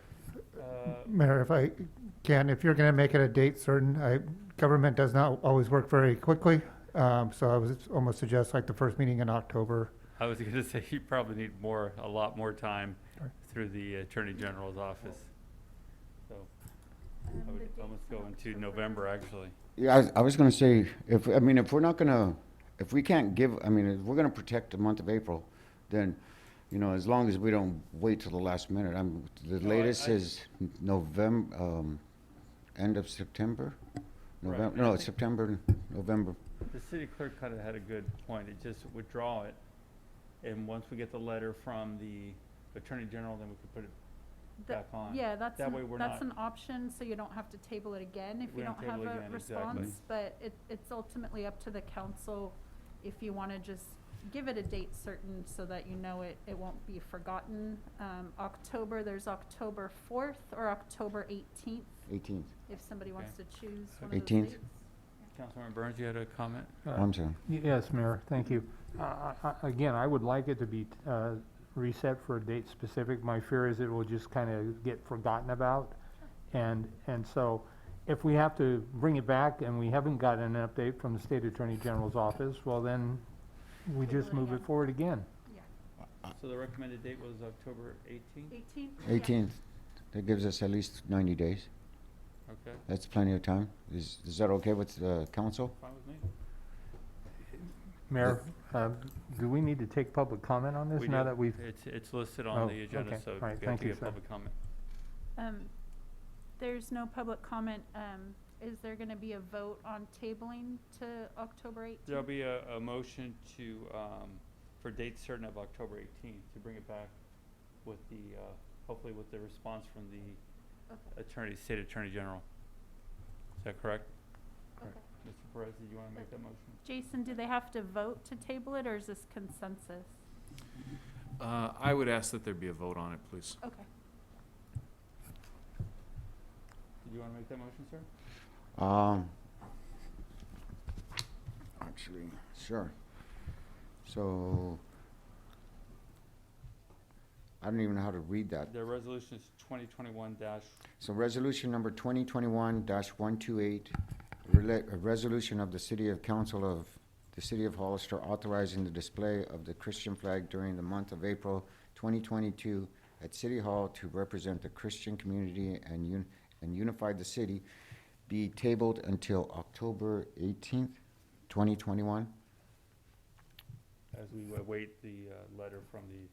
Mayor, if I can, if you're going to make it a date certain, government does not always work very quickly. So I would almost suggest like the first meeting in October. I was going to say you probably need a lot more time through the Attorney General's office. So I would almost go into November, actually. Yeah, I was gonna say, if we can't give, if we're gonna protect the month of April, then, you know, as long as we don't wait till the last minute, the No, latest is November, end of September? Right, November, I no, think- it's September, November. The city clerk kind of had a good point. It just withdraw it. And once we get the letter from the Attorney General, then we could put it back on. Yeah, that's That way we're that's not- an option, so you don't have to table it again if We you don't don't have table a again, exactly. response. But it's ultimately up to the council if you want to just give it a date certain so that you know it won't be forgotten. There's October 4th or October 18th, 18th. if somebody wants to choose one of 18th. those dates. Councilmember Burns, you had a comment? I'm sorry. Yes, Mayor, thank you. Again, I would like it to be reset for a date specific. My fear is it will just kind of get forgotten about. And so if we have to bring it back and we haven't gotten an update from the State Attorney General's office, well then, we just move it forward again. So the recommended date was October 18th? 18th. That gives us at least 90 days. Okay, That's plenty of time. Is that okay with the council? fine with me. Mayor, do we need to take public comment on this We now do. that we've? It's listed on Oh, the agenda, okay. so All we right, have thank to you, get sir. public comment. There's no public comment. Is there gonna be a vote on tabling to October 18th? There'll be a motion to, for date certain of October 18th, to bring it back with the, hopefully with the response from the State Attorney General. Is that correct? Okay. Mr. Perez, did you want to make that motion? Jason, do they have to vote to table it, or is this consensus? I would ask that there be a vote on it, please. Okay. Did you want to make that motion, sir? Actually, sure. So, I don't even know how to read that. The resolution is 2021 So resolution number 2021-128, a resolution of the City Council of the City of Hollister authorizing the display of the Christian flag during the month of April 2022 at City Hall to represent the Christian community and unify the city, be tabled until October 18th, 2021. as we await the letter from the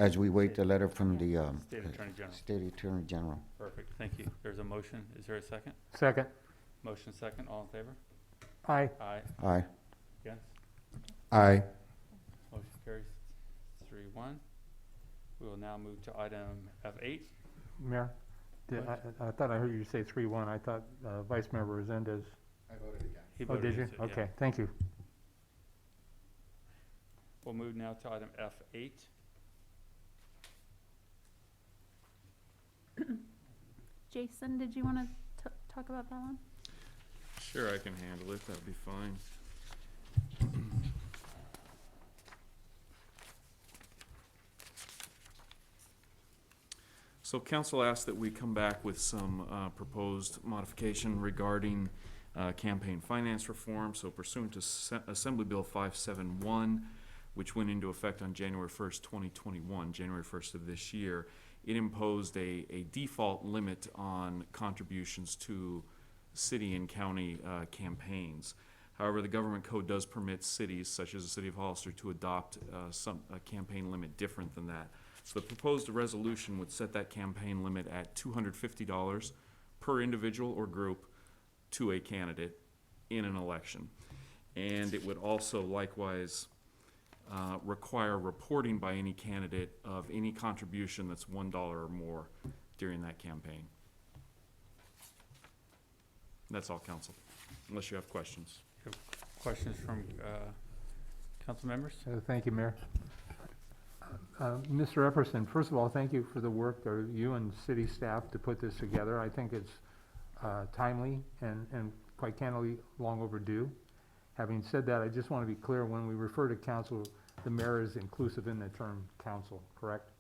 As we wait the letter from the State Attorney General. State Attorney General. Perfect, thank you. There's a motion. Is there a second? Second. Motion second, all in favor? Aye. Aye. Aye. Against? Aye. Motion carries 3-1. We will now move to item F8. Mayor, I thought I heard you say 3-1. I thought Vice Mayor Resendez. I voted against. He Oh, voted did you? against it, yeah. Okay, thank you. We'll move now to item F8. Jason, did you want to talk about that one? Sure, I can handle it. That'll be fine. So council asked that we come back with some proposed modification regarding campaign finance reform. So pursuant to Assembly Bill 571, which went into effect on January 1st, 2021, January 1st of this year, it imposed a default limit on contributions to city and county campaigns. However, the government code does permit cities, such as the city of Hollister, to adopt a campaign limit different than that. So the proposed resolution would set that campaign limit at $250 per individual or group to a candidate in an election. And it would also likewise require reporting by any candidate of any contribution that's $1 or more during that campaign. That's all, council, unless you have questions. Questions from council members? Thank you, Mayor. Mr. Epperson, first of all, thank you for the work of you and city staff to put this together. I think it's timely and quite candidly long overdue. Having said that, I just want to be clear, when we refer to council, the mayor is inclusive in the term council, correct?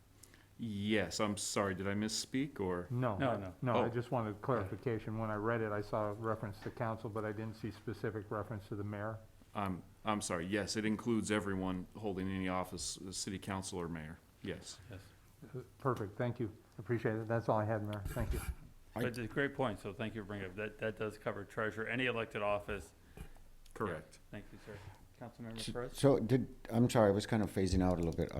Yes, I'm sorry, did I misspeak or? No. No. No, I Oh. just wanted clarification. When I read it, I saw a reference to council, but I didn't see specific reference to the mayor. I'm sorry, yes, it includes everyone holding any office, the city council or mayor, yes. Yes. Perfect, thank you. Appreciate it. That's all I had, Mayor. Thank you. But it's a great point, so thank you for bringing it up. That does cover treasurer, any elected office. Correct. Thank you, sir. Councilmember Perez? So I'm sorry, I was kind of phasing out a little bit.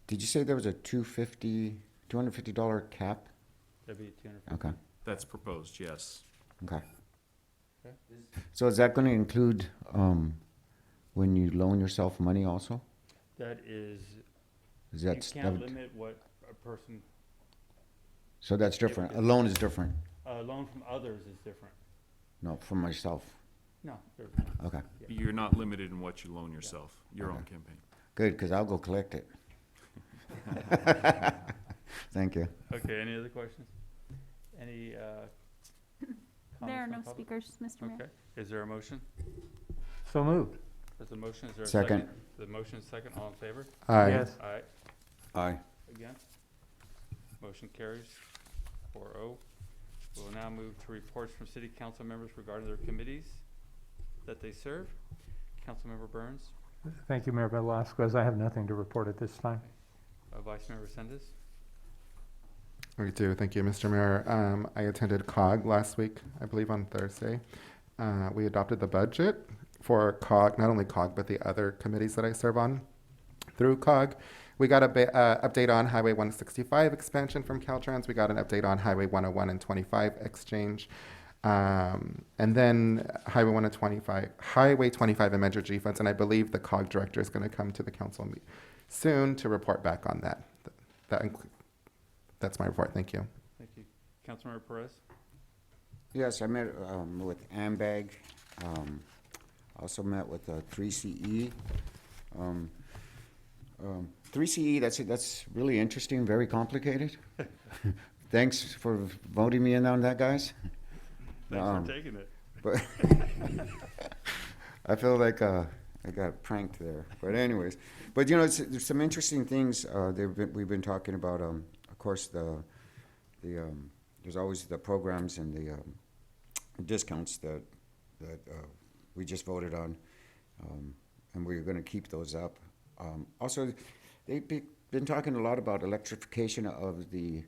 Did you say there was a $250 cap? That'd be 250. Okay, That's proposed, yes. okay. Okay. So is that gonna include, when you loan yourself money also? That is, Is you that, can't limit what a person, so that's different. A loan is different. a loan from others is different. No, from myself. No, there's not. Okay, You're not limited in what you loan yourself, your own Okay. campaign. good, because I'll go collect it. Thank you. Okay, any other questions? Any, There are comments no from public? speakers, Mr. Mayor. Okay, is there a motion? So moved. There's a motion, is there a Second. second? The motion is second, all in favor? Aye. Yes. Aye. Aye. Against? Motion carries 4-0. We'll now move to reports from city council members regarding their committees that they serve. Councilmember Burns, Thank you, Mayor Velasquez. I have nothing to report at this time. Vice Mayor Resendez. We do. Thank you, Mr. Mayor. I attended COG last week, I believe on Thursday. We adopted the budget for COG, not only COG, but the other committees that I serve on through COG. We got a update on Highway 165 expansion from Caltrans. We got an update on Highway 101 and 25 exchange. And then Highway 25 and Measure G funds. And I believe the COG director is going to come to the council soon to report back on that. That's my report. Thank you. Thank you. Councilmember Perez. Yes, I met with AMBAG. Also met with 3CE. 3CE, that's really interesting, very complicated. Thanks for voting me in on that, guys. Thanks for taking it. But I feel like I got pranked there. But anyways, but you know, there's some interesting things we've been talking about. Of course, there's always the programs and the discounts that we just voted on, and we're going to keep those up. Also, they've been talking a lot about electrification of the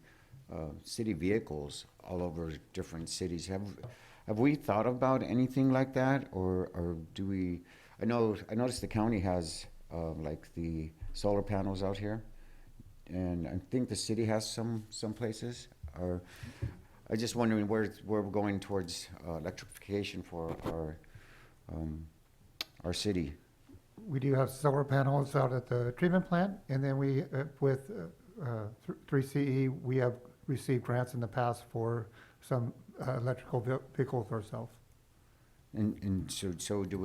city vehicles all over different cities. Have we thought about anything like that, or do we? I noticed the county has like the solar panels out here, and I think the city has some places. Or I just wondering where we're going towards electrification for our city. We do have solar panels out at the treatment plant, and then we, with 3CE, we have received grants in the past for some electrical vehicles ourselves. And so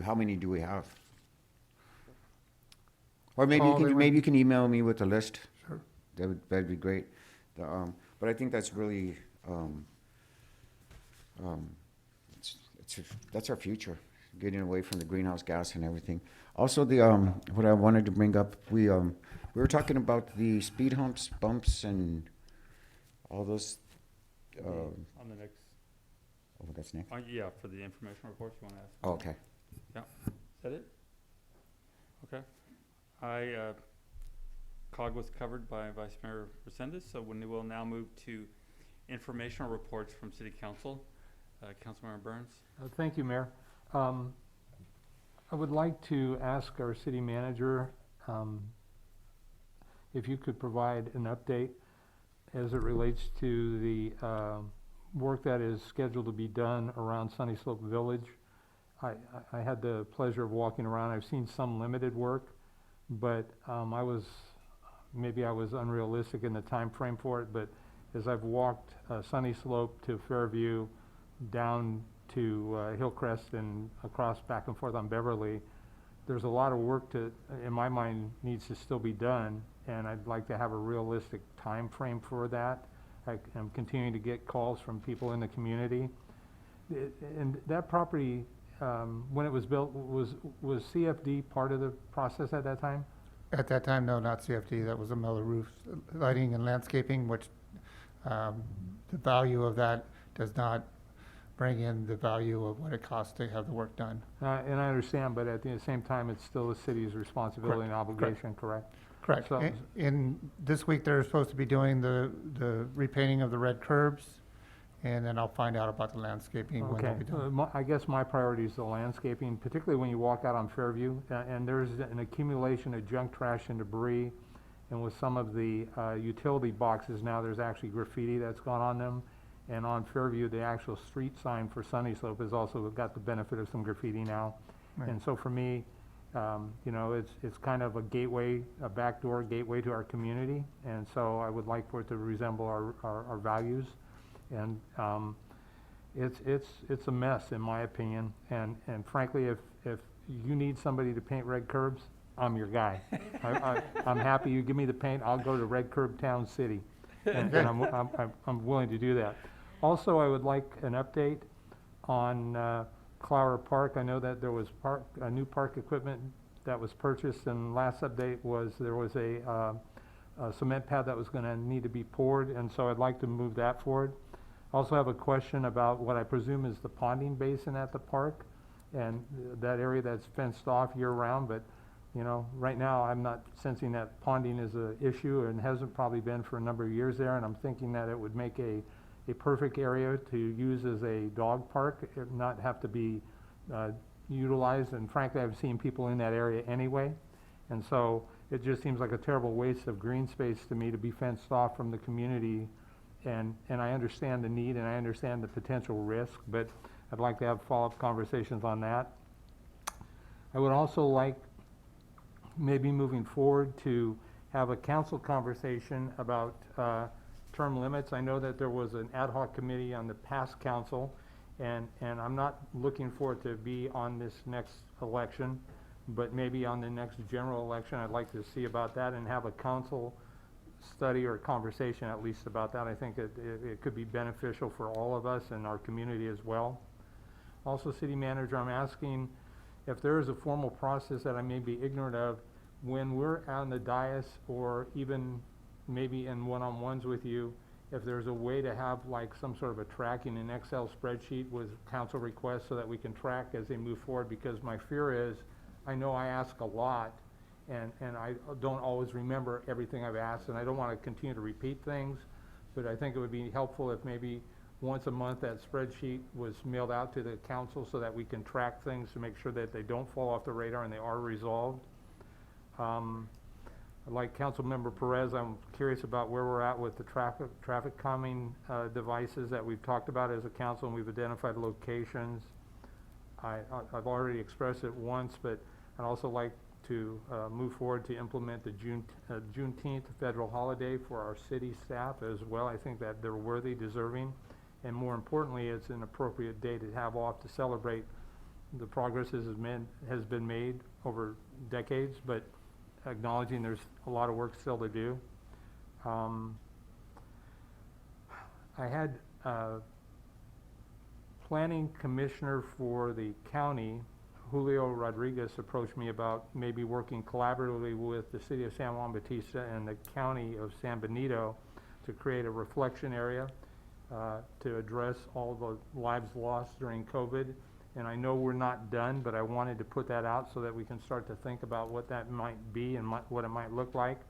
how many do we have? Or maybe you can email me with a list. Sure. That'd be great. But I think that's really that's our future, getting away from the greenhouse gas and everything. Also, what I wanted to bring up, we were talking about the speed bumps, and all those. On the next. Oh, that's next. Yeah, for the information reports, you want to ask? Oh, okay. Yeah. Is that it? Okay. COG was covered by Vice Mayor Resendez, so we will now move to informational reports from City Council. Councilmember Burns. Thank you, Mayor. I would like to ask our city manager if you could provide an update as it relates to the work that is scheduled to be done around Sunny Slope Village. I had the pleasure of walking around. I've seen some limited work, but maybe I was unrealistic in the time frame for it, but as I've walked Sunny Slope to Fairview, down to Hillcrest and across back and forth on Beverly, there's a lot of work in my mind, needs to still be done, and I'd like to have a realistic time frame for that. I'm continuing to get calls from people in the community. And that property, when it was built, was CFD part of the process at that time? At that time, no, not CFD. That was a Miller Roofs lighting and landscaping, which the value of that does not bring in the value of what it costs to have the work done. And I understand, but at the same time, it's still the city's responsibility and obligation, correct? Correct. So, In this week, they're supposed to be doing the repainting of the red curbs, and then I'll find out about the landscaping when they'll okay, be done. I guess my priority is the landscaping, particularly when you walk out on Fairview, and there's an accumulation of junk, trash, and debris, and with some of the utility boxes now, there's actually graffiti that's gone on them. And on Fairview, the actual street sign for Sunny Slope has also got the benefit of some graffiti now. Right. And so for me, you know, it's kind of a gateway, a backdoor gateway to our community. And so I would like for it to resemble our values. And it's a mess, in my opinion. And frankly, if you need somebody to paint red curbs, I'm your guy. I'm happy you give me the paint. I'll go to Red Curb Town City, and I'm willing to do that. Also, I would like an update on Clower Park. I know that there was a new park equipment that was purchased, and last update was there was a cement pad that was going to need to be poured, and so I'd like to move that forward. Also have a question about what I presume is the ponding basin at the park, and that area that's fenced off year-round, but, you know, right now, I'm not sensing that ponding is an issue, and hasn't probably been for a number of years there, and I'm thinking that it would make a perfect area to use as a dog park, not have to be utilized, and frankly, I've seen people in that area anyway, and so it just seems like a terrible waste of green space to me to be fenced off from the community, and I understand the need and I understand the potential risk, but I'd like to have follow-up conversations on that. I would also like, maybe moving forward, to have a council conversation about term limits. I know that there was an ad hoc committee on the past council, and I'm not looking for it to be on this next election, but maybe on the next general election. I'd like to see about that and have a council study or conversation at least about that. I think it could be beneficial for all of us and our community as well. Also, City Manager, I'm asking if there is a formal process that I may be ignorant of when we're on the dais, or even maybe in one-on-ones with you, if there's a way to have like some sort of a tracking, an Excel spreadsheet with council requests so that we can track as they move forward, because my fear is, I know I ask a lot, and I don't always remember everything I've asked, and I don't want to continue to repeat things, but I think it would be helpful if maybe once a month that spreadsheet was mailed out to the council so that we can track things to make sure that they don't fall off the radar and they are resolved. Like Councilmember Perez, I'm curious about where we're at with the traffic calming devices that we've talked about as a council, and we've identified locations. I've already expressed it once, but I'd also like to move forward to implement the Juneteenth federal holiday for our city staff as well. I think that they're worthy, deserving, and more importantly, it's an appropriate day to have off to celebrate the progress that has been made over decades, but acknowledging there's a lot of work still to do. I had planning commissioner for the county, Julio Rodriguez, approached me about maybe working collaboratively with the city of San Juan Bautista and the county of San Benito to create a reflection area to address all the lives lost during COVID. And I know we're not done, but I wanted to put that out so that we can start to think about what that might be and what it might look like,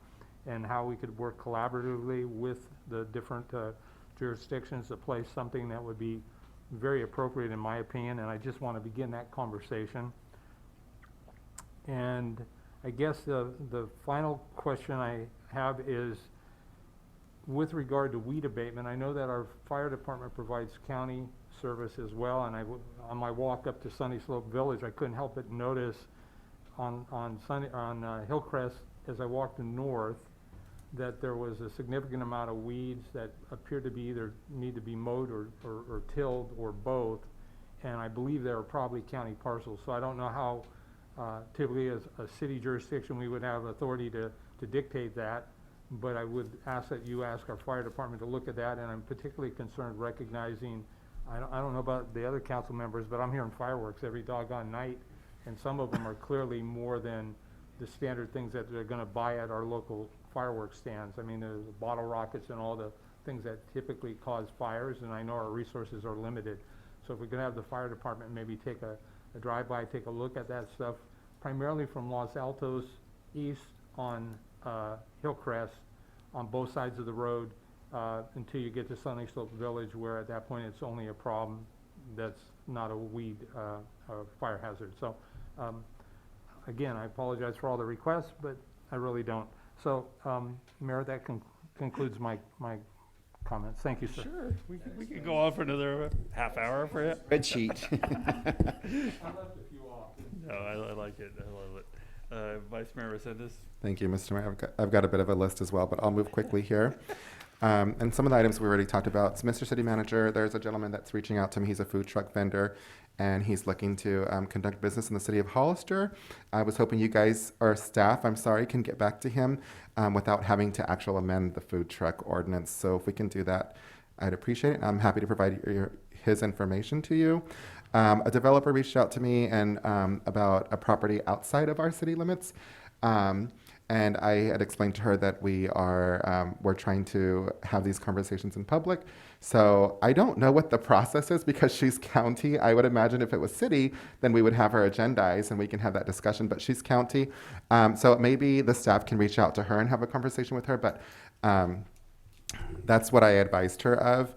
and how we could work collaboratively with the different jurisdictions to place something that would be very appropriate in my opinion, and I just want to begin that conversation. And I guess the final question I have is with regard to weed abatement. I know that our fire department provides county service as well, and on my walk up to Sunny Slope Village, I couldn't help but notice on Hillcrest, as I walked north, that there was a significant amount of weeds that appeared to be either need to be mowed or tilled or both, and I believe they are probably county parcels. So I don't know how typically as a city jurisdiction we would have authority to dictate that, but I would ask that you ask our fire department to look at that, and I'm particularly concerned recognizing, I don't know about the other council members, but I'm hearing fireworks every doggone night, and some of them are clearly more than the standard things that they're going to buy at our local fireworks stands. I mean, the bottle rockets and all the things that typically cause fires, and I know our resources are limited. So if we can have the fire department maybe take a drive-by, take a look at that stuff, primarily from Los Altos east on Hillcrest, on both sides of the road, until you get to Sunny Slope Village, where at that point it's only a problem that's not a weed fire hazard. So again, I apologize for all the requests, but I really don't. So Mayor, that concludes my comments. Thank you, sir. Sure, we could go on for another half hour for it. Spreadsheet. I left a few off. No, I like it. I love it. Vice Mayor Resendez. Thank you, Mr. Mayor. I've got a bit of a list as well, but I'll move quickly here. And some of the items we already talked about. So, Mr. City Manager, there's a gentleman that's reaching out to me. He's a food truck vendor, and he's looking to conduct business in the city of Hollister. I was hoping you guys, or staff, I'm sorry, can get back to him without having to actually amend the food truck ordinance. So if we can do that, I'd appreciate it. I'm happy to provide his information to you. A developer reached out to me and about a property outside of our city limits. And I had explained to her that we're trying to have these conversations in public. So I don't know what the process is because she's county. I would imagine if it was city, then we would have her agendized and we can have that discussion, but she's county. So maybe the staff can reach out to her and have a conversation with her, but that's what I advised her of.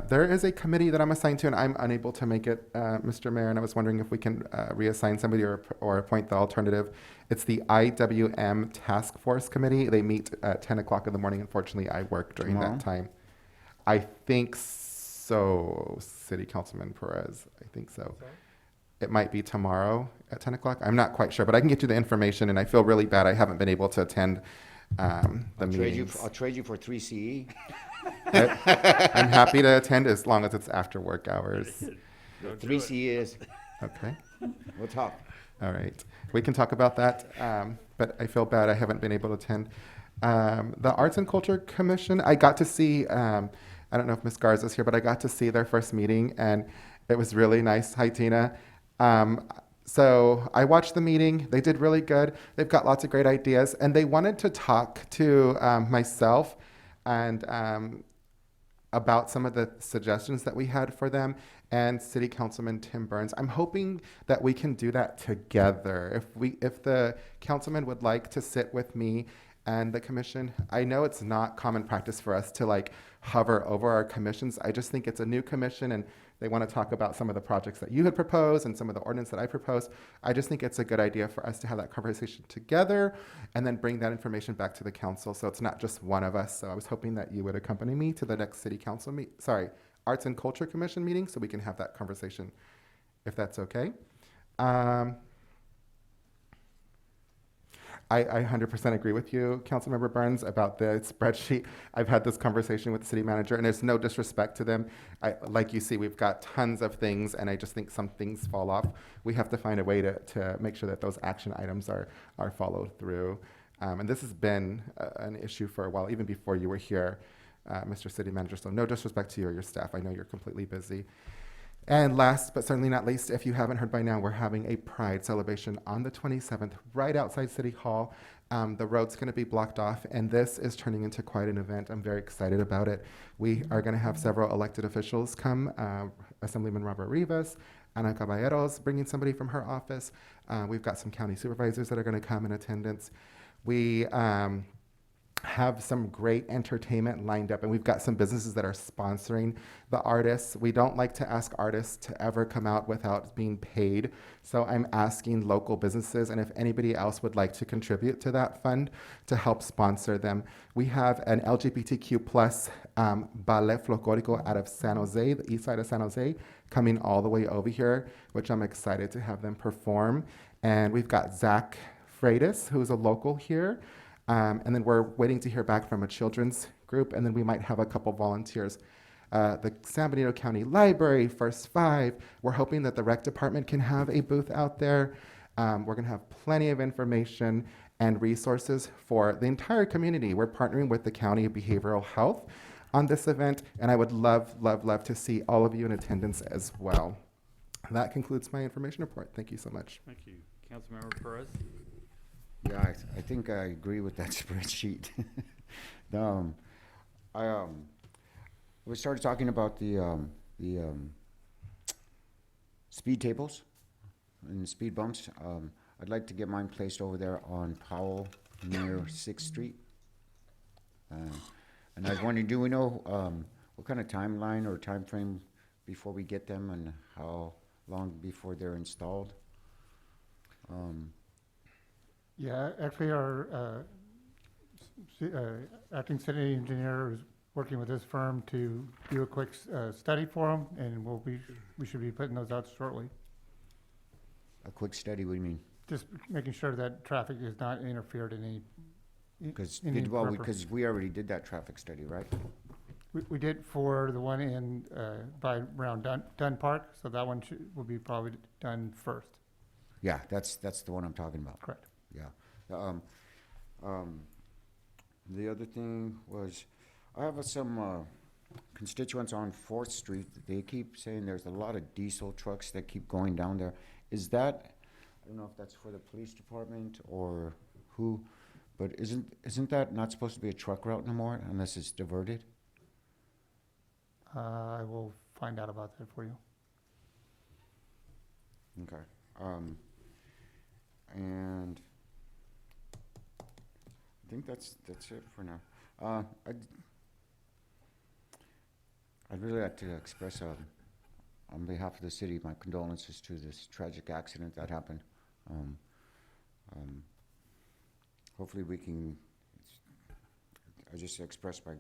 There is a committee that I'm assigned to, and I'm unable to make it, Mr. Mayor, and I was wondering if we can reassign somebody or appoint the alternative. It's the IWM Task Force Committee. They meet at 10 o'clock in the morning. Unfortunately, I work during Tomorrow? that time. I think so, City Councilman Perez. I think so. It might be tomorrow at 10 o'clock. I'm not quite sure, but I can get you the information, and I feel really bad. I haven't been able to attend the meetings. I'll trade you for 3 CE. I'm happy to attend as long as it's after work hours. 3 CE is. Okay. We'll talk. All right. We can talk about that, but I feel bad I haven't been able to attend. The Arts and Culture Commission, I got to see, I don't know if Ms. Garza's here, but I got to see their first meeting, and it was really nice. Hi, Tina. So I watched the meeting. They did really good. They've got lots of great ideas, and they wanted to talk to myself and about some of the suggestions that we had for them and City Councilman Tim Burns. I'm hoping that we can do that together. If the councilman would like to sit with me and the commission, I know it's not common practice for us to like hover over our commissions. I just think it's a new commission and they want to talk about some of the projects that you had proposed and some of the ordinance that I proposed. I just think it's a good idea for us to have that conversation together and then bring that information back to the council so it's not just one of us. So I was hoping that you would accompany me to the next City Council Arts and Culture Commission meeting so we can have that conversation, if that's okay. I 100% agree with you, Councilmember Burns, about the spreadsheet. I've had this conversation with the city manager, and there's no disrespect to them. Like you see, we've got tons of things, and I just think some things fall off. We have to find a way to make sure that those action items are followed through. And this has been an issue for a while, even before you were here, Mr. City Manager. So no disrespect to you or your staff. I know you're completely busy. And last but certainly not least, if you haven't heard by now, we're having a Pride celebration on the 27th right outside City Hall. The road's going to be blocked off, and this is turning into quite an event. I'm very excited about it. We are going to have several elected officials come, Assemblyman Robert Rivas, Ana Caballeros, bringing somebody from her office. We've got some county supervisors that are going to come in attendance. We have some great entertainment lined up, and we've got some businesses that are sponsoring the artists. We don't like to ask artists to ever come out without being paid, so I'm asking local businesses, and if anybody else would like to contribute to that fund to help sponsor them. We have an LGBTQ plus ballet folklorico out of San Jose, the east side of San Jose, coming all the way over here, which I'm excited to have them perform. And we've got Zach Freitas, who's a local here. And then we're waiting to hear back from a children's group, and then we might have a couple volunteers. The San Benito County Library, First Five, we're hoping that the rec department can have a booth out there. We're gonna have plenty of information and resources for the entire community. We're partnering with the County Behavioral Health on this event, and I would love, love, love to see all of you in attendance as well. That concludes my information report. Thank you so much. Thank you. Councilmember Perez? Yeah, I think I agree with that spreadsheet. We started talking about the speed tables and speed bumps. I'd like to get mine placed over there on Powell near 6th Street. And I was wondering, do we know what kind of timeline or time frame before we get them and how long before they're installed? Yeah, actually, our acting city engineer is working with this firm to do a quick study for them, and we should be putting those out shortly. A quick study, what do you mean? Just making sure that traffic is not interfered in any. Because we already did that traffic study, right? We did for the one in by around Dunn Park, so that one will be probably done first. Yeah, that's the one I'm talking about. Correct. Yeah. The other thing was, I have some constituents on 4th Street. They keep saying there's a lot of diesel trucks that keep going down there. Is that, I don't know if that's for the police department or who, But isn't that not supposed to be a truck route no more unless it's diverted? I will find out about that for you. Okay. And I think that's it for now. I'd really like to express, on behalf of the city, my condolences to this tragic accident that happened. Hopefully we can, I just express my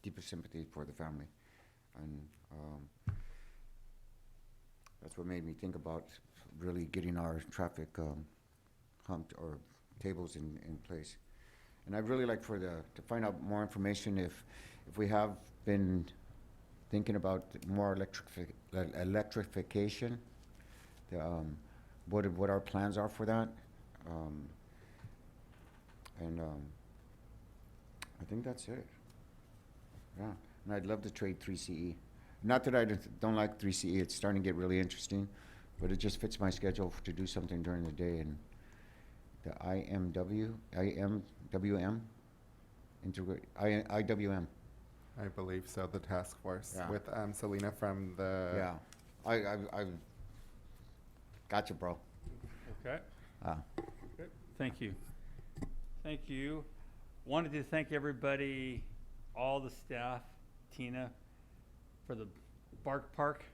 deepest sympathy for the family. And that's what made me think about really getting our traffic humped or tables in place. And I'd really like to find out more information if we have been thinking about more electrification, what our plans are for that. I think that's it. Yeah, and I'd love to trade 3CE. Not that I don't like 3CE, it's starting to get really interesting, but it just fits my schedule to do something during the day. And the IWM, IWM. I believe so, the task force Yeah. with Selena from the. Yeah, I gotcha, bro. Okay. Ah. Good. Thank you. Thank you. Wanted to thank everybody, all the staff, Tina, for the Bark Park.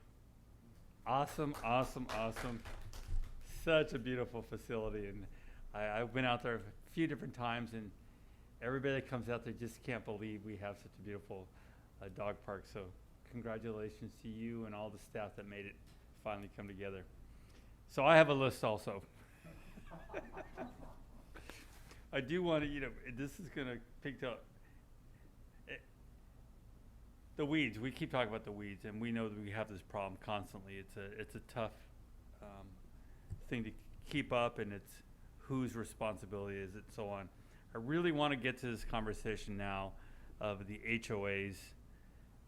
Awesome, awesome, awesome. Such a beautiful facility. And I've been out there a few different times, and everybody that comes out there just can't believe we have such a beautiful dog park. So congratulations to you and all the staff that made it finally come together. So I have a list also. I do want to, this is going to pick up the weeds. We keep talking about the weeds, and we know that we have this problem constantly. It's a tough thing to keep up, and it's whose responsibility is it, so on. I really want to get to this conversation now of the HOAs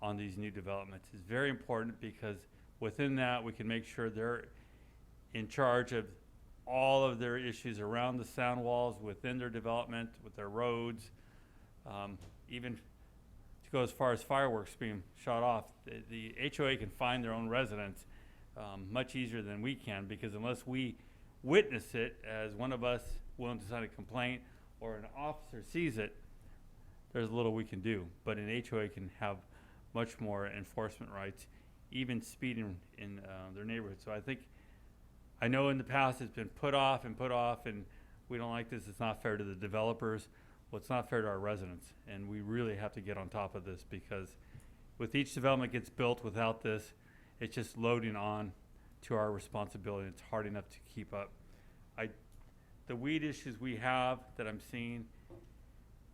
on these new developments. It's very important because within that we can make sure they're in charge of all of their issues around the sound walls within their development, with their roads, even to go as far as fireworks being shot off. The HOA can find their own residents much easier than we can, because unless we witness it as one of us willing to sign a complaint or an officer sees it, there's little we can do. But an HOA can have much more enforcement rights, even speeding in their neighborhood. So I know in the past it's been put off, and we don't like this. It's not fair to the developers. Well, it's not fair to our residents, and we really have to get on top of this, because with each development gets built without this, it's just loading on to our responsibility. It's hard enough to keep up. The weed issues we have that I'm seeing,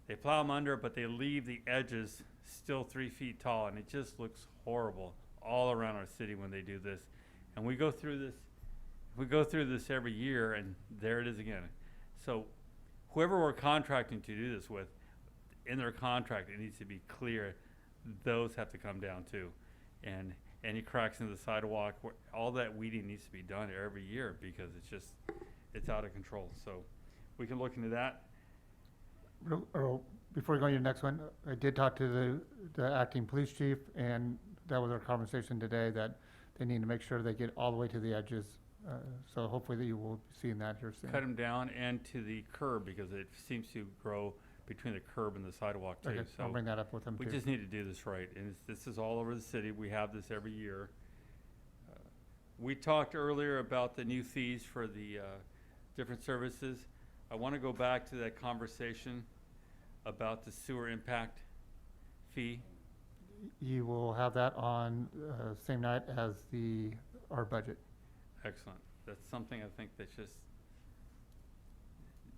they plow them under, but they leave the edges still 3 feet tall, and it just looks horrible all around our city when they do this. And we go through this every year, and there it is again. So whoever we're contracting to do this with, in their contract, it needs to be clear those have to come down too. And any cracks in the sidewalk, all that weeding needs to be done every year, because it's out of control. So we can look into that. Before we go to your next one, I did talk to the acting police chief, and that was our conversation today, that they need to make sure they get all the way to the edges. So hopefully that you will be seeing that here soon. Cut them down and to the curb, because it seems to grow between the curb and the sidewalk too. Okay, So I'll bring that up with them we too. just need to do this right, and this is all over the city. We have this every year. We talked earlier about the new fees for the different services. I want to go back to that conversation about the sewer impact fee. You will have that on same night as our budget. Excellent. That's something I think that just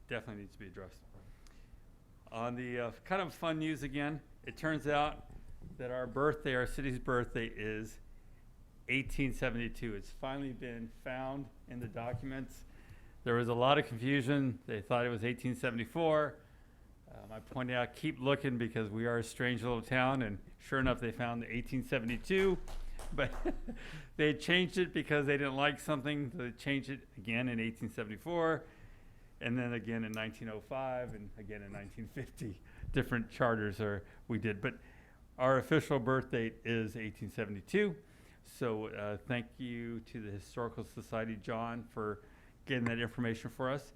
definitely needs to be addressed. On the kind of fun news again, it turns out that our city's birthday is 1872. It's finally been found in the documents. There was a lot of confusion. They thought it was 1874. I pointed out, keep looking, because we are a strange little town, and sure enough, they found 1872. But they changed it because they didn't like something. They changed it again in 1874. and then again in 1905 and again in 1950. Different charters we did, but our official birth date is 1872. So thank you to the Historical Society, John, for getting that information for us.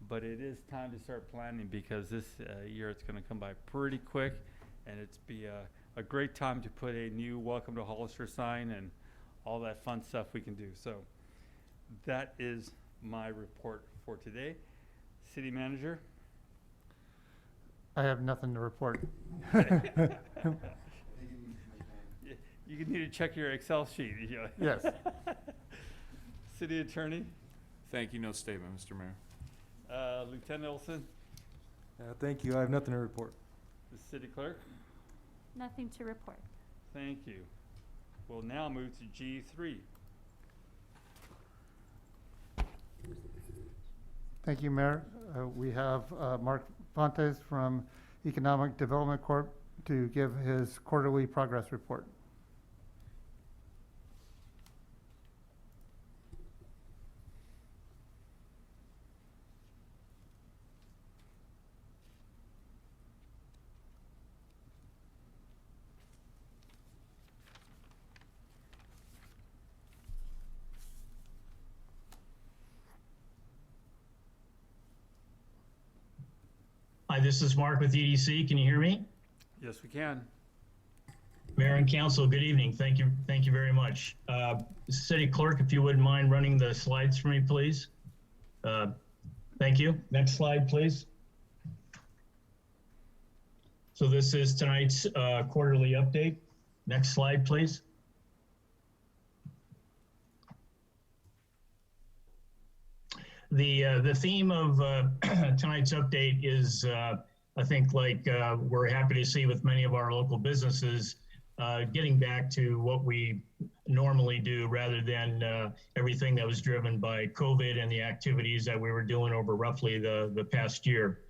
But it is time to start planning because this year it's going to come by pretty quick, and it's be a great time to put a new Welcome to Hollister sign and all that fun stuff we can do. So that is my report for today. City Manager? I have nothing to report. You need to check your Excel sheet. Yes. City Attorney? Thank you. No statement, Mr. Mayor. Lieutenant Olson? Thank you. I have nothing to report. The City Clerk? Nothing to report. Thank you. We'll now move to G3. Thank you, Mayor. We have Mark Fontes from Economic Development Corp. To give his quarterly progress report. Hi, this is Mark with EDC. Can you hear me? Yes, we can. Mayor and Council, good evening. Thank you very much. City Clerk, if you wouldn't mind running the slides for me, please. Thank you. Next slide, please. So this is tonight's quarterly update. Next slide, please. The theme of tonight's update is, I think, like we're happy to see with many of our local businesses, getting back to what we normally do rather than everything that was driven by COVID and the activities that we were doing over roughly the past year.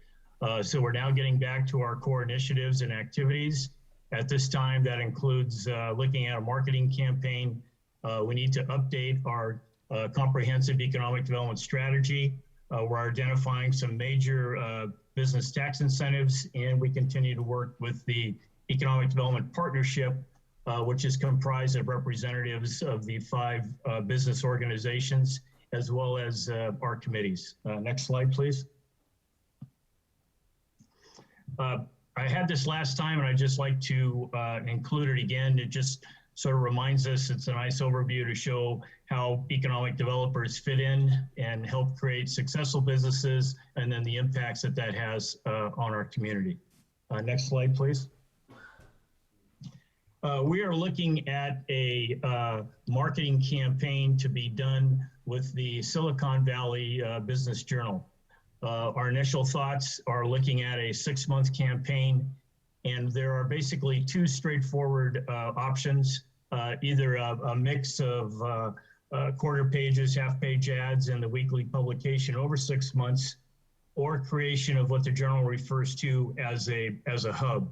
So we're now getting back to our core initiatives and activities. At this time, that includes looking at a marketing campaign. We need to update our comprehensive economic development strategy. We're identifying some major business tax incentives, and we continue to work with the Economic Development Partnership, which is comprised of representatives of the 5 business organizations, as well as our committees. Next slide, please. I had this last time, and I'd just like to include it again. It just sort of reminds us, it's a nice overview to show how economic developers fit in and help create successful businesses, and then the impacts that that has on our community. Next slide, please. We are looking at a marketing campaign to be done with the Silicon Valley Business Journal. Our initial thoughts are looking at a 6-month campaign, and there are basically 2 straightforward options, either a mix of quarter pages, half-page ads, and the weekly publication over 6 months, or creation of what the journal refers to as a hub.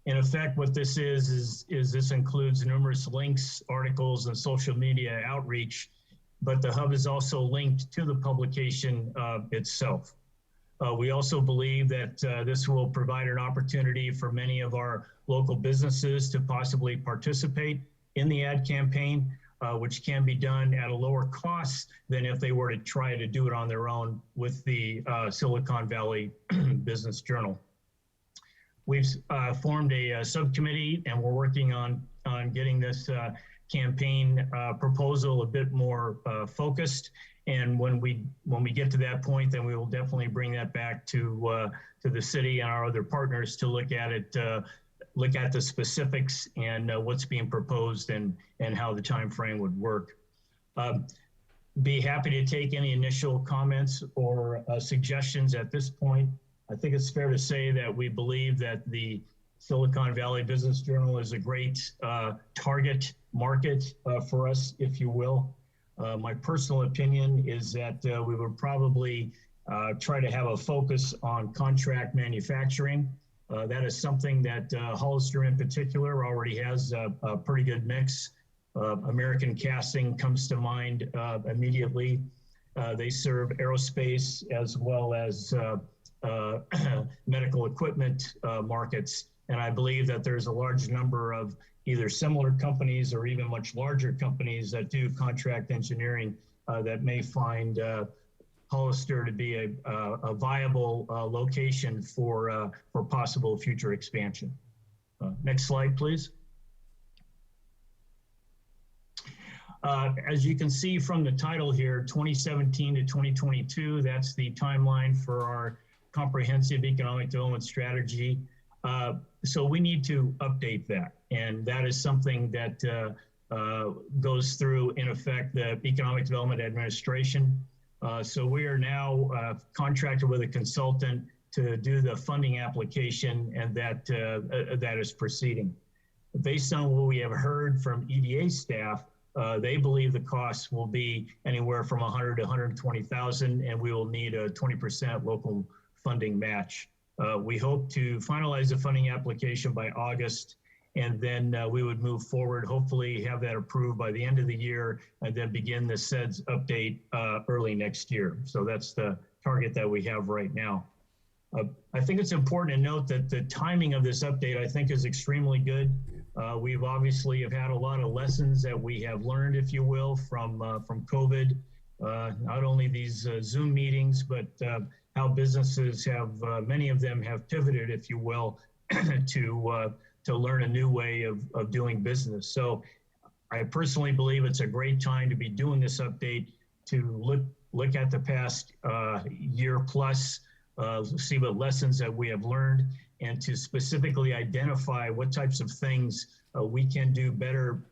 In effect, what this is this includes numerous links, articles, and social media outreach, but the hub is also linked to the publication itself. We also believe that this will provide an opportunity for many of our local businesses to possibly participate in the ad campaign, which can be done at a lower cost than if they were to try to do it on their own with the Silicon Valley Business Journal. We've formed a subcommittee, and we're working on getting this campaign proposal a bit more focused. And when we get to that point, then we will definitely bring that back to the city and our other partners to look at it, look at the specifics and what's being proposed and how the time frame would work. Be happy to take any initial comments or suggestions at this point. I think it's fair to say that we believe that the Silicon Valley Business Journal is a great target market for us, if you will. My personal opinion is that we would probably try to have a focus on contract manufacturing. That is something that Hollister in particular already has a pretty good mix. American Casting comes to mind immediately. They serve aerospace as well as medical equipment markets. And I believe that there's a large number of either similar companies or even much larger companies that do contract engineering that may find Hollister to be a viable location for possible future expansion. Next slide, please. As you can see from the title here, 2017 to 2022, that's the timeline for our comprehensive economic development strategy. So we need to update that. And that is something that goes through, in effect, the Economic Development Administration. So we are now contracted with a consultant to do the funding application, and that is proceeding. Based on what we have heard from EDA staff, they believe the costs will be anywhere from $100,000 to $120,000, and we will need a 20% local funding match. We hope to finalize the funding application by August, and then we would move forward, hopefully have that approved by the end of the year, and then begin the SEDS update early next year. So that's the target that we have right now. I think it's important to note that the timing of this update, I think, is extremely good. We've obviously have had a lot of lessons that we have learned, if you will, from COVID. Not only these Zoom meetings, but how businesses have, many of them have pivoted, if you will, to learn a new way of doing business. So I personally believe it's a great time to be doing this update, to look at the past year plus, see what lessons that we have learned, and to specifically identify what types of things we can do better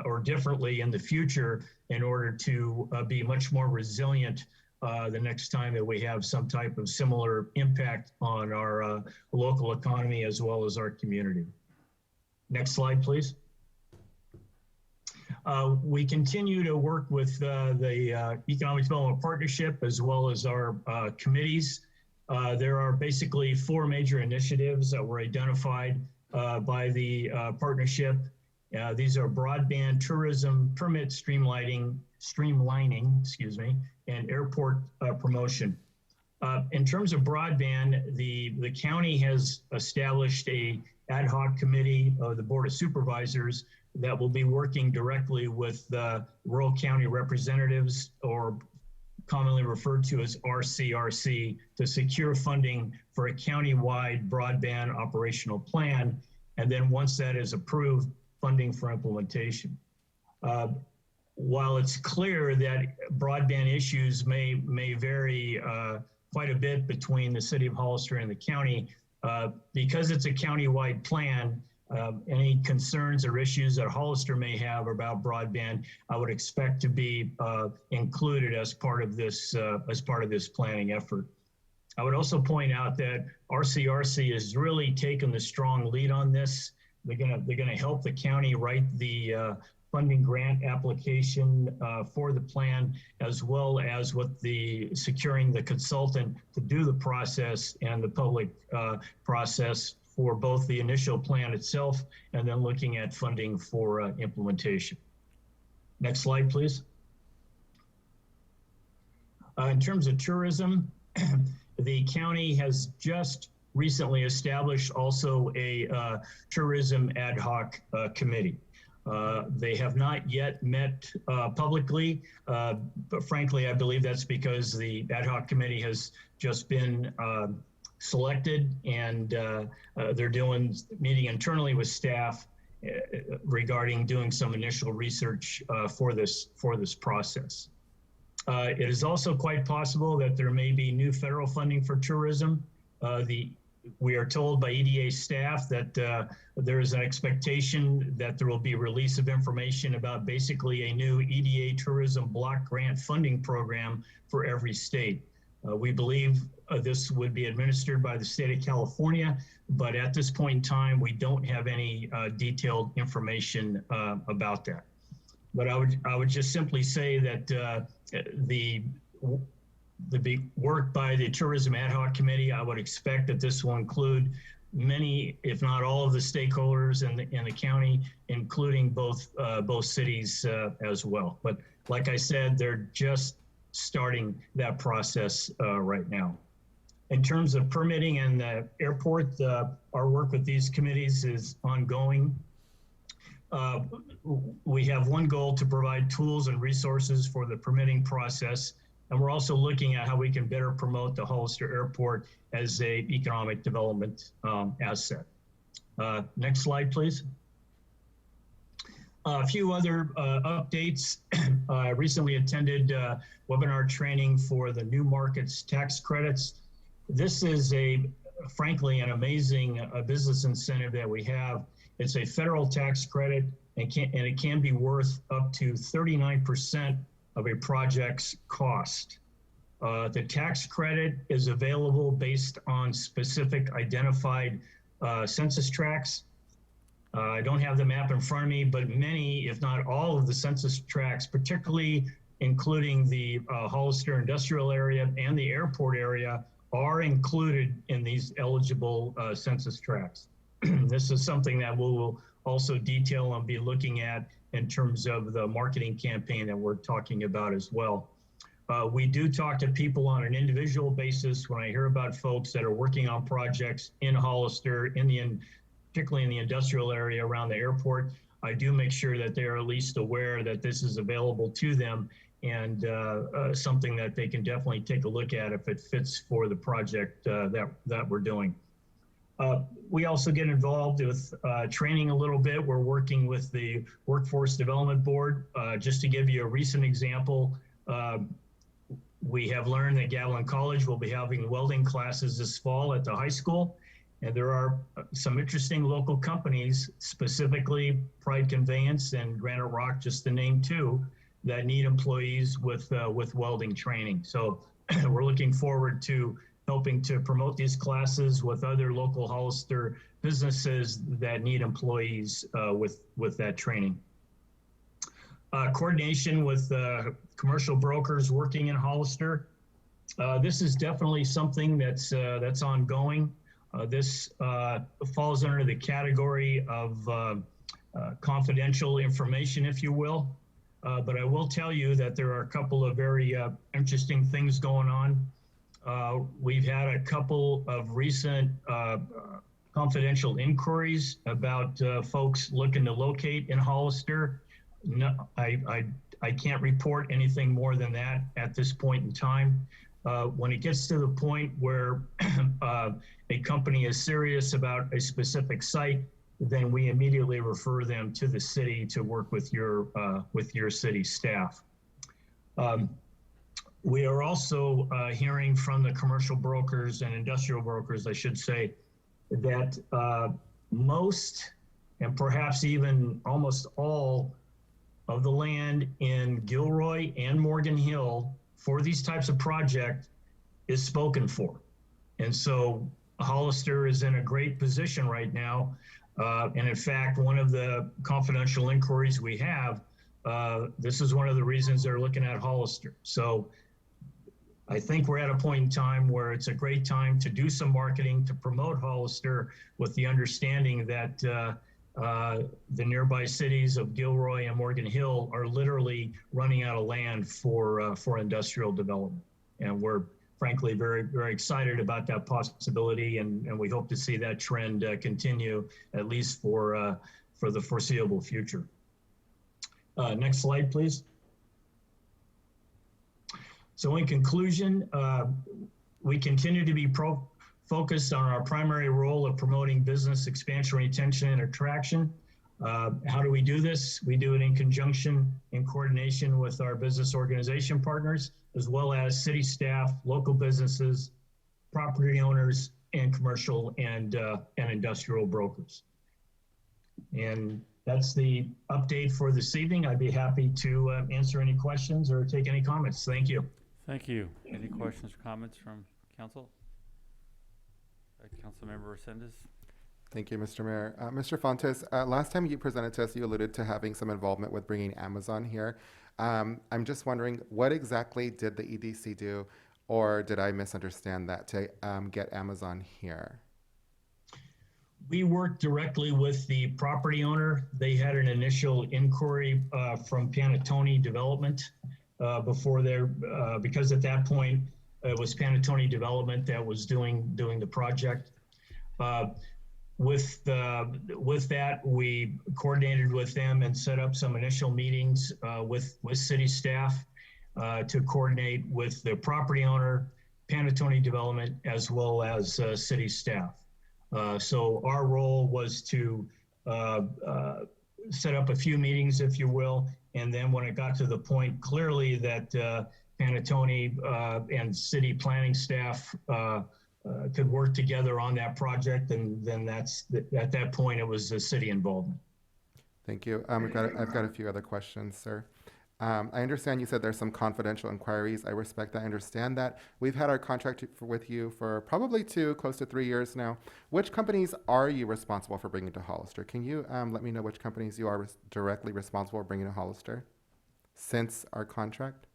or differently in the future in order to be much more resilient the next time that we have some type of similar impact on our local economy as well as our community. Next slide, please. We continue to work with the Economic Development Partnership as well as our committees. There are basically 4 major initiatives that were identified by the partnership. These are broadband tourism permit streamlining, and airport promotion. In terms of broadband, the county has established a ad hoc committee of the Board of Supervisors that will be working directly with the rural county representatives, or commonly referred to as RCRC, to secure funding for a county-wide broadband operational plan. And then once that is approved, funding for implementation. While it's clear that broadband issues may vary quite a bit between the city of Hollister and the county, because it's a county-wide plan, any concerns or issues that Hollister may have about broadband, I would expect to be included as part of this planning effort. I would also point out that RCRC has really taken the strong lead on this. They're gonna help the county write the funding grant application for the plan, as well as with the securing the consultant to do the process and the public process for both the initial plan itself and then looking at funding for implementation. Next slide, please. In terms of tourism, the county has just recently established also a tourism ad hoc committee. They have not yet met publicly, but frankly, I believe that's because the ad hoc committee has just been selected, and they're meeting internally with staff regarding doing some initial research for this process. It is also quite possible that there may be new federal funding for tourism. We are told by EDA staff that there is an expectation that there will be release of information about basically a new EDA tourism block grant funding program for every state. We believe this would be administered by the state of California, but at this point in time, we don't have any detailed information about that. But I would just simply say that the work by the Tourism Ad Hoc Committee, I would expect that this will include many, if not all, of the stakeholders in the county, including both cities as well. But like I said, they're just starting that process right now. In terms of permitting and the airport, our work with these committees is ongoing. We have one goal to provide tools and resources for the permitting process, and we're also looking at how we can better promote the Hollister Airport as a economic development asset. Next slide, please. A few other updates. I recently attended webinar training for the new markets tax credits. This is frankly, an amazing business incentive that we have. It's a federal tax credit and it can be worth up to 39% of a project's cost. The tax credit is available based on specific identified census tracts. I don't have the map in front of me, but many, if not all of the census tracts, particularly including the Hollister industrial area and the airport area, are included in these eligible census tracts. This is something that we will also detail and be looking at in terms of the marketing campaign that we're talking about as well. We do talk to people on an individual basis when I hear about folks that are working on projects in Hollister, particularly in the industrial area around the airport. I do make sure that they're at least aware that this is available to them and something that they can definitely take a look at if it fits for the project that we're doing. We also get involved with training a little bit. We're working with the Workforce Development Board. Just to give you a recent example, we have learned that Gavilan College will be having welding classes this fall at the high school. And there are some interesting local companies, specifically Pride Conveyance and Granite Rock, just to name two, that need employees with welding training. So we're looking forward to helping to promote these classes with other local Hollister businesses that need employees with that training. Coordination with commercial brokers working in Hollister. This is definitely something that's ongoing. This falls under the category of confidential information, if you will. But I will tell you that there are a couple of very interesting things going on. We've had a couple of recent confidential inquiries about folks looking to locate in Hollister. No, I can't report anything more than that at this point in time. When it gets to the point where a company is serious about a specific site, then we immediately refer them to the city to work with your city staff. We are also hearing from the commercial brokers and industrial brokers, I should say, that most and perhaps even almost all of the land in Gilroy and Morgan Hill for these types of projects is spoken for. And so Hollister is in a great position right now. And in fact, one of the confidential inquiries we have, this is one of the reasons they're looking at Hollister. So I think we're at a point in time where it's a great time to do some marketing to promote Hollister with the understanding that the nearby cities of Gilroy and Morgan Hill are literally running out of land for industrial development. And we're frankly very, very excited about that possibility, and we hope to see that trend continue at least for the foreseeable future. Next slide, please. So in conclusion, we continue to be focused on our primary role of promoting business expansion, retention, and attraction. How do we do this? We do it in conjunction, in coordination with our business organization partners, as well as city staff, local businesses, property owners, and commercial and industrial brokers. And that's the update for this evening. I'd be happy to answer any questions or take any comments. Thank you. Thank you. Any questions or comments from council? Councilmember Resendez. Thank you, Mr. Mayor. Mr. Fontes, last time you presented to us, you alluded to having some involvement with bringing Amazon here. I'm just wondering, what exactly did the EDC do, or did I misunderstand that, to get Amazon here? We worked directly with the property owner. They had an initial inquiry from Panatone Development. before there, because at that point it was Panattoni Development that was doing the project. With that, we coordinated with them and set up some initial meetings with city staff to coordinate with the property owner, Panattoni Development, as well as city staff. So our role was to set up a few meetings, if you will, and then when it got to the point clearly that Panattoni and city planning staff could work together on that project, and then at that point it was the city involvement. Thank you. I've got a few other questions, sir. I understand you said there's some confidential inquiries. I respect that. I understand that. We've had our contract with you for probably close to 3 years now. Which companies are you responsible for bringing to Hollister? Can you let me know which companies you are directly responsible for bringing to Hollister since our contract?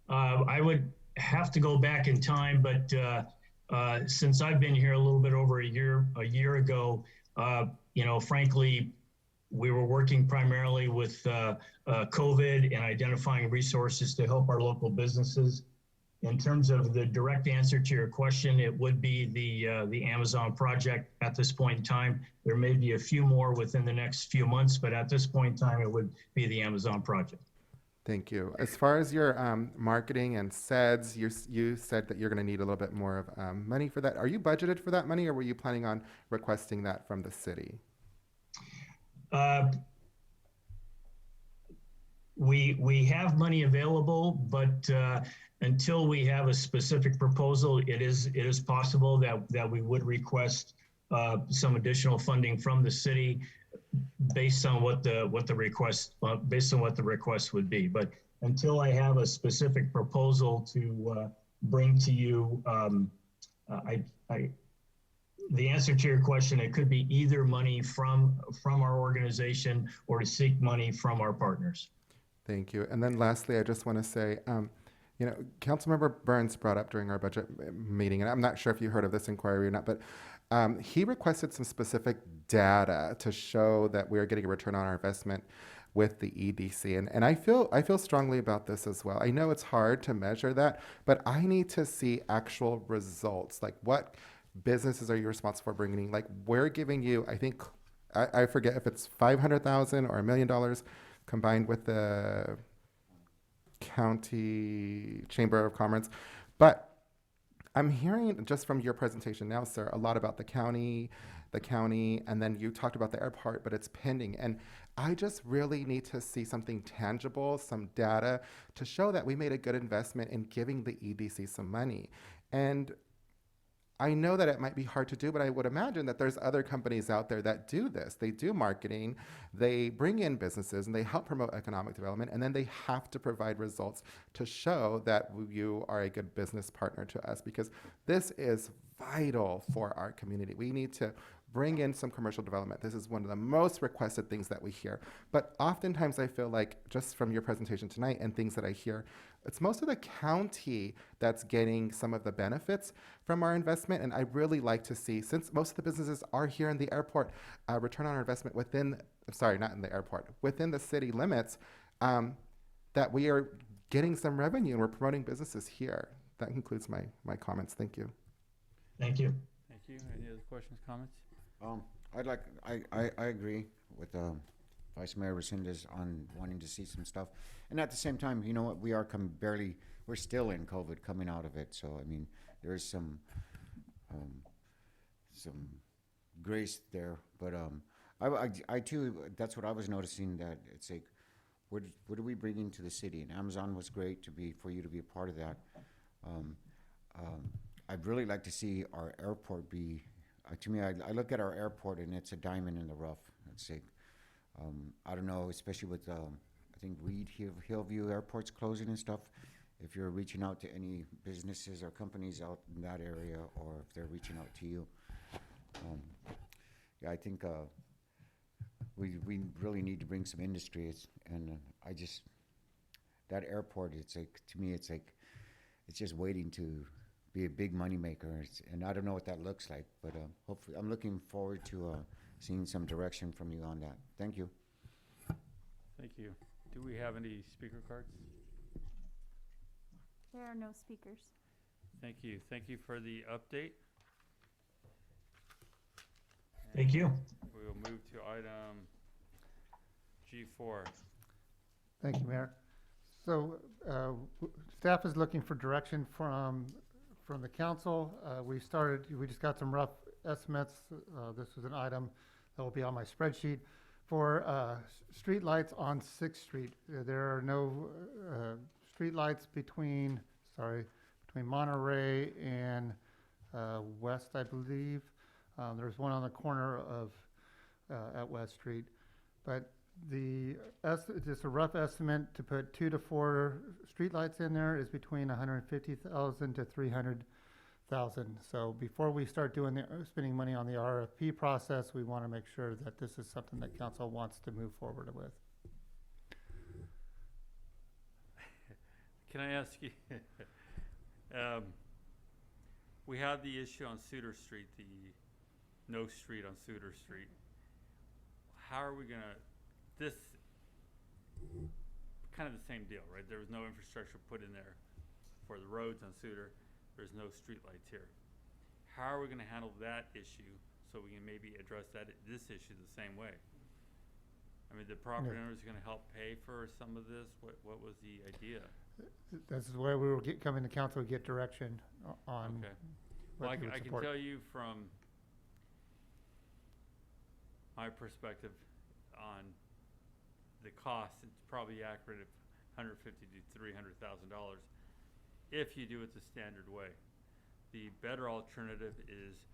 I would have to go back in time, but since I've been here a little bit over a year ago, frankly, we were working primarily with COVID and identifying resources to help our local businesses. In terms of the direct answer to your question, it would be the Amazon project at this point in time. There may be a few more within the next few months, but at this point in time, it would be the Amazon project. Thank you. As far as your marketing and SEDS, you said that you're going to need a little bit more of money for that. Are you budgeted for that money, or were you planning on requesting that from the city? We have money available, but until we have a specific proposal, it is possible that we would request some additional funding from the city based on what the request would be. But until I have a specific proposal to bring to you, the answer to your question, it could be either money from our organization or to seek money from our partners. Thank you. And then lastly, I just want to say, Councilmember Burns brought up during our budget meeting, and I'm not sure if you heard of this inquiry or not, but he requested some specific data to show that we are getting a return on our investment with the EDC. And I feel strongly about this as well. I know it's hard to measure that, but I need to see actual results. Like, what businesses are you responsible for bringing in? Like, we're giving you, I think, I forget if it's $500,000 or $1 million combined with the county chamber of commerce. But I'm hearing just from your presentation now, sir, a lot about the county, and then you talked about the airport, but it's pending. And I just really need to see something tangible, some data to show that we made a good investment in giving the EDC some money. And I know that it might be hard to do, but I would imagine that there's other companies out there that do this. They do marketing, they bring in businesses, and they help promote economic development, and then they have to provide results to show that you are a good business partner to us, because this is vital for our community. We need to bring in some commercial development. This is one of the most requested things that we hear. But oftentimes I feel like, just from your presentation tonight and things that I hear, it's most of the county that's getting some of the benefits from our investment. And I really like to see, since most of the businesses are here in the airport, return on our investment within, not in the airport, within the city limits, that we are getting some revenue and we're promoting businesses here. That concludes my comments. Thank you. Thank you. Thank you. Any other questions, comments? I agree with Vice Mayor Resendez on wanting to see some stuff, and at the same time, you know what, we are we're still in COVID, coming out of it. So I mean, there is some grace there, but I too, that's what I was noticing, that it's like, what are we bringing to the city? And Amazon was great for you to be a part of that. I'd really like to see our airport be. To me, I look at our airport and it's a diamond in the rough. It's like, I don't know, especially with, I think Reed Hillview Airport's closing and stuff. If you're reaching out to any businesses or companies out in that area, or if they're reaching out to you, I think we really need to bring some industry. That airport, it's like, to me, it's like, it's just waiting to be a big money maker, and I don't know what that looks like, but hopefully, I'm looking forward to seeing some direction from you on that. Thank you. Thank you. Do we have any speaker cards? There are no speakers. Thank you. Thank you for the update. Thank you. We will move to item G4. Thank you, Mayor. So, staff is looking for direction from the council. We just got some rough estimates. This is an item that will be on my spreadsheet for street lights on 6th Street. There are no street lights between Monterey and West, I believe. There's one on the corner of at West Street, but just a rough estimate to put 2 to 4 streetlights in there is between $150,000 to $300,000. So before we start doing spending money on the RFP process, we want to make sure that this is something that council wants to move forward with. Can I ask you, we had the issue on Suter Street, the no street on Suter Street. How are we gonna, this, kind of the same deal, right? There was no infrastructure put in there for the roads on Suter. There's no street lights here. How are we gonna handle that issue so we can maybe address this issue the same way? I mean, the property owners are gonna help pay for some of this? What was the idea? This is where we will coming to council to get direction on. Okay. Well, I can tell you from my perspective on the cost, it's probably accurate at $150,000 to $300,000 if you do it the standard way. The better alternative is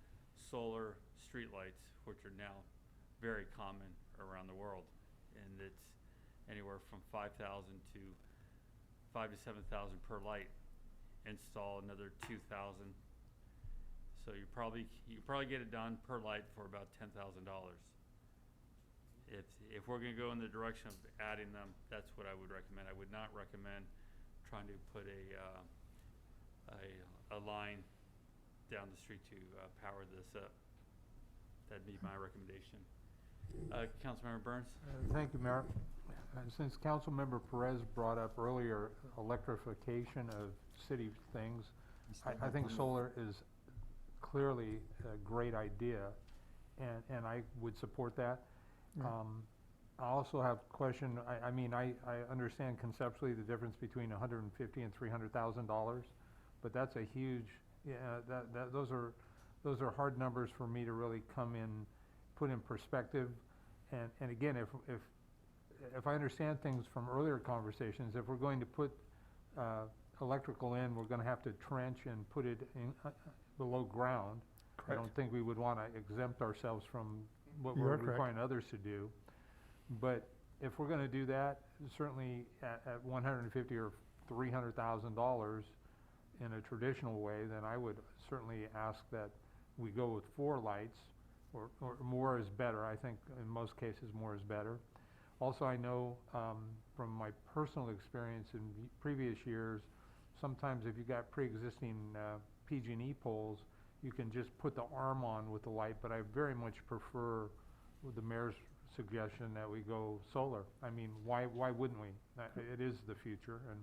solar streetlights, which are now very common around the world, and it's anywhere from $5,000 to $7,000 per light. Install another 2,000. So you probably get it done per light for about $10,000. If we're gonna go in the direction of adding them, that's what I would recommend. I would not recommend trying to put a line down the street to power this up. That'd be my recommendation. Councilmember Burns? Thank you, Mayor. Since Councilmember Perez brought up earlier electrification of city things, I think solar is clearly a great idea, and I would support that. I also have a question. I mean, I understand conceptually the difference between $150,000 and $300,000, but that's a huge. Those are hard numbers for me to really put in perspective. And again, if I understand things from earlier conversations, if we're going to put electrical in, we're going to have to trench and put it in below ground. Correct. I don't think we would want to exempt ourselves from what we're requiring others to do. But if we're going to do that, certainly at $150,000 or $300,000 in a traditional way, then I would certainly ask that we go with 4 lights, or more is better. I think in most cases more is better. Also, I know from my personal experience in previous years, sometimes if you got pre-existing PG&E poles, you can just put the arm on with the light, but I very much prefer the mayor's suggestion that we go solar. I mean, why wouldn't we? It is the future, and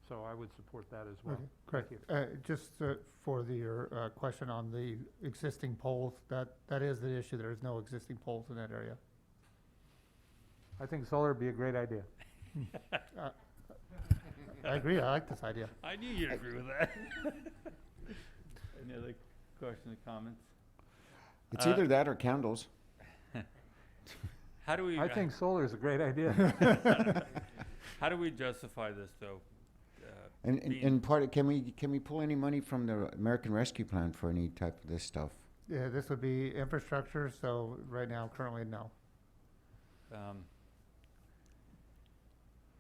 so I would support that as well. Okay, great. Thank you. Just for your question on the existing poles, that is the issue. There is no existing poles in that area. I think solar would be a great idea. I agree. I like this idea. I knew you'd agree with that. Any other questions or comments? It's either that or candles. How do we? I think solar is a great idea. How do we justify this, though? And part of, can we pull any money from the American Rescue Plan for any type of this stuff? Yeah, this would be infrastructure. So right now, currently, no.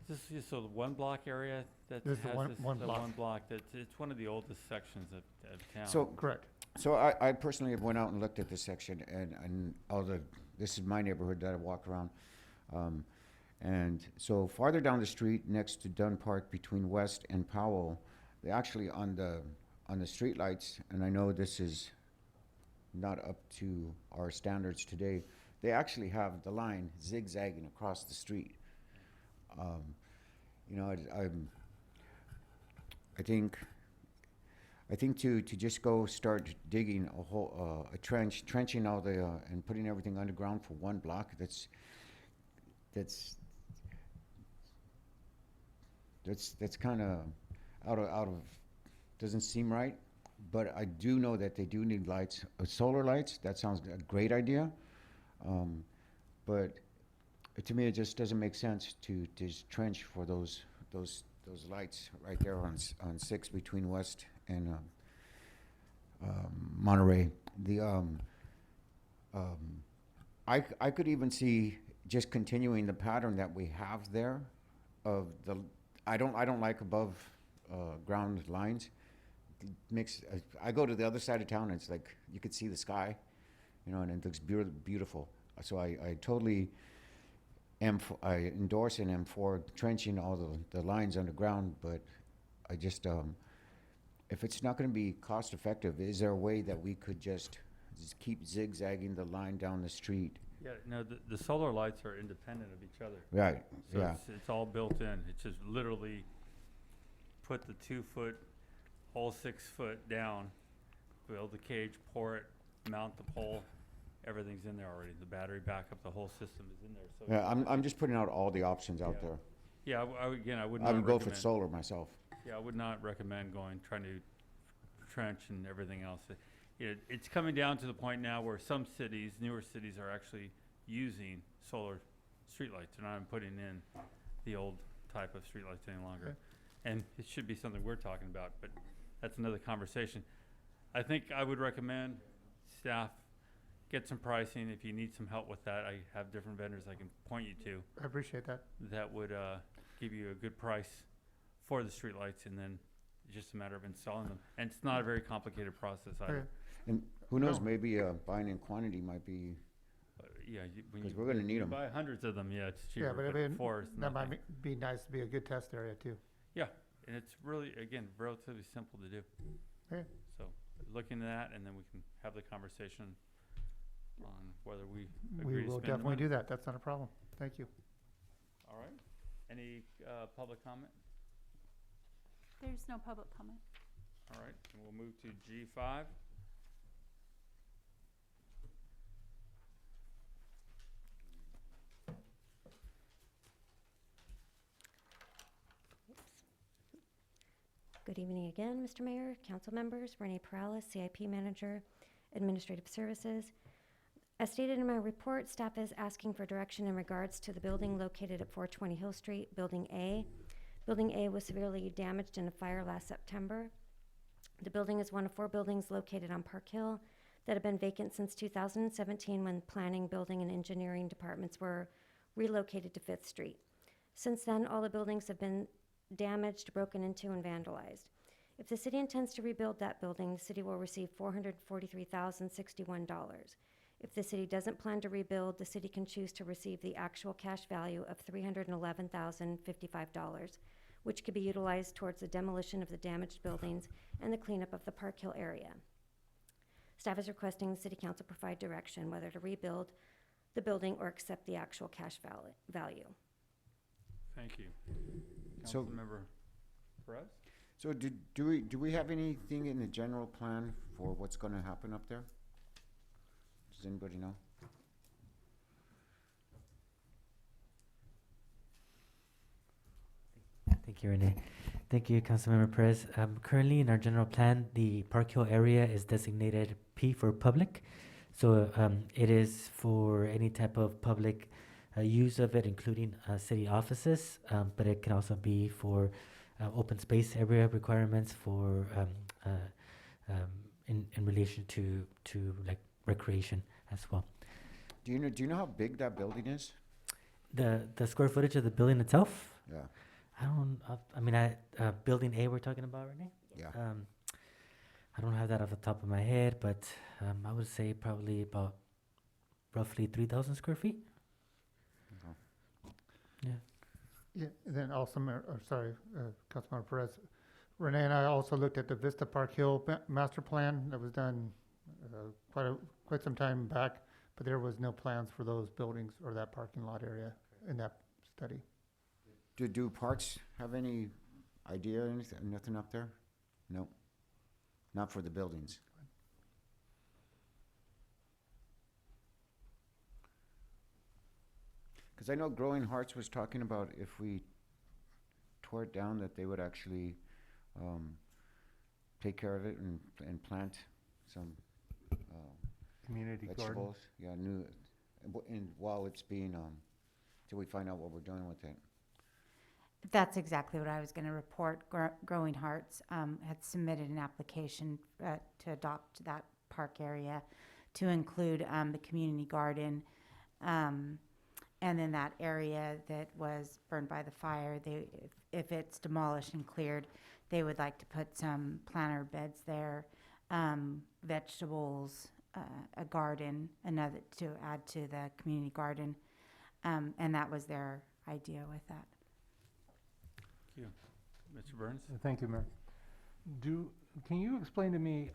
This is so the one block area that This is has the this one block. one block. It's one of the oldest sections of town. So correct. So I personally have went out and looked at this section, and this is my neighborhood that I walk around, and so farther down the street next to Dunn Park between West and Powell, they actually on the street lights, and I know this is not up to our standards today, they actually have the line zigzagging across the street. You know, I think to just go start digging a hole, a trenching all the, and putting everything underground for one block, that's kind of out of, doesn't seem right. But I do know that they do need lights, solar lights. That sounds a great idea. But to me, it just doesn't make sense to just trench for those lights right there on 6 between West and Monterey. I could even see just continuing the pattern that we have there of the. I don't like above ground lines. I go to the other side of town, and it's like you could see the sky, you know, and it looks beautiful. So I totally I endorse and am for trenching all the lines underground, but I just if it's not going to be cost effective, is there a way that we could just keep zigzagging the line down the street? Yeah, no, the solar lights are independent of each other. Right. So Yeah. it's all built in. It's just literally put the 2 foot, whole 6 foot down, build the cage, pour it, mount the pole. Everything's in there already. The battery backup, the whole system is in there. So Yeah, I'm just putting out all the options out there. yeah, again, I would I not would go for recommend- solar myself. Yeah, I would not recommend trying to trench and everything else. It's coming down to the point now where some cities, newer cities, are actually using solar streetlights. They're not even putting in the old type of streetlights any longer. Okay. And it should be something we're talking about, but that's another conversation. I think I would recommend staff get some pricing. If you need some help with that, I have different vendors I can point you to I appreciate that. that would give you a good price for the streetlights, and then it's just a matter of installing them. And it's not a very complicated process either. Okay. And who knows, No. maybe buying in quantity might be. Yeah, when 'Cause you, we're gonna need you 'em. buy hundreds of them, yeah, it's cheaper. Yeah, but I mean, four is that nothing. might be nice to be a good test area too. Yeah, and it's really, again, relatively simple to do. Okay. So looking at that, and then we can have the conversation on whether we agree We to will spend the definitely money. do that. That's not a problem. Thank you. All right. Any public comment? There's no public comment. All right, and we'll move to G5. Good evening again, Mr. Mayor, council members. Renee Perales, CIP Manager, Administrative Services. As stated in my report, staff is asking for direction in regards to the building located at 420 Hill Street, Building A. Building A was severely damaged in a fire last September. The building is one of 4 buildings located on Park Hill that have been vacant since 2017 when planning, building, and engineering departments were relocated to 5th Street. Since then, all the buildings have been damaged, broken into, and vandalized. If the city intends to rebuild that building, the city will receive $443,061. If the city doesn't plan to rebuild, the city can choose to receive the actual cash value of $311,055, which could be utilized towards the demolition of the damaged buildings and the cleanup of the Park Hill area. Staff is requesting the city council provide direction whether to rebuild the building or accept the actual cash value. Thank you. So- Councilmember Perez? So do we have anything in the general plan for what's going to happen up there? Does anybody know? Thank you, Renee. Thank you, Councilmember Perez. Currently, in our general plan, the Park Hill area is designated P for public. So it is for any type of public use of it, including city offices, but it can also be for open space area requirements for in relation to like recreation as well. Do you know how big that building is? The square footage of the building itself? Yeah. Building A we're talking about, Renee? Yeah. I don't have that off the top of my head, but I would say probably about roughly 3,000 square feet. Yeah. Yeah, and then also, Councilmember Perez, Renee and I also looked at the Vista Park Hill master plan that was done quite some time back, but there was no plans for those buildings or that parking lot area in that study. Do parks have any idea or anything, nothing up there? No, not for the buildings. Because I know Growing Hearts was talking about if we tore it down, that they would actually take care of it and plant some Community garden. vegetables. Yeah, new, and while it's being, till we find out what we're doing with it. That's exactly what I was going to report. Growing Hearts had submitted an application to adopt that park area to include the community garden. And then that area that was burned by the fire, if it's demolished and cleared, they would like to put some planter beds there, vegetables, a garden, another to add to the community garden. And that was their idea with that. Thank you. Mr. Burns? Thank you, Mayor. Can you explain to me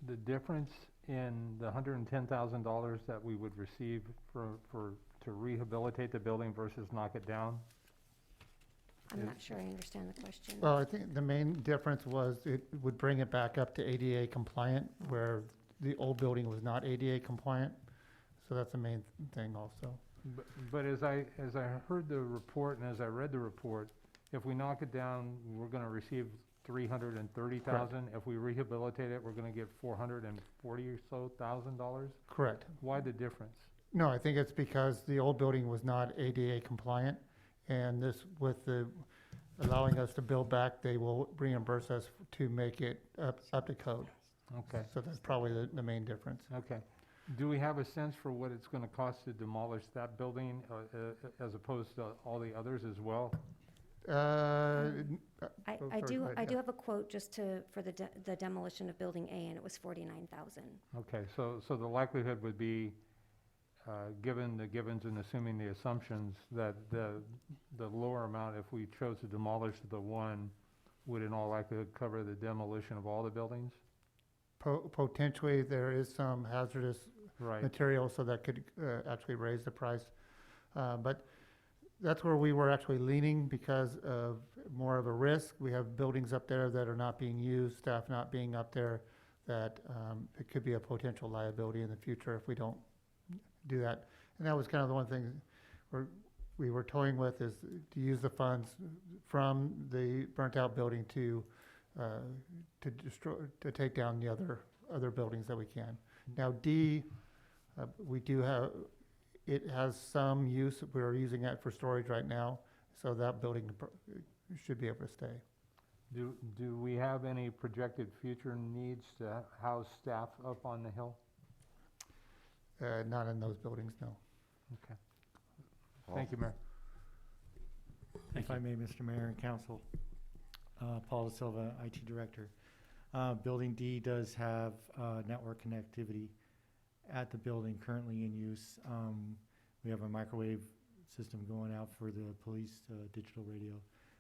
the difference in the $110,000 that we would receive to rehabilitate the building versus knock it down? I'm not sure I understand the question. Well, I think the main difference was it would bring it back up to ADA compliant, where the old building was not ADA compliant. So that's the main thing also. But as I heard the report and as I read the report, if we knock it down, we're going to receive $330,000. If we rehabilitate it, we're going to get $440 or so thousand. Correct. Why the difference? No, I think it's because the old building was not ADA compliant, and this, with the allowing us to build back, they will reimburse us to make it up to code. Okay. So that's probably the main difference. Okay. Do we have a sense for what it's going to cost to demolish that building as opposed to all the others as well? I do have a quote just for the demolition of Building A, and it was $49,000. Okay, so the likelihood would be, given the givens and assuming the assumptions, that the lower amount, if we chose to demolish the one, would in all likelihood cover the demolition of all the buildings? Potentially, there is some hazardous Right. material, so that could actually raise the price. But that's where we were actually leaning because of more of a risk. We have buildings up there that are not being used, staff not being up there, that it could be a potential liability in the future if we don't do that. And that was kind of the one thing we were toying with, is to use the funds from the burnt out building to take down the other buildings that we can. Now D, we do have, it has some use. We're using it for storage right now, so that building should be able to stay. Do we have any projected future needs to house staff up on the hill? Not in those buildings, no. Okay. Thank you, Mayor. If I may, Mr. Mayor and Council, Paul Da Silva, IT Director. Building D does have network connectivity at the building currently in use. We have a microwave system going out for the police digital radio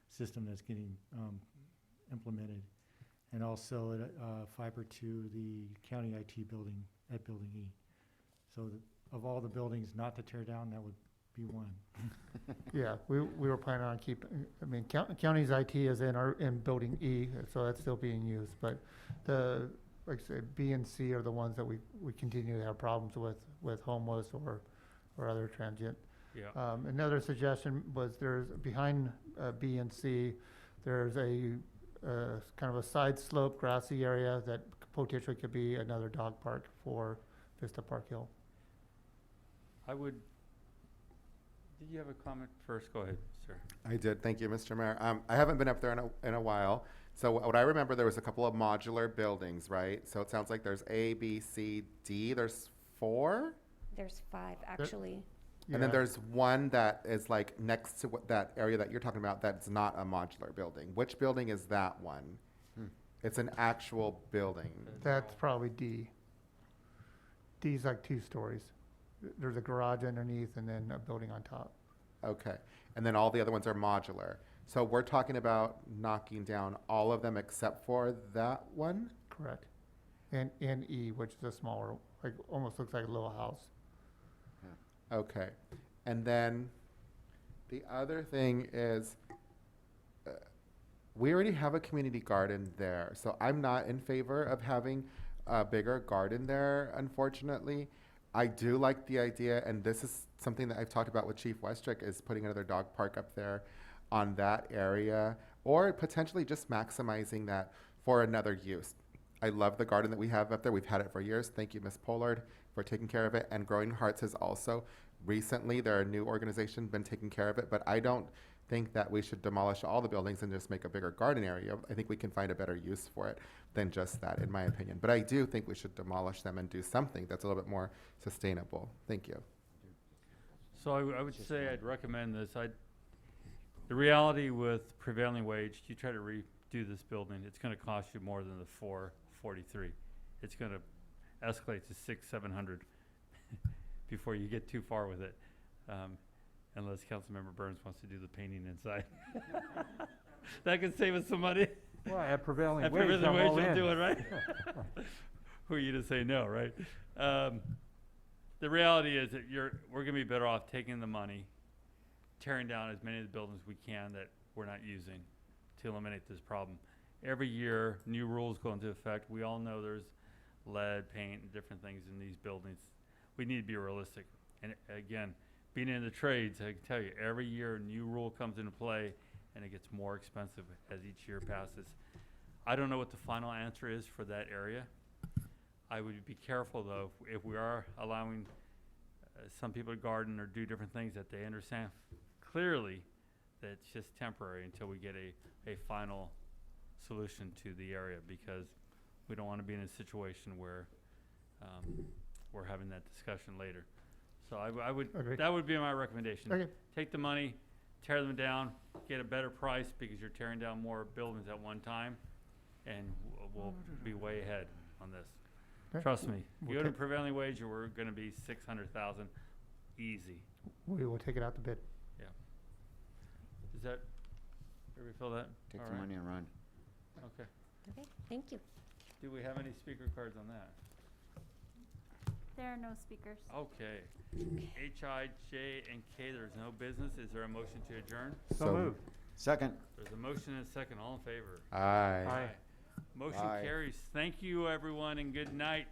system that's getting implemented, and also fiber to the county IT building at Building E. So of all the buildings not to tear down, that would be one. Yeah, we were planning on keeping, I mean, county's IT is in Building E, so that's still being used, but like I said, B and C are the ones that we continue to have problems with homeless or other transient. Yeah. Another suggestion was there's, behind B and C, there's a kind of a side slope grassy area that potentially could be another dog park for Vista Park Hill. Did you have a comment first? Go ahead, sir. I did. Thank you, Mr. Mayor. I haven't been up there in a while. So what I remember, there was a couple of modular buildings, right? So it sounds like there's A, B, C, D. There's 4? There's 5, actually. And then there's one that is like next to that area that you're talking about that's not a modular building. Which building is that one? It's an actual building. That's probably D. D's like 2 stories. There's a garage underneath and then a building on top. Okay. And then all the other ones are modular. So we're talking about knocking down all of them except for that one? Correct. And E, which is a smaller, like almost looks like a little house. Okay. And then The other thing is, we already have a community garden there, so I'm not in favor of having a bigger garden there, unfortunately. I do like the idea, and this is something that I've talked about with Chief Westrick, is putting another dog park up there on that area, or potentially just maximizing that for another use. I love the garden that we have up there. We've had it for years. Thank you, Ms. Pollard, for taking care of it. And Growing Hearts has also recently, they're a new organization, been taking care of it. But I don't think that we should demolish all the buildings and just make a bigger garden area. I think we can find a better use for it than just that, in my opinion. But I do think we should demolish them and do something that's a little bit more sustainable. Thank you. So I would say I'd recommend this. The reality with prevailing wage, you try to redo this building, it's gonna cost you more than the $443. It's gonna escalate to $600-700 before you get too far with it. Unless Councilmember Burns wants to do the painting inside. That could save us some money. Well, at prevailing At wage, prevailing I'm wage, all you'll in. do it, right? Who are you to say no, right? The reality is that we're gonna be better off taking the money, tearing down as many of the buildings we can that we're not using to eliminate this problem. Every year, new rules go into effect. We all know there's lead, paint, and different things in these buildings. We need to be realistic. And again, being in the trades, I can tell you, every year a new rule comes into play and it gets more expensive as each year passes. I don't know what the final answer is for that area. I would be careful though, if we are allowing some people to garden or do different things, that they understand clearly that it's just temporary until we get a final solution to the area, because we don't want to be in a situation where we're having that discussion later. So that would be my recommendation. Okay. Take the money, tear them down, get a better price because you're tearing down more buildings at one time, and we'll be way ahead on this. Okay. Trust me. If you We'll go to take- prevailing wage, we're going to be 600,000 easy. We will take it out to bid. Yeah. Is that? Everybody feel that? Take All the right. money and run. Okay. Okay, thank you. Do we have any speaker cards on that? There are no speakers. Okay. H, I, J, and K, there's no business. Is there a motion to adjourn? So moved. Second. There's a motion and a second. All in favor? Aye. Aye. Motion Aye. carries. Thank you, everyone, and good night.